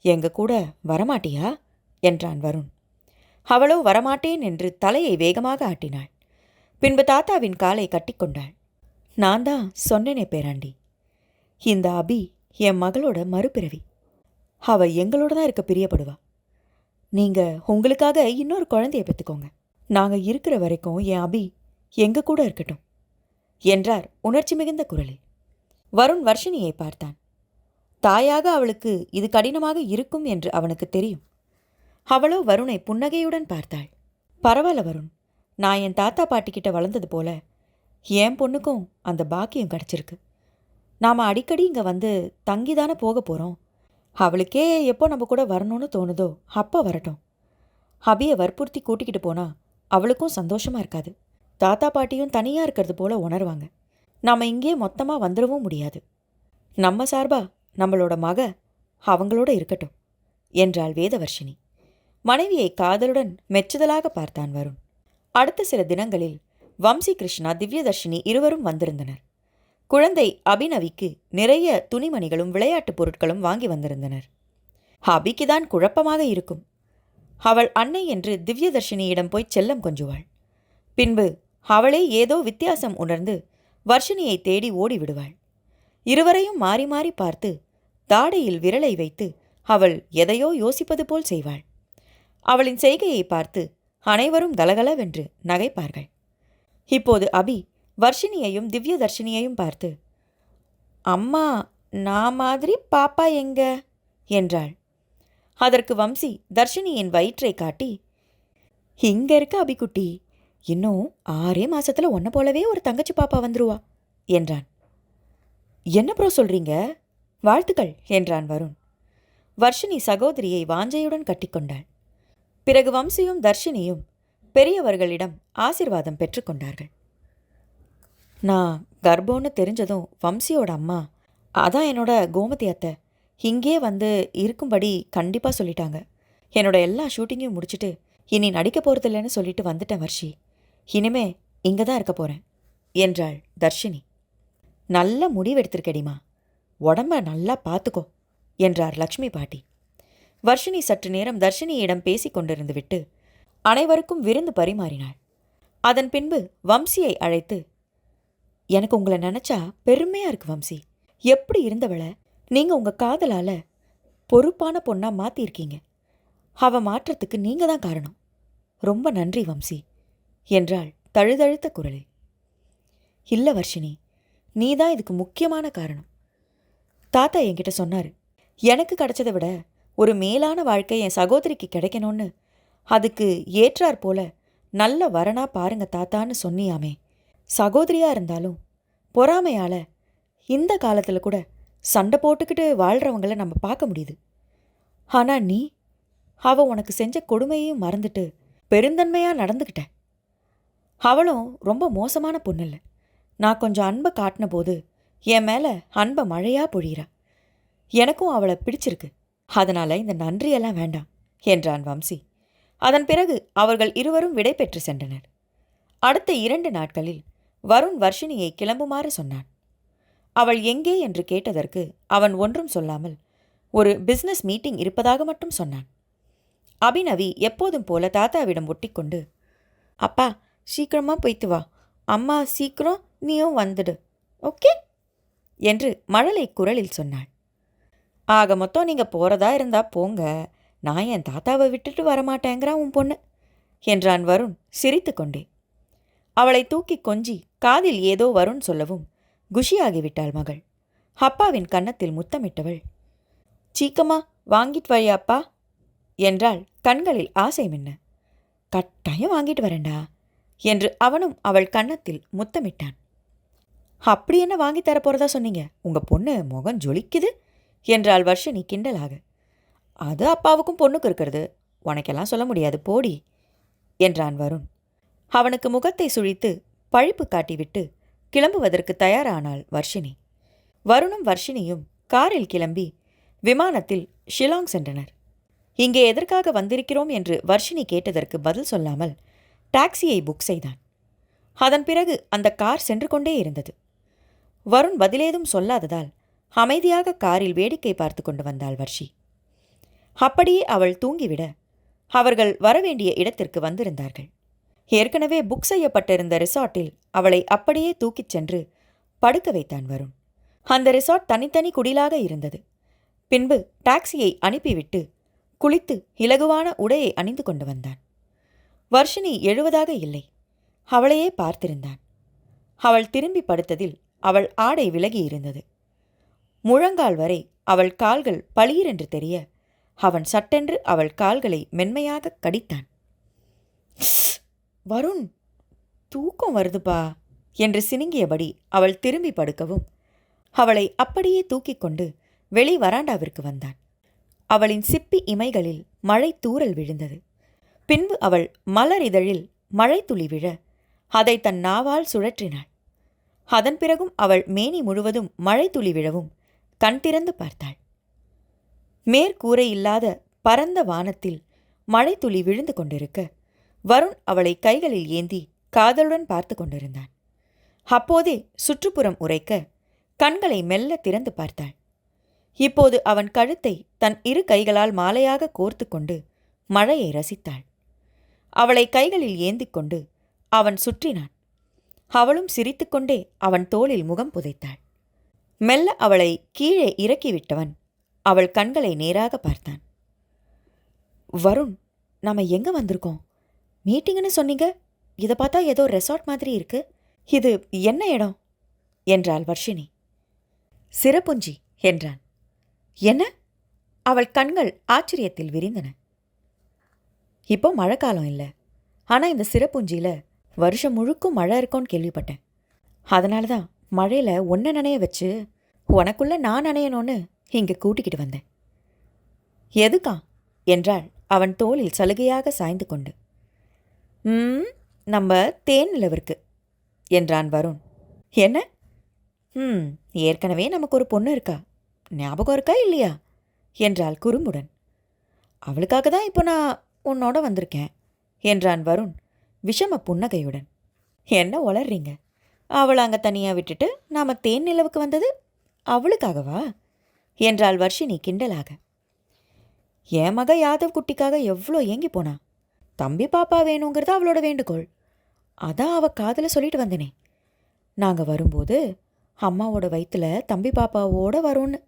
எங்க கூட வரமாட்டியா என்றான் வருண். அவளோ வரமாட்டேன் என்று தலையை வேகமாக ஆட்டினாள். பின்பு தாத்தாவின் காலை கட்டிக்கொண்டாள். நான் தான் சொன்னேனே பேராண்டி, இந்த அபி என் மகளோட மறுபிறவி. அவ எங்களோட தான் இருக்க பிரியப்படுவா. நீங்க உங்களுக்காக இன்னொரு குழந்தைய பெற்றுக்கோங்க. நாங்க இருக்கிற வரைக்கும் என் அபி எங்க கூட இருக்கட்டும் என்றார் உணர்ச்சி மிகுந்த குரலில். வருண் வர்ஷினியை பார்த்தான். தாயாக அவளுக்கு இது கடினமாக இருக்கும் என்று அவனுக்கு தெரியும். அவளோ வருணை புன்னகையுடன் பார்த்தாள். பரவாயில்ல வருண், நான் என் தாத்தா பாட்டிக்கிட்ட வளர்ந்தது போல என் பொண்ணுக்கும் அந்த பாக்கியம் கிடச்சிருக்கு. நாம் அடிக்கடி இங்கே வந்து தங்கிதானே போக போகிறோம். அவளுக்கே எப்போ நம்ம கூட வரணும்னு தோணுதோ அப்போ வரட்டும். அபியை வற்புறுத்தி கூட்டிக்கிட்டு போனால் அவளுக்கும் சந்தோஷமாக இருக்காது. தாத்தா பாட்டியும் தனியாக இருக்கிறது போல உணர்வாங்க. நாம் இங்கேயே மொத்தமாக வந்துடவும் முடியாது. நம்ம சார்பா நம்மளோட மக அவங்களோட இருக்கட்டும் என்றாள் வேதவர்ஷினி. மனைவியை காதலுடன் மெச்சுதலாக பார்த்தான் வருண். அடுத்த சில தினங்களில் வம்சி கிருஷ்ணா திவ்யதர்ஷினி இருவரும் வந்திருந்தனர். குழந்தை அபிநவிக்கு நிறைய துணிமணிகளும் விளையாட்டுப் பொருட்களும் வாங்கி வந்திருந்தனர். அபிக்குதான் குழப்பமாக இருக்கும். அவள் அன்னை என்று திவ்யதர்ஷினியிடம் போய் செல்லம் கொஞ்சுவாள். பின்பு அவளே ஏதோ வித்தியாசம் உணர்ந்து வர்ஷினியை தேடி ஓடிவிடுவாள். இருவரையும் மாறி மாறி பார்த்து தாடையில் விரலை வைத்து அவள் எதையோ யோசிப்பது போல் செய்வாள். அவளின் செய்கையை பார்த்து அனைவரும் கலகலவென்று நகைப்பார்கள். இப்போது அபி வர்ஷினியையும் திவ்யதர்ஷினியையும் பார்த்து, அம்மா நான் மாதிரி பாப்பா எங்க என்றாள். அதற்கு வம்சி தர்ஷினியின் வயிற்றை காட்டி, இங்க இருக்க அபிக்குட்டி, இன்னும் 6 மாசத்துல ஒன்ன போலவே ஒரு தங்கச்சி பாப்பா வந்துருவா என்றான். என்ன ப்ரோ சொல்றீங்க? வாழ்த்துக்கள் என்றான் வருண். வர்ஷினி சகோதரியை வாஞ்சையுடன் கட்டிக்கொண்டாள். பிறகு வம்சியும் தர்ஷினியும் பெரியவர்களிடம் ஆசிர்வாதம் பெற்றுக்கொண்டார்கள். நான் கர்ப்பம்னு தெரிஞ்சதும் வம்சியோட அம்மா, அதான் என்னோட கோமதி அத்தை, இங்கே வந்து இருக்கும்படி கண்டிப்பாக சொல்லிட்டாங்க. என்னோட எல்லா ஷூட்டிங்கையும் முடிச்சுட்டு இனி நடிக்க போகிறதில்லைன்னு சொல்லிட்டு வந்துட்டேன் வர்ஷி. இனிமே இங்கே தான் இருக்க போகிறேன் என்றாள் தர்ஷினி. நல்ல முடிவெடுத்திருக்கடிமா, உடம்ப நல்லா பார்த்துக்கோ என்றார் லக்ஷ்மி பாட்டி. வர்ஷினி சற்று நேரம் தர்ஷினியிடம் பேசிக் கொண்டிருந்து விட்டு அனைவருக்கும் விருந்து பரிமாறினாள். அதன் பின்பு வம்சியை அழைத்து, எனக்கு உங்களை நினச்சா பெருமையாக இருக்கு வம்சி. எப்படி இருந்தவளை நீங்கள் உங்கள் காதலால் பொறுப்பான பொண்ணாக மாற்றிருக்கீங்க. அவள் மாற்றத்துக்கு நீங்கள் தான் காரணம். ரொம்ப நன்றி வம்சி என்றாள் தழுதழுத்த குரலில். இல்லை வர்ஷினி, நீ தான் இதுக்கு முக்கியமான காரணம். தாத்தா என்கிட்ட சொன்னார், எனக்கு கிடைச்சதை விட ஒரு மேலான வாழ்க்கை என் சகோதரிக்கு கிடைக்கணும்னு. அதுக்கு ஏற்றாற் போல நல்ல வரனா பாருங்க தாத்தான்னு சொன்னியாமே. சகோதரியாக இருந்தாலும் பொறாமையால் இந்த காலத்தில் கூட சண்டை போட்டுக்கிட்டு வாழ்கிறவங்கள நம்ம பார்க்க முடியுது. ஆனால் நீ அவள் உனக்கு செஞ்ச கொடுமையையும் மறந்துட்டு பெருந்தன்மையாக நடந்துக்கிட்ட. அவளும் ரொம்ப மோசமான பொண்ணில்லை. நான் கொஞ்சம் அன்பை காட்டின போது என் மேலே அன்பை மழையாக பொழியிறா. எனக்கும் அவளை பிடிச்சிருக்கு. அதனால் இந்த நன்றியெல்லாம் வேண்டாம் என்றான் வம்சி. அதன் பிறகு அவர்கள் இருவரும் விடை பெற்று சென்றனர். அடுத்த 2 நாட்களில் வருண் வர்ஷினியை கிளம்புமாறு சொன்னான். அவள் எங்கே என்று கேட்டதற்கு அவன் ஒன்றும் சொல்லாமல் ஒரு பிஸ்னஸ் மீட்டிங் இருப்பதாக மட்டும் சொன்னான். அபிநவி எப்போதும் போல தாத்தாவிடம் ஒட்டிக்கொண்டு, அப்பா சீக்கிரமாக போய்த்து வா, அம்மா சீக்கிரம் நீயும் வந்துடு, ஓகே என்று மழலை குரலில் சொன்னாள். ஆக மொத்தம் நீங்கள் போகிறதா இருந்தா போங்க, நான் என் தாத்தாவை விட்டுட்டு வரமாட்டேங்கிறான் உன் பொண்ணு என்றான் வருண் சிரித்து கொண்டே. அவளை தூக்கி கொஞ்சி காதில் ஏதோ வருண் சொல்லவும் குஷியாகிவிட்டாள் மகள். அப்பாவின் கன்னத்தில் முத்தமிட்டவள், சீக்கமா வாங்கிட்டு வரியாப்பா என்றாள் கண்களில் ஆசை மின்ன. கட்டாயம் வாங்கிட்டு வரேண்டா என்று அவனும் அவள் கன்னத்தில் முத்தமிட்டான். அப்படி என்ன வாங்கி தரப்போறதா சொன்னீங்க? உங்கள் பொண்ணு முகம் ஜொலிக்குது என்றாள் வர்ஷினி கிண்டலாக. அது அப்பாவுக்கும் பொண்ணுக்கு இருக்கிறது, உனக்கெல்லாம் சொல்ல முடியாது போடி என்றான் வருண். அவனுக்கு முகத்தை சுழித்து பழிப்பு காட்டிவிட்டு கிளம்புவதற்கு தயாரானாள் வர்ஷினி. வருணும் வர்ஷினியும் காரில் கிளம்பி விமானத்தில் ஷிலாங் சென்றனர். இங்கே எதற்காக வந்திருக்கிறோம் என்று வர்ஷினி கேட்டதற்கு பதில் சொல்லாமல் டாக்ஸியை புக் செய்தான். அதன் பிறகு அந்த கார் சென்று கொண்டே இருந்தது. வருண் பதிலேதும் சொல்லாததால் அமைதியாக காரில் வேடிக்கை பார்த்து கொண்டு வந்தாள் வர்ஷி. அப்படியே அவள் தூங்கிவிட அவர்கள் வரவேண்டிய இடத்திற்கு வந்திருந்தார்கள். ஏற்கனவே புக் செய்யப்பட்டிருந்த ரிசார்ட்டில் அவளை அப்படியே தூக்கிச் சென்று படுக்க வைத்தான் வருண். அந்த ரிசார்ட் தனித்தனி குடிலாக இருந்தது. பின்பு டாக்ஸியை அனுப்பிவிட்டு குளித்து இலகுவான உடையை அணிந்து கொண்டு வந்தான். வர்ஷினி எழுவதாக இல்லை. அவளையே பார்த்திருந்தான். அவள் திரும்பி படுத்ததில் அவள் ஆடை விலகி இருந்தது. முழங்கால் வரை அவள் கால்கள் பளீரென்று தெரிய அவன் சட்டென்று அவள் கால்களை மென்மையாக கடித்தான். வருண், தூக்கம் வருதுப்பா என்று சினுங்கியபடி அவள் திரும்பி படுக்கவும் அவளை அப்படியே தூக்கிக் கொண்டு வெளி வராண்டாவிற்கு வந்தான். அவளின் சிப்பி இமைகளில் மழை தூறல் விழுந்தது. பின்பு அவள் மலர் இதழில் மழை துளி விழ அதை தன் நாவால் சுழற்றினாள். அதன் பிறகும் அவள் மேனி முழுவதும் மழை துளி விழவும் கண் திறந்து பார்த்தாள். மேற்கூரை இல்லாத பரந்த வானத்தில் மழை துளி விழுந்து கொண்டிருக்க வருண் அவளை கைகளில் ஏந்தி காதலுடன் பார்த்து கொண்டிருந்தான். அப்போதே சுற்றுப்புறம் உரைக்க கண்களை மெல்ல திறந்து பார்த்தாள். இப்போது அவன் கழுத்தை தன் இரு கைகளால் மாலையாக கோர்த்து கொண்டு மழையை ரசித்தாள். அவளை கைகளில் ஏந்தி கொண்டு அவன் சுற்றினான். அவளும் சிரித்துக்கொண்டே அவன் தோளில் முகம் புதைத்தாள். மெல்ல அவளை கீழே இறக்கிவிட்டவன் அவள் கண்களை நேராக பார்த்தான். வருண், நாம எங்க வந்திருக்கோம்? மீட்டிங்னு சொன்னீங்க. இதை பார்த்தா ஏதோ ரெசார்ட் மாதிரி இருக்கு. இது என்ன இடம் என்றாள் வர்ஷினி. சிறப்புஞ்சி என்றான். என்ன? அவள் கண்கள் ஆச்சரியத்தில் விரிந்தன. இப்போ மழைக்காலம் இல்லை, ஆனால் இந்த சிறப்புஞ்சியில் வருஷம் முழுக்கும் மழை இருக்கும்னு கேள்விப்பட்டேன். அதனால தான் மழையில் ஒன்றை நனைய வச்சு உனக்குள்ள நான் நனையணும்னு இங்கே கூட்டிக்கிட்டு வந்தேன். எதுக்கா என்றாள் அவன் தோளில் சலுகையாக சாய்ந்து கொண்டு. நம்ம தேன் நிலவிற்கு என்றான் வருண். என்ன? ஏற்கனவே நமக்கு ஒரு பொண்ணு இருக்கா, ஞாபகம் இருக்கா இல்லையா என்றாள் குறும்புடன். அவளுக்காக தான் இப்போ நான் உன்னோட வந்திருக்கேன் என்றான் வருண் விஷம புன்னகையுடன். என்ன உளறீங்க? அவளை அங்கே தனியாக விட்டுட்டு நாம் தேன் நிலவுக்கு வந்தது அவளுக்காகவா என்றாள் வர்ஷினி கிண்டலாக. என் மக யாதவ் குட்டிக்காக எவ்வளோ ஏங்கி போனா. தம்பி பாப்பா வேணுங்கிறது அவளோட வேண்டுகோள். அதான் அவள் காதில் சொல்லிட்டு வந்தனே. நாங்கள் வரும்போது அம்மாவோட வயிற்றுல தம்பி பாப்பாவோட வரும்னு.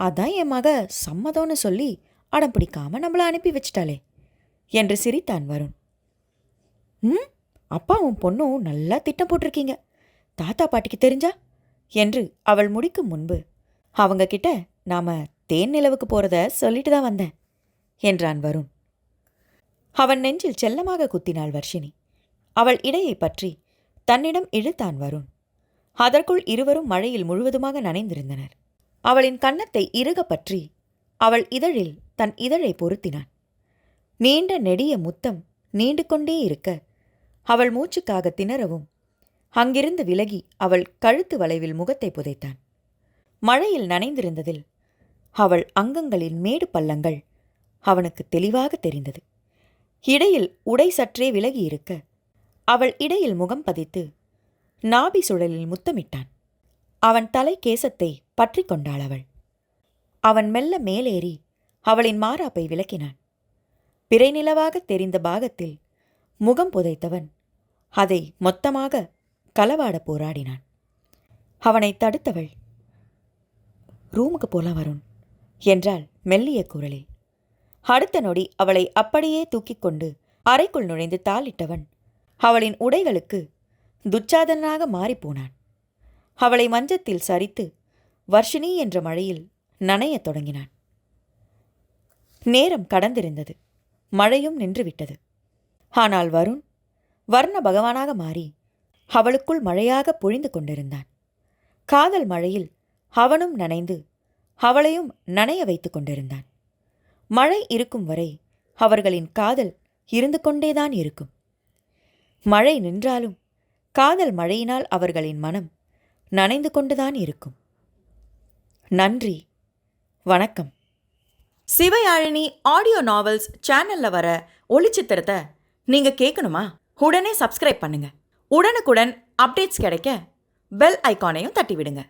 அதான் என் மக சம்மதம்னு சொல்லி அடம் பிடிக்காம நம்மளை அனுப்பி வச்சிட்டாளே என்று சிரித்தான் வருண். அப்பாவும் பொண்ணும் நல்லா திட்டம் போட்டிருக்கீங்க. தாத்தா பாட்டிக்கு தெரிஞ்சா என்று அவள் முடிக்கும் முன்பு அவங்க கிட்ட நாம தேன் நிலவுக்கு போறத சொல்லிட்டு தான் வந்தேன் என்றான் வருண். அவன் நெஞ்சில் செல்லமாக குத்தினாள் வர்ஷினி. அவள் இடையை பற்றி தன்னிடம் இழுத்தான் வருண். அதற்குள் இருவரும் மழையில் முழுவதுமாக நனைந்திருந்தனர். அவளின் கன்னத்தை இறுக பற்றி அவள் இதழில் தன் இதழை பொருத்தினான். நீண்ட நெடிய முத்தம் நீண்டு கொண்டே இருக்க அவள் மூச்சுக்காக திணறவும் அங்கிருந்து விலகி அவள் கழுத்து வளைவில் முகத்தை புதைத்தான். மழையில் நனைந்திருந்ததில் அவள் அங்கங்களின் மேடு பள்ளங்கள் அவனுக்கு தெளிவாக தெரிந்தது. இடையில் உடை சற்றே விலகி இருக்க அவள் இடையில் முகம் பதித்து நாபி சுழலில் முத்தமிட்டான். அவன் தலை கேசத்தை பற்றி கொண்டாள் அவள். அவன் மெல்ல மேலேறி அவளின் மாறாப்பை விலக்கினான். பிறை நிலவாக தெரிந்த பாகத்தில் முகம் புதைத்தவன் அதை மொத்தமாக களவாட போராடினான். அவனை தடுத்தவள், ரூமுக்கு போலாம் வருண் என்றாள் மெல்லிய குரலில். அடுத்த நொடி அவளை அப்படியே தூக்கிக் கொண்டு அறைக்குள் நுழைந்து தாளிட்டவன் அவளின் உடைகளுக்கு துச்சாதனாக மாறிப்போனான். அவளை மஞ்சத்தில் சரித்து வர்ஷினி என்ற மழையில் நனையத் தொடங்கினான். நேரம் கடந்திருந்தது. மழையும் நின்றுவிட்டது. ஆனால் வருண் வர்ண பகவானாக மாறி அவளுக்குள் மழையாக பொழிந்து கொண்டிருந்தான். காதல் மழையில் அவனும் நனைந்து அவளையும் நனைய வைத்து கொண்டிருந்தான். மழை இருக்கும் வரை அவர்களின் காதல் இருந்து கொண்டேதான் இருக்கும். மழை நின்றாலும் காதல் மழையினால் அவர்களின் மனம் நனைந்து கொண்டுதான் இருக்கும். நன்றி, வணக்கம். சிவயாழினி ஆடியோ நாவல்ஸ் சேனலில் வர ஒளிச்சித்திரத்தை நீங்கள் கேட்கணுமா? உடனே சப்ஸ்கிரைப் பண்ணுங்க. உடனுக்குடன் அப்டேட்ஸ் கிடைக்க பெல் ஐகானையும் தட்டி விடுங்க.